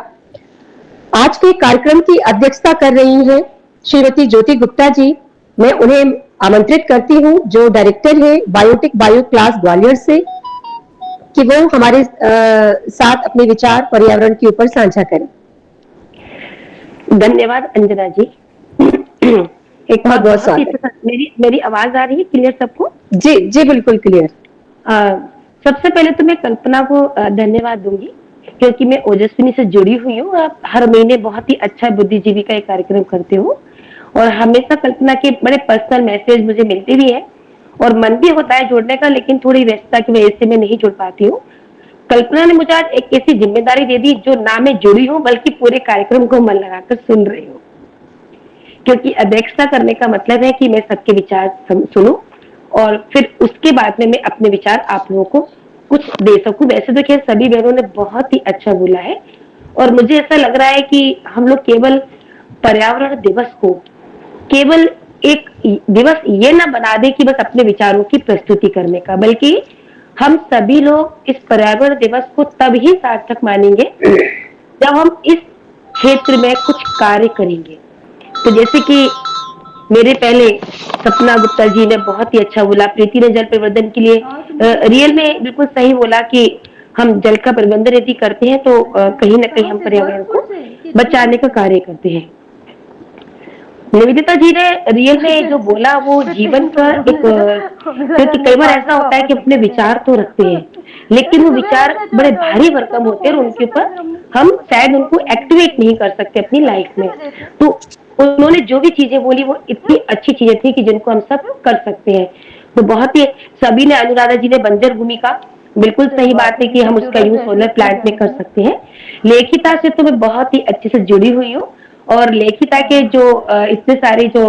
आज के कार्यक्रम की अध्यक्षता कर रही हैं श्रीमती ज्योति गुप्ता जी। मैं उन्हें आमंत्रित करती हूं, जो डायरेक्टर है बायोटिक बायो क्लास ग्वालियर से, कि वो हमारे साथ अपने विचार पर्यावरण के ऊपर साझा करें।
धन्यवाद अंजना जी। एक
बहुत बहुत स्वागत।
मेरी आवाज आ रही है क्लियर सबको?
जी जी बिल्कुल क्लियर।
सबसे पहले तो मैं कल्पना को धन्यवाद दूंगी, क्योंकि मैं ओजस्विनी से जुड़ी हुई हूँ। आप हर महीने बहुत ही अच्छा बुद्धिजीवी का एक कार्यक्रम करते हो, और हमेशा कल्पना के बड़े पर्सनल मैसेज मुझे मिलते भी है, और मन भी होता है जोड़ने का, लेकिन थोड़ी व्यस्तता की वजह से मैं नहीं जुड़ पाती हूँ। कल्पना ने मुझे आज एक ऐसी जिम्मेदारी दे दी, जो ना मैं जुड़ी हूँ बल्कि पूरे कार्यक्रम को मन लगाकर सुन रही हूँ, क्योंकि अध्यक्षता करने का मतलब है कि मैं सबके विचार सुनूं और फिर उसके बाद में मैं अपने विचार आप लोगों को कुछ दे सकूं। वैसे तो खैर सभी बहनों ने बहुत ही अच्छा बोला है, और मुझे ऐसा लग रहा है कि हम लोग केवल पर्यावरण दिवस को केवल एक दिवस ये ना बना दे कि बस अपने विचारों की प्रस्तुति करने का, बल्कि हम सभी लोग इस पर्यावरण दिवस को तब ही सार्थक मानेंगे जब हम इस क्षेत्र में कुछ कार्य करेंगे। तो जैसे कि मेरे पहले सपना गुप्ता जी ने बहुत ही अच्छा बोला, प्रीति ने जल प्रबंधन के लिए रियल में बिल्कुल सही बोला कि हम जल का प्रबंधन यदि करते हैं तो कहीं ना कहीं हम पर्यावरण को बचाने का कार्य करते हैं। निवेदिता जी ने रियल में जो बोला वो जीवन का एक क्योंकि कई बार ऐसा होता है कि अपने विचार तो रखते हैं लेकिन वो विचार बड़े भारी भरकम होते हैं और उनके ऊपर हम शायद उनको एक्टिवेट नहीं कर सकते अपनी लाइफ में। तो उन्होंने जो भी चीजें बोली वो इतनी अच्छी चीजें थी कि जिनको हम सब कर सकते हैं। तो बहुत ही सभी ने, अनुराधा जी ने बंजर भूमि का बिल्कुल सही बात है कि हम उसका यूज सोलर प्लांट में कर सकते हैं। लेखिता से तो मैं बहुत ही अच्छे से जुड़ी हुई हूँ और लेखिता के जो इतने सारे जो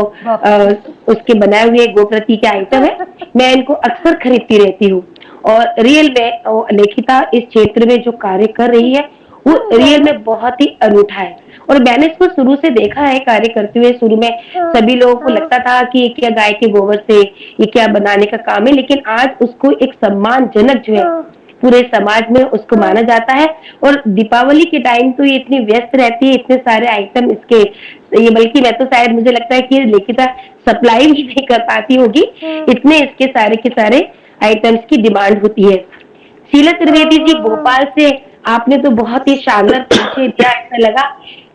उसके बनाए हुए गोप्रति के आइटम है मैं इनको अक्सर खरीदती रहती हूँ और रियल में लेखिता इस क्षेत्र में जो कार्य कर रही है वो रियल में बहुत ही अनूठा है और मैंने इसको शुरू से देखा है कार्य करते हुए। शुरू में सभी लोगों को लगता था कि ये क्या गाय के गोबर से ये क्या बनाने का काम है, लेकिन आज उसको एक सम्मानजनक जो है पूरे समाज में उसको माना जाता है। और दीपावली के टाइम तो ये इतनी व्यस्त रहती है, इतने सारे आइटम इसके, ये बल्कि मैं तो शायद मुझे लगता है कि लेखिता सप्लाई भी नहीं कर पाती होगी, इतने इसके सारे के सारे आइटम्स की डिमांड होती है। शीला त्रिवेदी जी भोपाल से आपने तो बहुत ही शानदार परिचय दिया। ऐसा लगा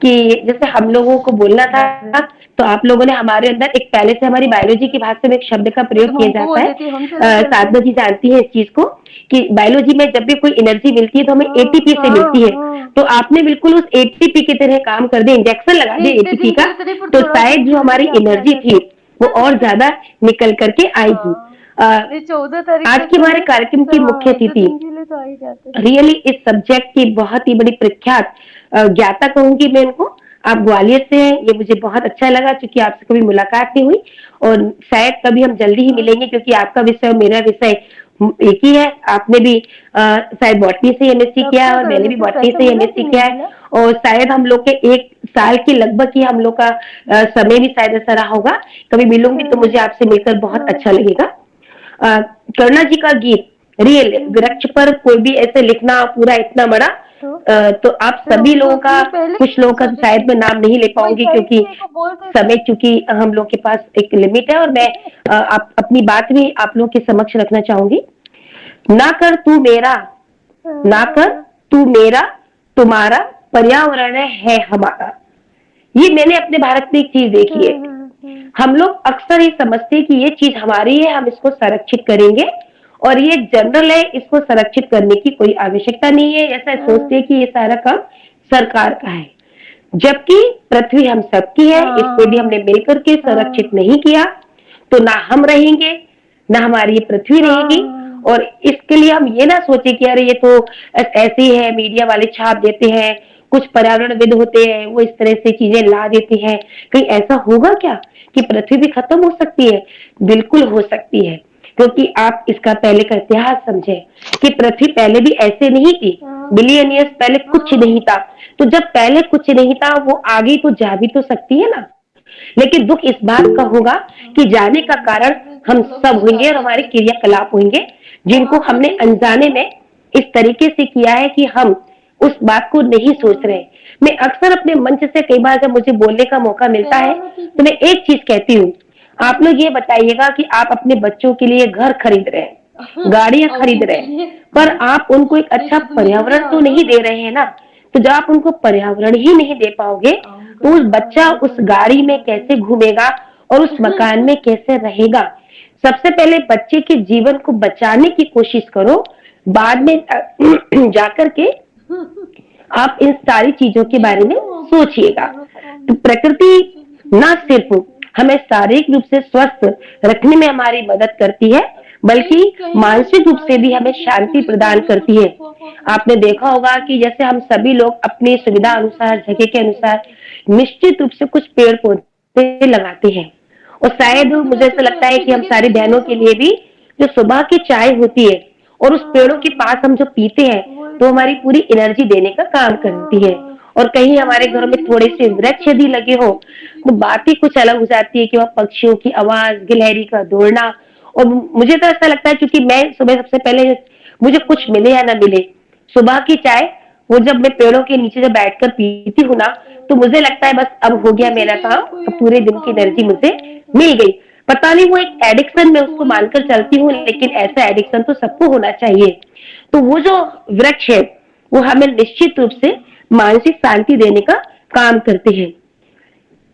कि जैसे हम लोगों को बोलना था तो आप लोगों ने हमारे अंदर एक पहले से हमारी बायोलॉजी की भाषा में एक शब्द का प्रयोग किया जाता है, साधना जी जानती है इस चीज को कि बायोलॉजी में जब भी कोई एनर्जी मिलती है तो हमें एटीपी से मिलती है। तो आपने बिल्कुल उस एटीपी की तरह काम कर दिया, इंजेक्शन लगा दिया एटीपी का, तो शायद जो हमारी एनर्जी थी वो और ज्यादा निकल करके आएगी। आज के हमारे कार्यक्रम की मुख्य अतिथि रियली इस सब्जेक्ट की बहुत ही बड़ी प्रख्यात ज्ञाता कहूंगी मैं इनको। आप ग्वालियर से हैं, ये मुझे बहुत अच्छा लगा क्योंकि आपसे कभी मुलाकात नहीं हुई और शायद कभी हम जल्दी ही मिलेंगे क्योंकि आपका विषय और मेरा विषय एक ही है। आपने भी शायद बॉटनी से एमएससी किया है और मैंने भी बॉटनी से एमएससी किया है और शायद हम लोग के एक साल के लगभग ही हम लोग का समय भी शायद ऐसा रहा होगा। कभी मिलूंगी तो मुझे आपसे मिलकर बहुत अच्छा लगेगा। करुणा जी का गीत रियल वृक्ष पर कोई भी ऐसे लिखना पूरा इतना बड़ा, तो आप सभी लोगों का, कुछ लोगों का शायद मैं नाम नहीं ले पाऊंगी क्योंकि समय चूंकि हम लोग के पास एक लिमिट है और मैं आप अपनी बात भी आप लोगों के समक्ष रखना चाहूंगी। ना कर तू मेरा, ना कर तू मेरा, तुम्हारा पर्यावरण है हमारा। ये मैंने अपने भारत में एक चीज देखी है, हम लोग अक्सर ये समझते हैं कि ये चीज हमारी है, हम इसको संरक्षित करेंगे और ये जनरल है, इसको संरक्षित करने की कोई आवश्यकता नहीं है। ऐसा सोचते हैं कि ये सारा काम सरकार का है, जबकि पृथ्वी हम सबकी है, इसको भी हमने मिलकर के संरक्षित नहीं किया तो ना हम रहेंगे ना हमारी ये पृथ्वी रहेगी। और इसके लिए हम ये ना सोचे कि अरे ये तो ऐसे ही है, मीडिया वाले छाप देते हैं, कुछ पर्यावरणविद होते हैं वो इस तरह से चीजें ला देते हैं, कहीं ऐसा होगा क्या कि पृथ्वी भी खत्म हो सकती है? बिल्कुल हो सकती है, क्योंकि आप इसका पहले का इतिहास समझे कि पृथ्वी पहले भी ऐसे नहीं थी, बिलियन ईयर्स पहले कुछ नहीं था। तो जब पहले कुछ नहीं था वो आगे तो जा भी तो सकती है ना। लेकिन दुख इस बात का होगा कि जाने का कारण हम सब होंगे और हमारे क्रियाकलाप होंगे जिनको हमने अनजाने में इस तरीके से किया है कि हम उस बात को नहीं सोच रहे। मैं अक्सर अपने मंच से कई बार जब मुझे बोलने का मौका मिलता है तो मैं एक चीज कहती हूँ, आप लोग ये बताइएगा कि आप अपने बच्चों के लिए घर खरीद रहे हैं, गाड़ियां खरीद रहे हैं, पर आप उनको एक अच्छा पर्यावरण तो नहीं दे रहे हैं ना। तो जब आप उनको पर्यावरण ही नहीं दे पाओगे तो उस बच्चा उस गाड़ी में कैसे घूमेगा और उस मकान में कैसे रहेगा। सबसे पहले बच्चे के जीवन को बचाने की कोशिश करो, बाद में जाकर के आप इन सारी चीजों के बारे में सोचिएगा। तो प्रकृति न सिर्फ हमें शारीरिक रूप से स्वस्थ रखने में हमारी मदद करती है बल्कि मानसिक रूप से भी हमें शांति प्रदान करती है। आपने देखा होगा कि जैसे हम सभी लोग अपनी सुविधा अनुसार, जगह के अनुसार निश्चित रूप से कुछ पेड़ पौधे लगाते हैं और शायद मुझे ऐसा लगता है कि हम सारी बहनों के लिए भी जो सुबह की चाय होती है और उस पेड़ों के पास हम जो पीते हैं तो हमारी पूरी एनर्जी देने का काम करती है। और कहीं हमारे घरों में थोड़े से वृक्ष यदि लगे हो तो बात ही कुछ अलग हो जाती है कि वह पक्षियों की आवाज, गिलहरी का दौड़ना। और मुझे तो ऐसा लगता है क्योंकि मैं सुबह सबसे पहले मुझे कुछ मिले या ना मिले, सुबह की चाय वो जब मैं पेड़ों के नीचे जब बैठकर पीती हूँ ना तो मुझे लगता है बस अब हो गया मेरा काम, अब पूरे दिन की एनर्जी मुझे मिल गई। पता नहीं वो एक एडिक्शन में उसको मानकर चलती हूँ, लेकिन ऐसा एडिक्शन तो सबको होना चाहिए। तो वो जो वृक्ष है वो हमें निश्चित रूप से मानसिक शांति देने का काम करते हैं।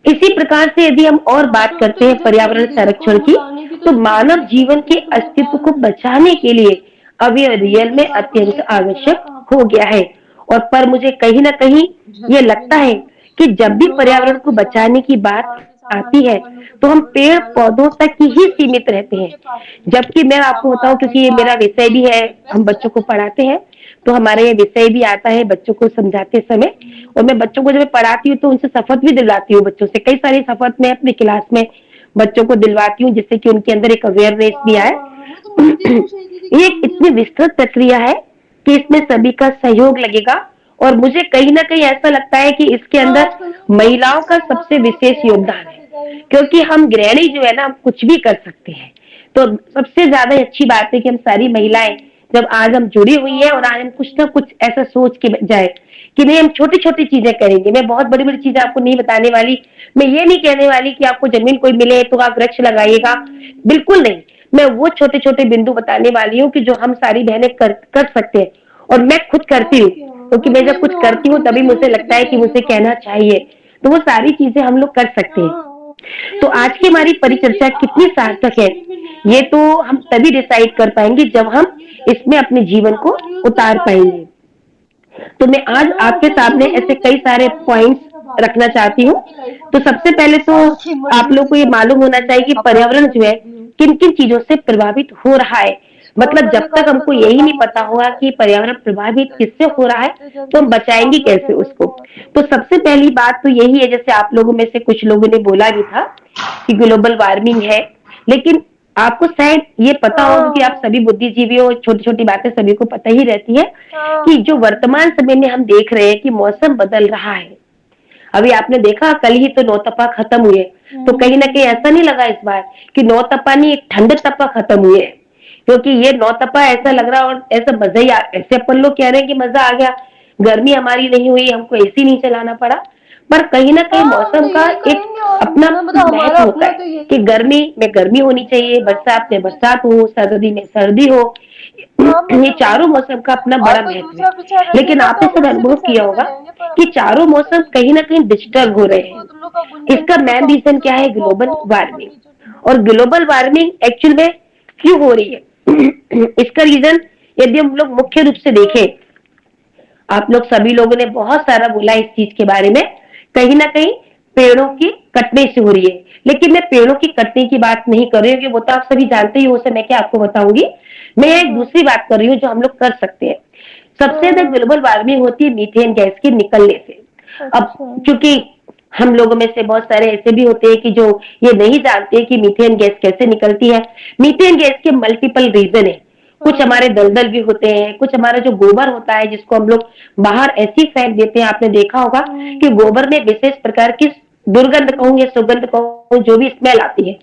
इसी प्रकार से यदि हम और बात करते हैं पर्यावरण संरक्षण की, तो मानव जीवन के अस्तित्व को बचाने के लिए अब ये रियल में अत्यंत आवश्यक हो गया है। और पर मुझे कहीं ना कहीं ये लगता है कि जब भी पर्यावरण को बचाने की बात आती है तो हम पेड़ पौधों तक ही सीमित रहते हैं। जबकि मैं आपको बताऊं, क्योंकि ये मेरा विषय भी है, हम बच्चों को पढ़ाते हैं, तो हमारे ये विषय भी आता है बच्चों को समझाते समय। और मैं बच्चों को जब मैं पढ़ाती हूँ तो उनसे शपथ भी दिलवाती हूँ, बच्चों से कई सारी शपथ मैं अपनी क्लास में बच्चों को दिलवाती हूँ, जिससे कि उनके अंदर एक अवेयरनेस भी आए। ये एक इतनी विस्तृत प्रक्रिया है कि इसमें सभी का सहयोग लगेगा। और मुझे कहीं ना कहीं ऐसा लगता है कि इसके अंदर महिलाओं का सबसे विशेष योगदान है, क्योंकि हम गृहिणी जो है ना, हम कुछ भी कर सकते हैं। तो सबसे ज्यादा अच्छी बात है कि हम सारी महिलाएं जब आज हम जुड़ी हुई है और आज हम कुछ ना कुछ ऐसा सोच के जाए कि नहीं, हम छोटी छोटी चीजें करेंगे। मैं बहुत बड़ी बड़ी चीजें आपको नहीं बताने वाली। मैं ये नहीं कहने वाली कि आपको जमीन कोई मिले तो आप वृक्ष लगाइएगा, बिल्कुल नहीं। मैं वो छोटे छोटे बिंदु बताने वाली हूँ कि जो हम सारी बहनें कर सकते हैं। और मैं खुद करती हूँ, क्योंकि मैं जब कुछ करती हूँ तभी मुझे लगता है कि मुझे कहना चाहिए। तो वो सारी चीजें हम लोग कर सकते हैं। तो आज की हमारी परिचर्चा कितनी सार्थक है, ये तो हम तभी डिसाइड कर पाएंगे जब हम इसमें अपने जीवन को उतार पाएंगे। तो मैं आज आपके सामने ऐसे कई सारे पॉइंट्स रखना चाहती हूँ। तो सबसे पहले तो आप लोग को ये मालूम होना चाहिए कि पर्यावरण जो है किन किन चीजों से प्रभावित हो रहा है। मतलब जब तक हमको यही नहीं पता होगा कि पर्यावरण प्रभावित किससे हो रहा है तो हम बचाएंगे कैसे उसको। तो सबसे पहली बात तो यही है, जैसे आप लोगों में से कुछ लोगों ने बोला भी था कि ग्लोबल वार्मिंग है, लेकिन आपको शायद ये पता हो, क्योंकि आप सभी बुद्धिजीवी हो, छोटी छोटी बातें सभी को पता ही रहती है कि जो वर्तमान समय में हम देख रहे हैं कि मौसम बदल रहा है। अभी आपने देखा कल ही तो नौतपा खत्म हुए, तो कहीं ना कहीं ऐसा नहीं लगा इस बार कि नौतपा नहीं, एक ठंड तपा खत्म हुए, क्योंकि ये नौतपा ऐसा लग रहा और ऐसा मजा ही ऐसे अपन लोग कह रहे हैं कि मजा आ गया, गर्मी हमारी नहीं हुई, हमको एसी नहीं चलाना पड़ा। पर कहीं ना कहीं मौसम का एक अपना महत्व होता है कि गर्मी में गर्मी होनी चाहिए, बरसात में बरसात हो, सर्दी में सर्दी हो। ये चारों मौसम का अपना बड़ा महत्व है। लेकिन आपने सब अनुभव किया होगा कि चारों मौसम कहीं ना कहीं डिस्टर्ब हो रहे हैं। इसका मेन रीजन क्या है? Global warming. और ग्लोबल वार्मिंग एक्चुअल में क्यों हो रही है? इसका रीजन यदि हम लोग मुख्य रूप से देखें, आप लोग सभी लोगों ने बहुत सारा बोला इस चीज के बारे में, कहीं ना कहीं पेड़ों की कटने से हो रही है। लेकिन मैं पेड़ों की कटने की बात नहीं कर रही हूँ, कि वो तो आप सभी जानते ही हो, उसे मैं क्या आपको बताऊंगी। मैं एक दूसरी बात कर रही हूँ जो हम लोग कर सकते हैं। सबसे ज्यादा ग्लोबल वार्मिंग होती है मीथेन गैस के निकलने से। अब क्योंकि हम लोगों में से बहुत सारे ऐसे भी होते हैं कि जो ये नहीं जानते कि मीथेन गैस कैसे निकलती है। मीथेन गैस के मल्टीपल रीजन है। कुछ हमारे दलदल भी होते हैं, कुछ हमारा जो गोबर होता है जिसको हम लोग बाहर ऐसी फेंक देते हैं। आपने देखा होगा कि गोबर में विशेष प्रकार की दुर्गंध कहूँ या सुगंध कहूँ, जो भी स्मेल आती है,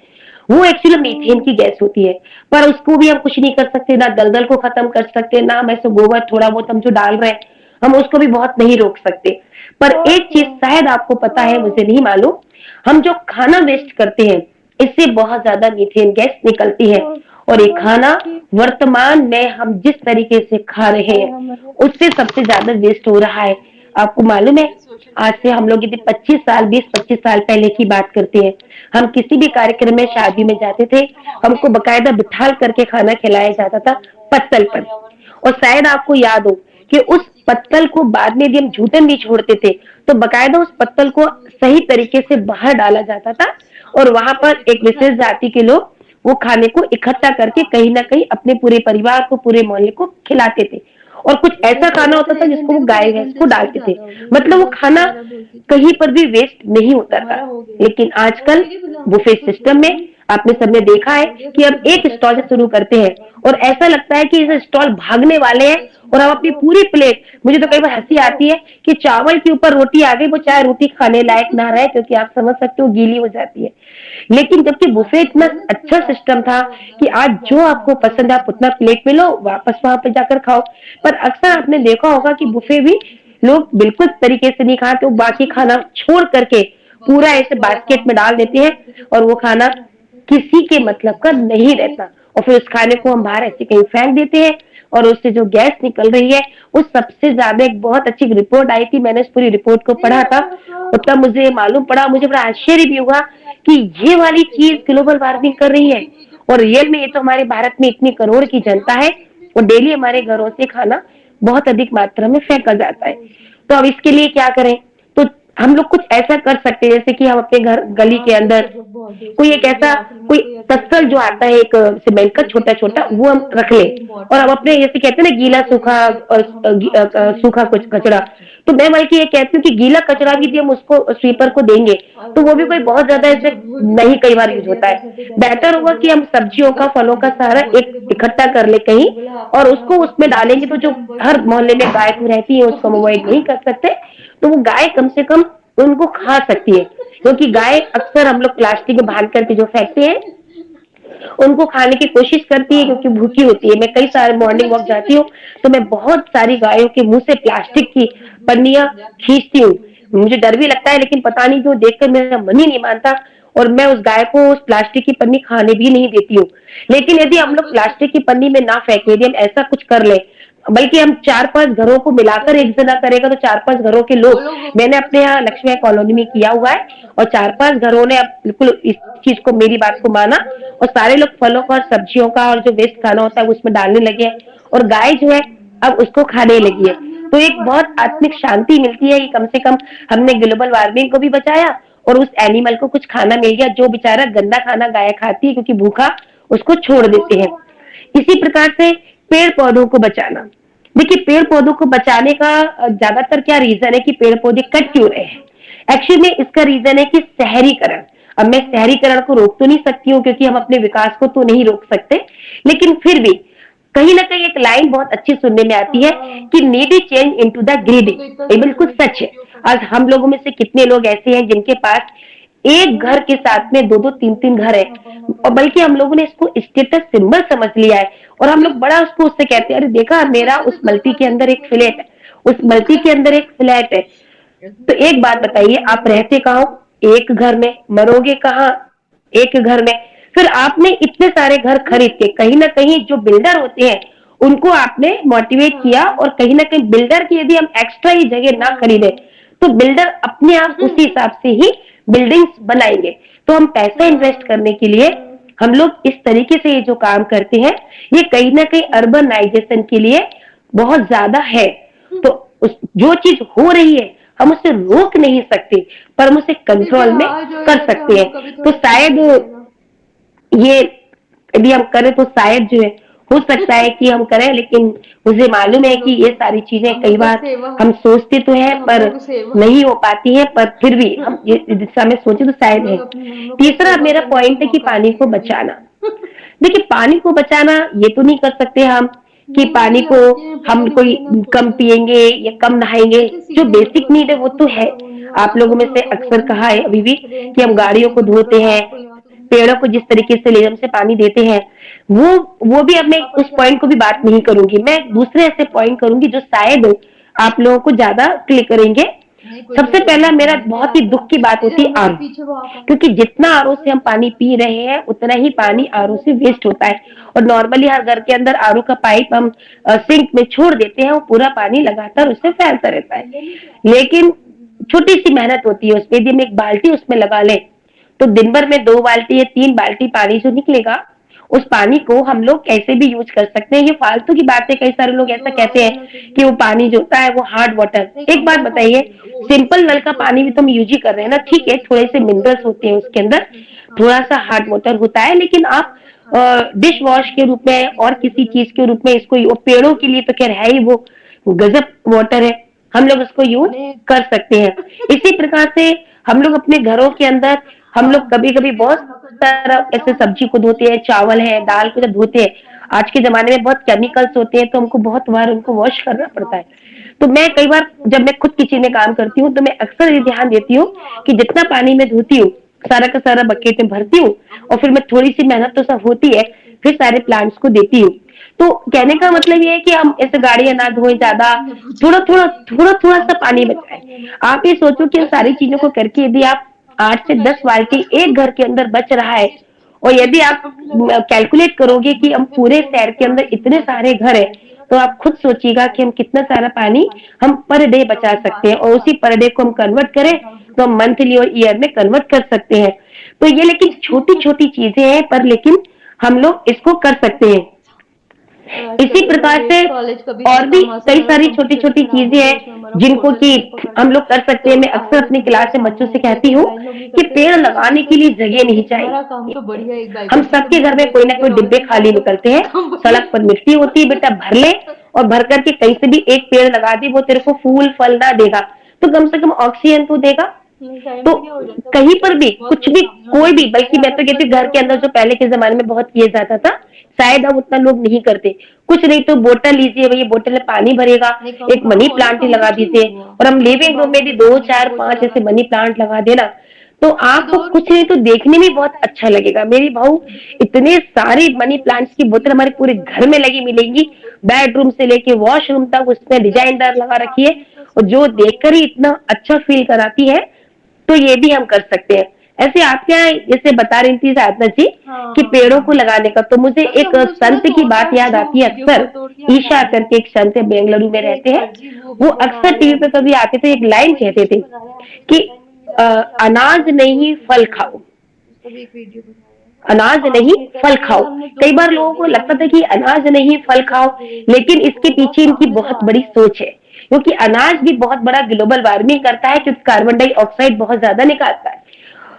वो एक्चुअली मीथेन की गैस होती है। पर उसको भी हम कुछ नहीं कर सकते, ना दलदल को खत्म कर सकते, ना हम ऐसे गोबर थोड़ा बहुत हम जो डाल रहे हैं हम उसको भी बहुत नहीं रोक सकते। पर एक चीज शायद आपको पता है, मुझे नहीं मालूम, हम जो खाना वेस्ट करते हैं इससे बहुत ज्यादा मीथेन गैस निकलती है। और ये खाना वर्तमान में हम जिस तरीके से खा रहे हैं उससे सबसे ज्यादा वेस्ट हो रहा है। आपको मालूम है, आज से हम लोग यदि 20-25 साल पहले की बात करते हैं, हम किसी भी कार्यक्रम में शादी में जाते थे, हमको बकायदा बिठाल करके खाना खिलाया जाता था पत्तल पर। और शायद आपको याद हो कि उस पत्तल को बाद में यदि हम झूठन भी छोड़ते थे तो बकायदा उस पत्तल को सही तरीके से बाहर डाला जाता था और वहां पर एक विशेष जाति के लोग वो खाने को इकट्ठा करके कहीं ना कहीं अपने पूरे परिवार को, पूरे मोहल्ले को खिलाते थे। और कुछ ऐसा खाना होता था जिसको वो गाय भैंस को डालते थे, मतलब वो खाना कहीं पर भी वेस्ट नहीं होता था। लेकिन आजकल बुफे सिस्टम में आपने सबने देखा है कि हम एक स्टॉल से शुरू करते हैं और ऐसा लगता है कि इस स्टॉल भागने वाले हैं और हम अपनी पूरी प्लेट, मुझे तो कई बार हंसी आती है कि चावल के ऊपर रोटी आ गई, वो चाहे रोटी खाने लायक ना रहे, क्योंकि आप समझ सकते हो गीली हो जाती है। लेकिन जबकि बुफे इतना अच्छा सिस्टम था कि आज जो आपको पसंद है आप उतना प्लेट में लो, वापस वहां पर जाकर खाओ। पर अक्सर आपने देखा होगा कि बुफे भी लोग बिल्कुल तरीके से नहीं खाते, बाकी खाना छोड़ करके पूरा ऐसे बास्केट में डाल देते हैं और वो खाना किसी के मतलब का नहीं रहता। और फिर उस खाने को हम बाहर ऐसे कहीं फेंक देते हैं। और उससे जो गैस निकल रही है, वो सबसे ज्यादा एक बहुत अच्छी रिपोर्ट आई थी, मैंने उस पूरी रिपोर्ट को पढ़ा था और तब मुझे मालूम पड़ा, मुझे बड़ा आश्चर्य भी हुआ कि ये वाली चीज ग्लोबल वार्मिंग कर रही है। और रियल में ये तो हमारे भारत में इतनी करोड़ की जनता है और डेली हमारे घरों से खाना बहुत अधिक मात्रा में फेंका जाता है। तो अब इसके लिए क्या करें? तो हम लोग कुछ ऐसा कर सकते हैं, जैसे कि हम अपने घर गली के अंदर कोई एक ऐसा कोई तत्सल जो आता है एक सीमेंट का छोटा छोटा, वो हम रख लें और हम अपने जैसे कहते हैं ना गीला सूखा और सूखा कुछ कचरा, तो मैं बल्कि ये कहती हूँ कि गीला कचरा भी यदि हम उसको स्वीपर को देंगे तो वो भी कोई बहुत ज्यादा ऐसे नहीं कई बार यूज होता है। बेहतर होगा कि हम सब्जियों का फलों का सारा एक इकट्ठा कर ले कहीं और उसको उसमें डालेंगे, तो जो हर मोहल्ले में गाय को रहती है उसको हम अवॉइड नहीं कर सकते, तो वो गाय कम से कम उनको खा सकती है, क्योंकि गाय अक्सर हम लोग प्लास्टिक में बांध करके जो फेंकते हैं उनको खाने की कोशिश करती है क्योंकि भूखी होती है। मैं कई सारे मॉर्निंग वॉक जाती हूँ तो मैं बहुत सारी गायों के मुंह से प्लास्टिक की पन्नियां खींचती हूँ, मुझे डर भी लगता है लेकिन पता नहीं क्यों देखकर मेरा मन ही नहीं मानता और मैं उस गाय को उस प्लास्टिक की पन्नी खाने भी नहीं देती हूँ। लेकिन यदि हम लोग प्लास्टिक की पन्नी में ना फेंके, यदि हम ऐसा कुछ कर ले, बल्कि हम 4-5 घरों को मिलाकर एक जना करेगा तो 4-5 घरों के लोग, मैंने अपने यहाँ लक्ष्मी कॉलोनी में किया हुआ है और 4-5 घरों ने अब बिल्कुल इस चीज को, मेरी बात को माना और सारे लोग फलों का और सब्जियों का और जो वेस्ट खाना होता है उसमें डालने लगे हैं और गाय जो है अब उसको खाने लगी है। तो एक बहुत आत्मिक शांति मिलती है कि कम से कम हमने ग्लोबल वार्मिंग को भी बचाया और उस एनिमल को कुछ खाना मिल गया, जो बेचारा गंदा खाना गाय खाती है क्योंकि भूखा उसको छोड़ देते हैं। इसी प्रकार से पेड़ पौधों को बचाना, देखिए पेड़ पौधों को बचाने का ज्यादातर क्या रीजन है कि पेड़ पौधे कट क्यों रहे हैं? एक्चुअली में इसका रीजन है कि शहरीकरण। अब मैं शहरीकरण को रोक तो नहीं सकती हूँ क्योंकि हम अपने विकास को तो नहीं रोक सकते, लेकिन फिर भी कहीं ना कहीं एक लाइन बहुत अच्छी सुनने में आती है कि needy change into the greedy. ये बिल्कुल सच है। आज हम लोगों में से कितने लोग ऐसे हैं जिनके पास एक घर के साथ में 2-2, 3-3 घर है और बल्कि हम लोगों ने इसको स्टेटस सिंबल समझ लिया है और हम लोग बड़ा उसको उससे कहते हैं, अरे देखा मेरा उस मल्टी के अंदर एक फ्लैट है, उस मल्टी के अंदर एक फ्लैट है। तो एक बात बताइए, आप रहते कहाँ हो? एक घर में। मरोगे कहाँ? एक घर में। फिर आपने इतने सारे घर खरीद के, कहीं ना कहीं जो बिल्डर होते हैं उनको आपने मोटिवेट किया और कहीं ना कहीं बिल्डर की यदि हम एक्स्ट्रा ही जगह ना खरीदे तो बिल्डर अपने आप उसी हिसाब से ही बिल्डिंग्स बनाएंगे। तो हम पैसा इन्वेस्ट करने के लिए हम लोग इस तरीके से ये जो काम करते हैं ये कहीं ना कहीं अर्बनाइजेशन के लिए बहुत ज्यादा है। तो जो चीज हो रही है हम उसे रोक नहीं सकते पर हम उसे कंट्रोल में कर सकते हैं। तो शायद ये यदि हम करें तो शायद जो है हो सकता है कि हम करें, लेकिन मुझे मालूम है कि ये सारी चीजें कई बार हम सोचते तो हैं पर नहीं हो पाती हैं, पर फिर भी हम ये दिशा में सोचे तो शायद है। तीसरा मेरा पॉइंट है कि पानी को बचाना। देखिए पानी को बचाना ये तो नहीं कर सकते हम कि पानी को हम कोई कम पिएंगे या कम नहाएंगे, जो बेसिक नीड है वो तो है। आप लोगों में से अक्सर कहा है अभी भी कि हम गाड़ियों को धोते हैं, पेड़ों को जिस तरीके से लेजम से पानी देते हैं वो भी, अब मैं उस पॉइंट को भी बात नहीं करूंगी, मैं दूसरे ऐसे पॉइंट करूंगी जो शायद आप लोगों को ज्यादा क्लिक करेंगे। सबसे पहला मेरा बहुत ही दुख की बात होती है आरओ, क्योंकि जितना आरओ से हम पानी पी रहे हैं उतना ही पानी आरओ से वेस्ट होता है और नॉर्मली हर घर के अंदर आरओ का पाइप हम सिंक में छोड़ देते हैं, वो पूरा पानी लगातार उससे फैलता रहता है। लेकिन छोटी सी मेहनत होती है उसमें, यदि हम एक बाल्टी उसमें लगा लें तो दिन भर में 2 बाल्टी या 3 बाल्टी पानी जो निकलेगा उस पानी को हम लोग कैसे भी यूज कर सकते हैं। ये फालतू की बात है, कई सारे लोग ऐसा कहते हैं कि वो पानी जो होता है वो हार्ड वाटर। एक बात बताइए, सिंपल नल का पानी भी तो हम यूज ही कर रहे हैं ना, ठीक है थोड़े से मिनरल्स होते हैं उसके अंदर, थोड़ा सा हार्ड वाटर होता है, लेकिन आप डिश वॉश के रूप में और किसी चीज के रूप में इसको, पेड़ों के लिए तो खैर है ही वो गजब वाटर है, हम लोग उसको यूज कर सकते हैं। इसी प्रकार से हम लोग अपने घरों के अंदर हम लोग कभी कभी बहुत सारा ऐसे सब्जी को धोते हैं, चावल है, दाल को जब धोते हैं, आज के जमाने में बहुत केमिकल्स होते हैं तो हमको बहुत बार उनको वॉश करना पड़ता है। तो मैं कई बार जब मैं खुद किचन में काम करती हूँ तो मैं अक्सर ये ध्यान देती हूँ कि जितना पानी में धोती हूँ सारा का सारा बकेट में भरती हूँ और फिर मैं थोड़ी सी मेहनत तो सब होती है फिर सारे प्लांट्स को देती हूँ। तो कहने का मतलब ये है कि हम ऐसे गाड़ियां ना धोएं ज्यादा, थोड़ा सा पानी बचाएं। आप ये सोचो कि इन सारी चीजों को करके यदि आप 8 से 10 बाल्टी एक घर के अंदर बच रहा है और यदि आप कैलकुलेट करोगे कि हम पूरे शहर के अंदर इतने सारे घर है तो आप खुद सोचिएगा कि हम कितना सारा पानी हम पर डे बचा सकते हैं, और उसी पर डे को हम कन्वर्ट करें तो हम मंथली और ईयर में कन्वर्ट कर सकते हैं। तो ये लेकिन छोटी छोटी चीजें हैं, पर लेकिन हम लोग इसको कर सकते हैं। इसी प्रकार से और भी कई सारी छोटी छोटी चीजें हैं जिनको कि हम लोग कर सकते हैं। मैं अक्सर अपनी क्लास में बच्चों से कहती हूँ कि पेड़ लगाने के लिए जगह नहीं चाहिए। हम सबके घर में कोई ना कोई डिब्बे खाली निकलते हैं, सड़क पर मिट्टी होती है, बेटा भर ले और भर करके कहीं से भी एक पेड़ लगा दी, वो तेरे को फूल फल ना देगा तो कम से कम ऑक्सीजन तो देगा। तो कहीं पर भी कुछ भी कोई भी, बल्कि मैं तो कहती हूँ घर के अंदर जो पहले के जमाने में बहुत किया जाता था, शायद अब उतना लोग नहीं करते। कुछ नहीं तो बोतल लीजिए, भैया बोतल में पानी भरेगा, एक मनी प्लांट ही लगा दीजिए, और हम लिविंग रूम में भी 2 4 5 ऐसे मनी प्लांट लगा देना, तो आपको कुछ नहीं तो देखने में बहुत अच्छा लगेगा। मेरी बहू इतने सारे मनी प्लांट्स की बोतल हमारे पूरे घर में लगी मिलेंगी, बेडरूम से लेके वॉशरूम तक उसमें डिजाइनदार लगा रखी है, और जो देखकर ही इतना अच्छा फील कराती है। तो ये भी हम कर सकते हैं। ऐसे आप क्या जैसे बता रही थी साधना जी कि पेड़ों को लगाने का, तो मुझे एक संत की बात याद आती है। अक्सर ईशा करके एक संत बेंगलुरु में रहते हैं, वो अक्सर टीवी पे कभी आते थे, एक लाइन कहते थे कि अनाज नहीं फल खाओ, अनाज नहीं फल खाओ। कई बार लोगों को लगता था कि अनाज नहीं फल खाओ, लेकिन इसके पीछे इनकी बहुत बड़ी सोच है, क्योंकि अनाज भी बहुत बड़ा ग्लोबल वार्मिंग करता है, क्योंकि कार्बन डाइऑक्साइड बहुत ज्यादा निकालता है।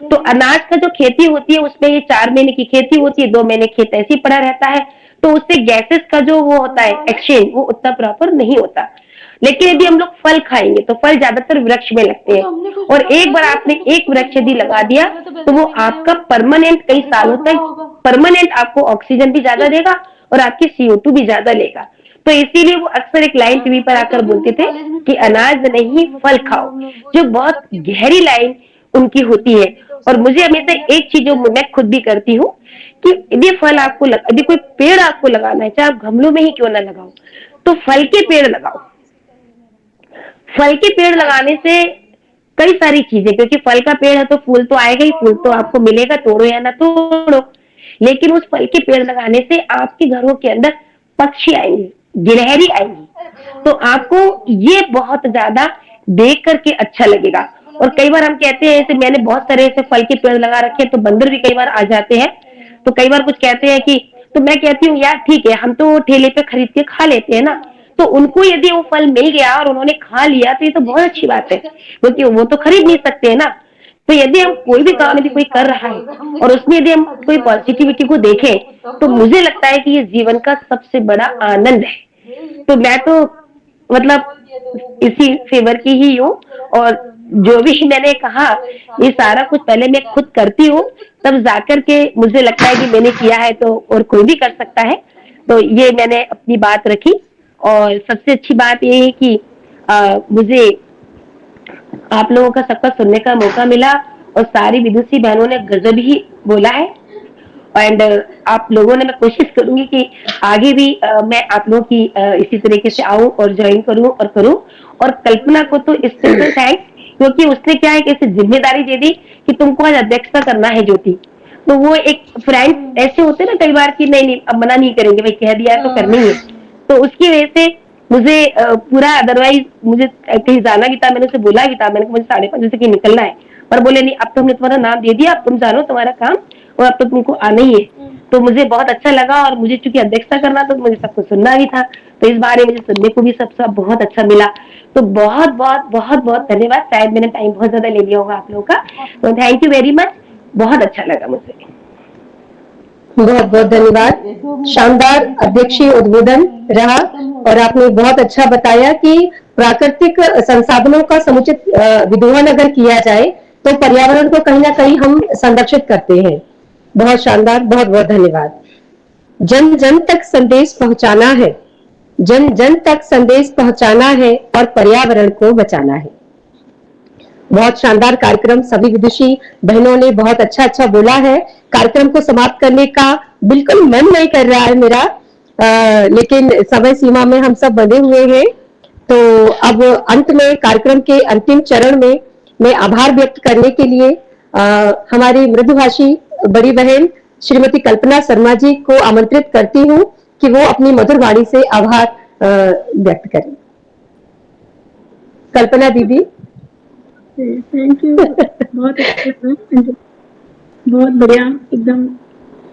तो अनाज का जो खेती होती है उसमें ये 4 महीने की खेती होती है, 2 महीने खेत ऐसे ही पड़ा रहता है, तो उससे गैसेस का जो वो होता है एक्सचेंज, वो उतना प्रॉपर नहीं होता। लेकिन यदि हम लोग फल खाएंगे तो फल ज्यादातर वृक्ष में लगते हैं, और एक बार आपने एक वृक्ष यदि लगा दिया तो वो आपका परमानेंट कई सालों तक परमानेंट आपको ऑक्सीजन भी ज्यादा देगा और आपकी CO2 भी ज्यादा लेगा। तो इसीलिए वो अक्सर एक लाइन टीवी पर आकर बोलते थे कि अनाज नहीं फल खाओ, जो बहुत गहरी लाइन उनकी होती है। और मुझे हमेशा एक चीज जो मैं खुद भी करती हूँ कि यदि फल आपको यदि कोई पेड़ आपको लगाना है, चाहे आप गमलों में ही क्यों ना लगाओ, तो फल के पेड़ लगाओ। फल के पेड़ लगाने से कई सारी चीजें, क्योंकि फल का पेड़ है तो फूल तो आएगा ही, फूल तो आपको मिलेगा, तोड़ो या ना तोड़ो। लेकिन उस फल के पेड़ लगाने से आपके घरों के अंदर पक्षी आएंगे, गिलहरी आएंगी, तो आपको ये बहुत ज्यादा देख करके अच्छा लगेगा। और कई बार हम कहते हैं, ऐसे मैंने बहुत सारे ऐसे फल के पेड़ लगा रखे हैं, तो बंदर भी कई बार आ जाते हैं, तो कई बार कुछ कहते हैं कि, तो मैं कहती हूँ यार ठीक है, हम तो ठेले पे खरीद के खा लेते हैं ना, तो उनको यदि वो फल मिल गया और उन्होंने खा लिया तो ये तो बहुत अच्छी बात है, क्योंकि वो तो खरीद नहीं सकते है ना। तो यदि हम कोई भी काम यदि कोई कर रहा है और उसमें यदि हम कोई पॉजिटिविटी को देखें, तो मुझे लगता है कि ये जीवन का सबसे बड़ा आनंद है। तो मैं तो मतलब इसी फेवर की ही हूँ, और जो भी मैंने कहा ये सारा कुछ पहले मैं खुद करती हूँ, तब जाकर के मुझे लगता है कि मैंने किया है तो और कोई भी कर सकता है। तो ये मैंने अपनी बात रखी। और सबसे अच्छी बात ये है कि मुझे आप लोगों का सबका सुनने का मौका मिला, और सारी विदुषी बहनों ने गजब ही बोला है। एंड आप लोगों ने, मैं कोशिश करूंगी कि आगे भी मैं आप लोगों की इसी तरीके से आऊं और ज्वाइन करूं और करूं। और कल्पना को तो स्पेशल थैंक्स, क्योंकि उसने क्या है कि ऐसी जिम्मेदारी दे दी कि तुमको आज अध्यक्षता करना है ज्योति। तो वो एक फ्रेंड ऐसे होते ना कई बार कि नहीं अब मना नहीं करेंगे, भाई कह दिया तो करनी है। तो उसकी वजह से मुझे पूरा, अदरवाइज मुझे कहीं जाना भी था, मैंने उसे बोला भी था, मैंने मुझे 5:30 बजे से निकलना है, पर बोले नहीं अब तो हमने तुम्हारा नाम दे दिया, अब तुम जानो तुम्हारा काम, और अब तो तुमको आना ही है। तो मुझे बहुत अच्छा लगा, और मुझे चूंकि अध्यक्षता करना तो मुझे सबको सुनना भी था, तो इस बारे में मुझे सुनने को भी सब बहुत अच्छा मिला। तो बहुत बहुत बहुत बहुत धन्यवाद। शायद मैंने टाइम बहुत ज्यादा ले लिया होगा आप लोगों का, तो थैंक यू वेरी मच, बहुत अच्छा लगा मुझे।
बहुत बहुत धन्यवाद। शानदार अध्यक्षीय उद्बोधन रहा, और आपने बहुत अच्छा बताया कि प्राकृतिक संसाधनों का समुचित विदोहन अगर किया जाए तो पर्यावरण को कहीं ना कहीं हम संरक्षित करते हैं। बहुत शानदार, बहुत बहुत धन्यवाद। जन जन तक संदेश पहुंचाना है, जन जन तक संदेश पहुंचाना है और पर्यावरण को बचाना है। बहुत शानदार कार्यक्रम, सभी विदुषी बहनों ने बहुत अच्छा बोला है। कार्यक्रम को समाप्त करने का बिल्कुल मन नहीं कर रहा है मेरा, लेकिन समय सीमा में हम सब बंधे हुए हैं। तो अब अंत में, कार्यक्रम के अंतिम चरण में, मैं आभार व्यक्त करने के लिए हमारी मृदुभाषी बड़ी बहन श्रीमती कल्पना शर्मा जी को आमंत्रित करती हूँ कि वो अपनी मधुर वाणी से आभार व्यक्त करें। कल्पना दीदी।
थैंक यू, बहुत अच्छा, बहुत बढ़िया, एकदम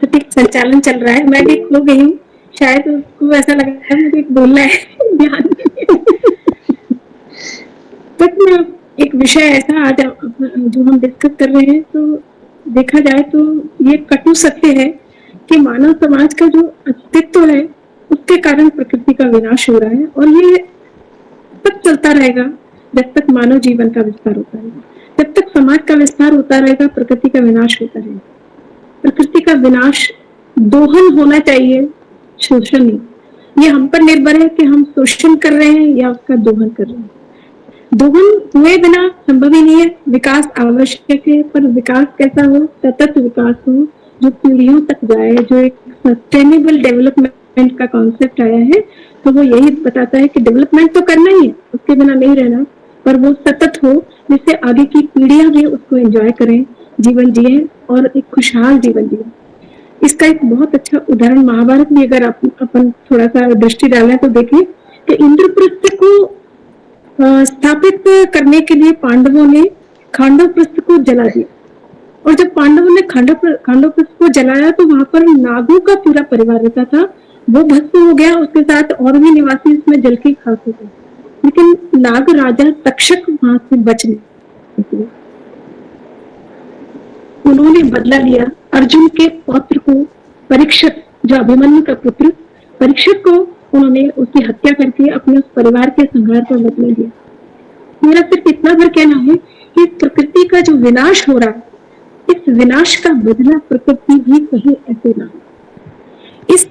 सटीक संचालन चल रहा है। मैं भी खो गई हूँ, शायद उसको ऐसा लग रहा है मुझे बोलना है, ध्यान बट एक विषय ऐसा आज जो हम डिस्कस कर रहे हैं, तो देखा जाए तो ये कटु सत्य है कि मानव समाज का जो अस्तित्व है उसके कारण प्रकृति का विनाश हो रहा है, और ये तब चलता रहेगा जब तक मानव जीवन का विस्तार होता रहेगा, जब तक समाज का विस्तार होता रहेगा प्रकृति का विनाश होता रहेगा। प्रकृति का विनाश दोहन होना चाहिए, शोषण नहीं। ये हम पर निर्भर है कि हम शोषण कर रहे हैं या उसका दोहन कर रहे हैं। दोहन हुए बिना संभव ही नहीं है। विकास आवश्यक है, पर विकास कैसा हो? सतत विकास हो जो पीढ़ियों तक जाए, जो एक सस्टेनेबल डेवलपमेंट का कॉन्सेप्ट आया है, तो वो यही बताता है कि डेवलपमेंट तो करना ही है, उसके बिना नहीं रहना, पर वो सतत हो जिससे आगे की पीढ़ियां भी उसको एंजॉय करें, जीवन जिए और एक खुशहाल जीवन जिए। इसका एक बहुत अच्छा उदाहरण महाभारत में अगर अपन थोड़ा सा दृष्टि डालें तो देखें कि इंद्रप्रस्थ को स्थापित करने के लिए पांडवों ने खांडवप्रस्थ को जला दिया, और जब पांडवों ने खांडवप्रस्थ को जलाया तो वहां पर नागों का पूरा परिवार रहता था, वो भस्म हो गया, उसके साथ और भी निवासी इसमें जल के खाक हो गए। लेकिन नाग राजा तक्षक वहां से बच निकले। उन्होंने बदला लिया। अर्जुन के पौत्र को, परीक्षित, जो अभिमन्यु का पुत्र परीक्षित को, उन्होंने उसकी हत्या करके अपने उस परिवार के संहार का बदला लिया। मेरा सिर्फ इतना भर कहना है कि प्रकृति का जो विनाश हो रहा है, इस विनाश का बदला प्रकृति भी कहीं ऐसे ना हो। इस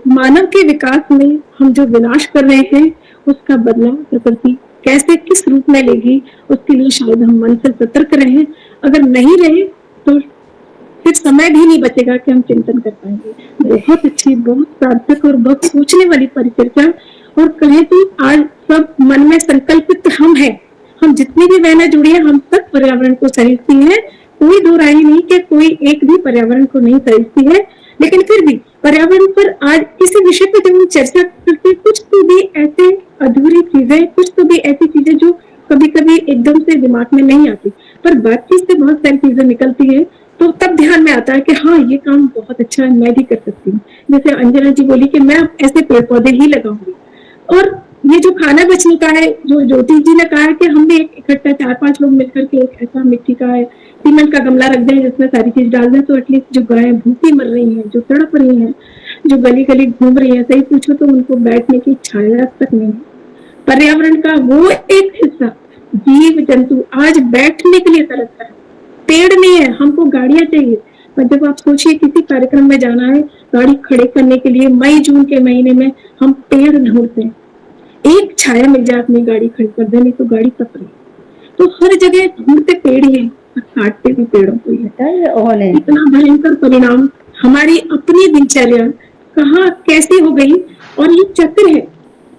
मानव के विकास में हम जो विनाश कर रहे हैं उसका बदला प्रकृति कैसे किस रूप में लेगी, उसके लिए शायद हम मन से सतर्क रहे। अगर नहीं रहे तो फिर समय भी नहीं बचेगा कि हम चिंतन कर पाएंगे। बहुत अच्छी, बहुत सार्थक और बहुत सोचने वाली परिचर्चा, और कहें तो आज सब मन में संकल्पित हम हैं, हम जितनी भी बहनें जुड़ी है हम सब पर्यावरण को सहेजती हैं। कोई दो राय नहीं कि कोई एक भी पर्यावरण को नहीं सहेजती है, लेकिन फिर भी पर्यावरण पर आज इसी विषय पर जब हम चर्चा करते हैं, कुछ तो भी ऐसे अधूरी चीजें, कुछ तो भी ऐसी चीजें जो कभी कभी एकदम से दिमाग में नहीं आती, पर बातचीत से बहुत सारी चीजें निकलती है, तो तब ध्यान में आता है कि हाँ ये काम बहुत अच्छा है, मैं भी कर सकती हूँ। जैसे अंजना जी बोली कि मैं ऐसे पेड़ पौधे ही लगाऊंगी, और ये जो खाना बचने का है, जो ज्योति जी ने कहा है कि हम भी एक इकट्ठा 4-5 लोग मिलकर के एक ऐसा मिट्टी का है सीमेंट का गमला रख दें जिसमें सारी चीज डाल दें, तो एटलीस्ट जो गायें भूखी मर रही हैं, जो तड़प रही हैं, जो गली गली घूम रही है, सही पूछो तो उनको बैठने की छाया तक नहीं। पर्यावरण का वो एक हिस्सा, जीव जंतु आज बैठने के लिए तरसता है, पेड़ नहीं है, हमको गाड़ियां चाहिए। पर जब आप सोचिए किसी कार्यक्रम में जाना है, गाड़ी खड़े करने के लिए मई जून के महीने में हम पेड़ ढूंढते हैं, एक छाया मिल जाए अपनी गाड़ी खड़ी कर दे, नहीं तो गाड़ी तप रही। तो हर जगह ढूंढते पेड़ ही है, काटते भी पेड़ों को ही। इतना भयंकर परिणाम हमारी अपनी दिनचर्या कहाँ कैसी हो गई। और ये चक्र है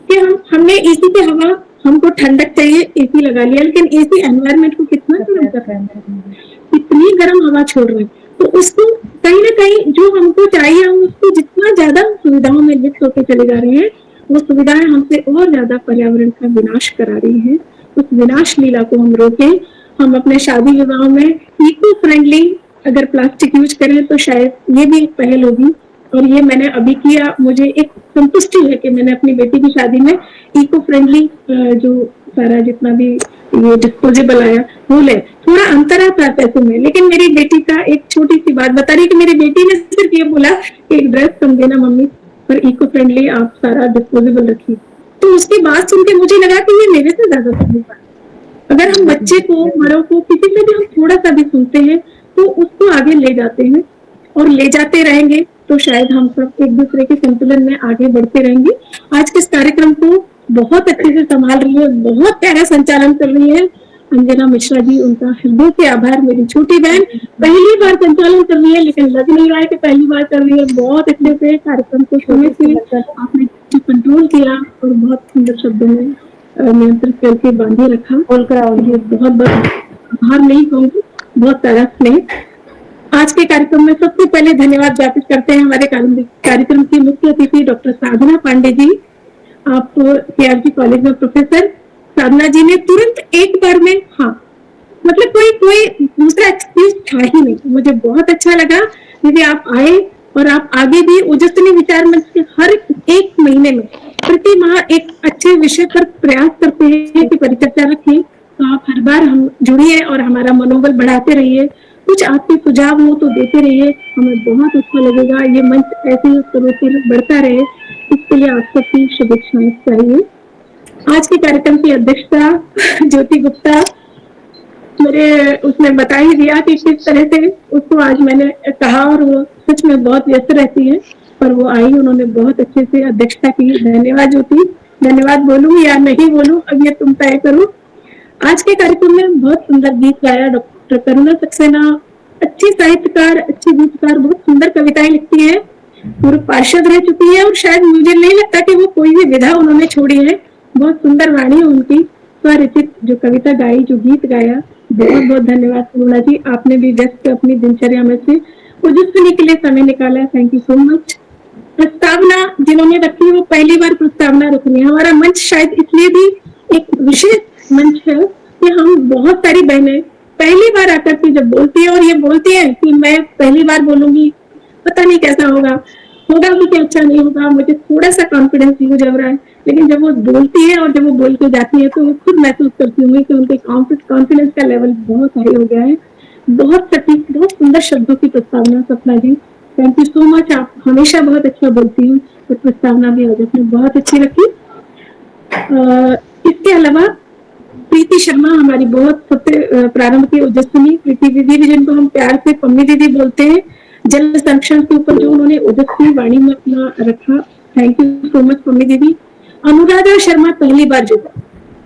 कि हमने एसी की हवा, हमको ठंडक चाहिए, एसी लगा लिया, लेकिन एसी एनवायरनमेंट को कितना गर्म कर रहा है, इतनी गर्म हवा छोड़ रहा है। तो उसको कहीं ना कहीं जो हमको चाहिए, हम उसको जितना ज्यादा सुविधाओं में लिप्त होकर चले जा रहे हैं, वो सुविधाएं हमसे और ज्यादा पर्यावरण का विनाश करा रही है। उस विनाश लीला को हम रोकें। हम अपने शादी विवाह में इको फ्रेंडली अगर प्लास्टिक यूज करें तो शायद ये भी एक पहल होगी। और ये मैंने अभी किया, मुझे एक संतुष्टि है कि मैंने अपनी बेटी की शादी में इको फ्रेंडली जो सारा जितना भी ये डिस्पोजेबल आया वो ले। थोड़ा अंतर आता है पैसों में, लेकिन मेरी बेटी का एक छोटी सी बात बता रही कि मेरी बेटी ने सिर्फ ये बोला कि एक ड्रेस कम देना मम्मी, पर इको फ्रेंडली आप सारा डिस्पोजेबल रखिए। तो उसकी बात सुन के मुझे लगा कि ये मेरे से ज्यादा समझदार है। अगर हम बच्चे को, बड़ों को, किसी से भी हम थोड़ा सा भी सुनते हैं तो उसको आगे ले जाते हैं, और ले जाते रहेंगे तो शायद हम सब एक दूसरे के संतुलन में आगे बढ़ते रहेंगे। आज के इस कार्यक्रम को बहुत अच्छे से संभाल रही है, बहुत प्यारा संचालन कर रही है अंजना मिश्रा जी, उनका हृदय से आभार। मेरी छोटी बहन पहली बार संचालन कर रही है, लेकिन लग नहीं रहा है कि पहली बार कर रही है। बहुत अच्छे से कार्यक्रम को समय से आपने कंट्रोल किया और बहुत सुंदर शब्दों में नियंत्रित करके बांधे रखा। बहुत बहुत आभार नहीं कहूँगी, बहुत सारा स्नेह। आज के कार्यक्रम में सबसे पहले धन्यवाद ज्ञापित करते हैं हमारे कार्यक्रम की मुख्य अतिथि डॉक्टर साधना पांडे जी। आप KRG कॉलेज में प्रोफेसर साधना जी ने तुरंत एक बार में हाँ, मतलब कोई दूसरा एक्सक्यूज था ही नहीं। मुझे बहुत अच्छा लगा दीदी आप आए और आप आगे भी ओजस्विनी विचार मंच के हर एक महीने में प्रति माह एक अच्छे विषय पर प्रयास करते हैं कि परिचर्चा रखें। तो आप हर बार हम जुड़िए और हमारा मनोबल बढ़ाते रहिए। कुछ आपके सुझाव हो तो देते रहिए, हमें बहुत अच्छा लगेगा। ये मंच ऐसे ही उत्तरोत्तर बढ़ता रहे, इसके लिए आप सबकी शुभेच्छाएं चाहिए। आज के कार्यक्रम की अध्यक्षता ज्योति गुप्ता मेरे उसने बता ही दिया कि किस तरह से उसको आज मैंने कहा, और वो सच में बहुत व्यस्त रहती है, पर वो आई, उन्होंने बहुत अच्छे से अध्यक्षता की। धन्यवाद ज्योति। धन्यवाद बोलूं या नहीं बोलूं अब ये तुम तय करो। आज के कार्यक्रम में बहुत सुंदर गीत गाया डॉक्टर करुणा सक्सेना, अच्छी साहित्यकार, अच्छी गीतकार, बहुत सुंदर कविताएं लिखती है, पूर्व पार्षद रह चुकी है और शायद मुझे नहीं लगता कि वो कोई भी विधा उन्होंने छोड़ी है। बहुत सुंदर वाणी है उनकी, स्वरचित जो कविता गाई, जो गीत गाया। बहुत बहुत धन्यवाद करुणा जी, आपने भी व्यस्त अपनी दिनचर्या में से ओजस्विनी के लिए समय निकाला। Thank you so much. प्रस्तावना जिन्होंने रखी वो पहली बार प्रस्तावना रख रही है। हमारा मंच शायद इसलिए भी एक विशेष मंच है कि हम बहुत सारी बहनें पहली बार आकर के जब बोलती है और ये बोलती है कि मैं पहली बार बोलूंगी, पता नहीं कैसा होगा भी कि अच्छा नहीं होगा, मुझे थोड़ा सा कॉन्फिडेंस यूज हो रहा है। लेकिन जब वो बोलती है और जब वो बोल के जाती है तो वो खुद महसूस करती हूँ कि उनके कॉन्फिडेंस का लेवल बहुत हाई हो गया है। बहुत सटीक, बहुत सुंदर शब्दों की प्रस्तावना सपना जी, थैंक यू सो मच। आप हमेशा बहुत अच्छा बोलती हूँ, तो प्रस्तावना भी आज आपने बहुत अच्छी रखी। इसके अलावा प्रीति शर्मा हमारी बहुत सबसे प्रारंभ की ओजस्विनी, प्रीति दीदी भी जिनको हम प्यार से पम्मी दीदी बोलते हैं, जल संरक्षण के ऊपर जो उन्होंने ओजस्विनी वाणी में अपना रखा, thank you so much Pammi दीदी। अनुराधा शर्मा पहली बार जुड़ा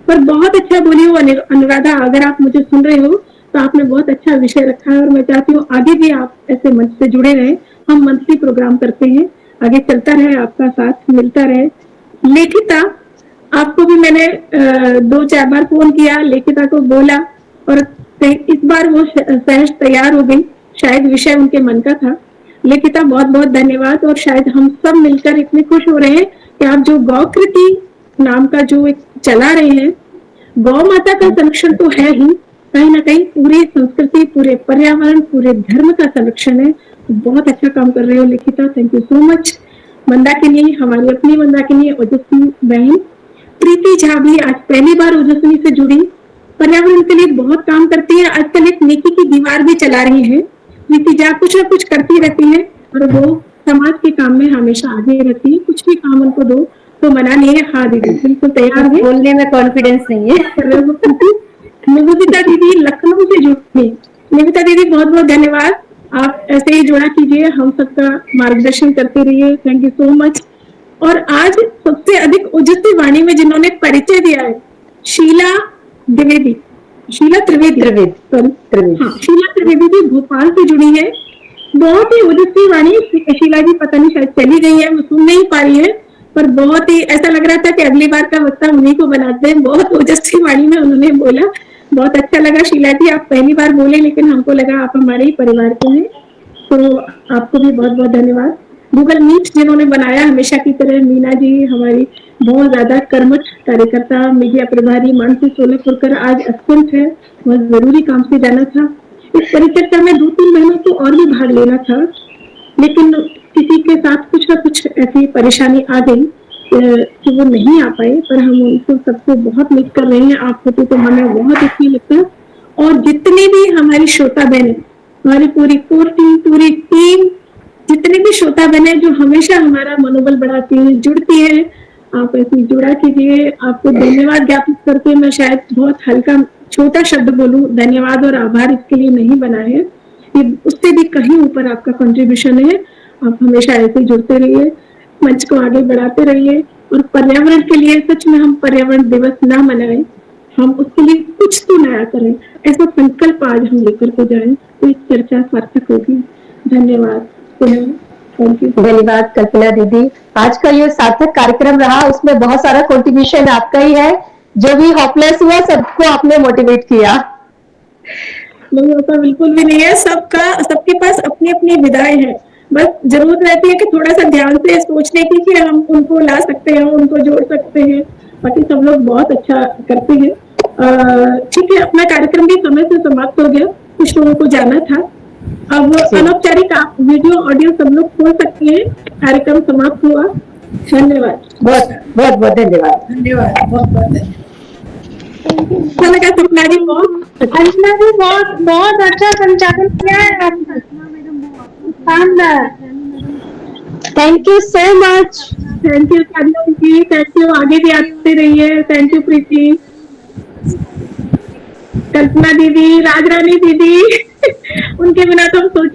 पर बहुत अच्छा बोली हो। अनुराधा, अगर आप मुझे सुन रहे हो तो आपने बहुत अच्छा विषय रखा है और मैं चाहती हूँ आगे भी आप ऐसे मंच से जुड़े रहे। हम मंथली प्रोग्राम करते हैं, आगे चलता रहे, आपका साथ मिलता रहे। लेखिता, आपको भी मैंने 2-4 बार फोन किया, लेखिता को बोला और इस बार वो सहज तैयार हो गई, शायद विषय उनके मन का था। लेखिता बहुत बहुत धन्यवाद। और शायद हम सब मिलकर इतने खुश हो रहे हैं कि आप जो गौ कृति नाम का जो एक चला रहे हैं, गौ माता का संरक्षण तो है ही, कहीं ना कहीं पूरी संस्कृति, पूरे पर्यावरण, पूरे धर्म का संरक्षण है। तो बहुत अच्छा काम कर रहे हो Lekhita, thank you so much. Mandakini, हमारी अपनी मंदाकिनी ओजस्विनी बहन। प्रीति झा भी आज पहली बार ओजस्विनी से जुड़ी, पर्यावरण के लिए बहुत काम करती है। आजकल एक नेकी की दीवार भी चला रही है। प्रीति झा कुछ ना कुछ करती रहती है और वो समाज के काम में हमेशा आगे रहती है। कुछ भी काम उनको दो तो मना नहीं है। हाँ दीदी, बिल्कुल तैयार है,
बोलने में कॉन्फिडेंस नहीं है।
निवेदिता दीदी लखनऊ से जुड़ी। निवेदिता दीदी बहुत बहुत धन्यवाद, आप ऐसे ही जुड़ा कीजिए, हम सबका मार्गदर्शन करते रहिए, थैंक यू सो मच। और आज सबसे अधिक ओजस्वी वाणी में जिन्होंने परिचय दिया है, शीला त्रिवेदी, शीला त्रिवेदी भी भोपाल से जुड़ी है। बहुत ही ओजस्वी वाणी। शीला जी पता नहीं शायद चली गई है, वो सुन नहीं पा रही है, पर बहुत ही ऐसा लग रहा था कि अगली बार का वक्ता उन्हीं को बनाते हैं। बहुत ओजस्वी वाणी में उन्होंने बोला, बहुत अच्छा लगा। शीला जी, आप पहली बार बोले लेकिन हमको लगा आप हमारे ही परिवार के हैं, तो आपको भी बहुत बहुत धन्यवाद। गूगल मीट जिन्होंने बनाया हमेशा की तरह, मीना जी हमारी बहुत ज्यादा कर्मठ कार्यकर्ता, मीडिया प्रभारी, मानसी सोलहपुरकर आज एब्सेंट है, बहुत जरूरी काम से जाना था। इस परिचर्चा में 2-3 महीनों को और भी भाग लेना था, लेकिन किसी के साथ कुछ ना कुछ ऐसी परेशानी आ गई कि वो नहीं आ पाए, पर हम उनको सबको बहुत मिस कर रहे हैं। आप होते तो हमें बहुत अच्छी लगता है। और जितने भी हमारी श्रोता बहनें, हमारी पूरी कोर टीम, पूरी टीम, जितने भी श्रोता बहनें जो हमेशा हमारा मनोबल बढ़ाती हैं, जुड़ती हैं, आप ऐसे जुड़ा कीजिए। आपको धन्यवाद ज्ञापित करके मैं शायद बहुत हल्का छोटा शब्द बोलूं, धन्यवाद और आभार इसके लिए नहीं बना है, ये उससे भी कहीं ऊपर आपका कंट्रीब्यूशन है। आप हमेशा ऐसे जुड़ते रहिए, मंच को आगे बढ़ाते रहिए। और पर्यावरण के लिए सच में हम पर्यावरण दिवस ना मनाएं, हम उसके लिए कुछ तो नया करें, ऐसा संकल्प आज हम लेकर के जाएं तो इस चर्चा सार्थक होगी। धन्यवाद।
धन्यवाद कल्पना दीदी। आज का ये सार्थक कार्यक्रम रहा, उसमें बहुत सारा कंट्रीब्यूशन आपका ही है। जो भी होपलेस हुआ सबको आपने मोटिवेट किया।
नहीं होता बिल्कुल भी नहीं है, सबका सबके पास अपनी अपनी विधाएं हैं। बस जरूरत रहती है कि थोड़ा सा ध्यान से सोचने की कि हम उनको ला सकते हैं, उनको जोड़ सकते हैं। बाकी सब लोग बहुत अच्छा करते हैं। ठीक है, अपना कार्यक्रम भी समय से समाप्त हो गया, कुछ लोगों को जाना था। अब अनौपचारिक आप वीडियो ऑडियो सब लोग खोल सकते हैं। कार्यक्रम समाप्त हुआ। धन्यवाद।
बहुत बहुत बहुत धन्यवाद।
धन्यवाद, बहुत बहुत
अच्छा लगा सपना जी, बहुत
अंजना जी बहुत अच्छा संचालन किया है आपने, शानदार।
Thank you so much.
Thank you Sadhana ji, thank you, आगे भी आते रहिए। थैंक यू प्रीति, कल्पना दीदी, राजरानी दीदी उनके बिना तो हम सोच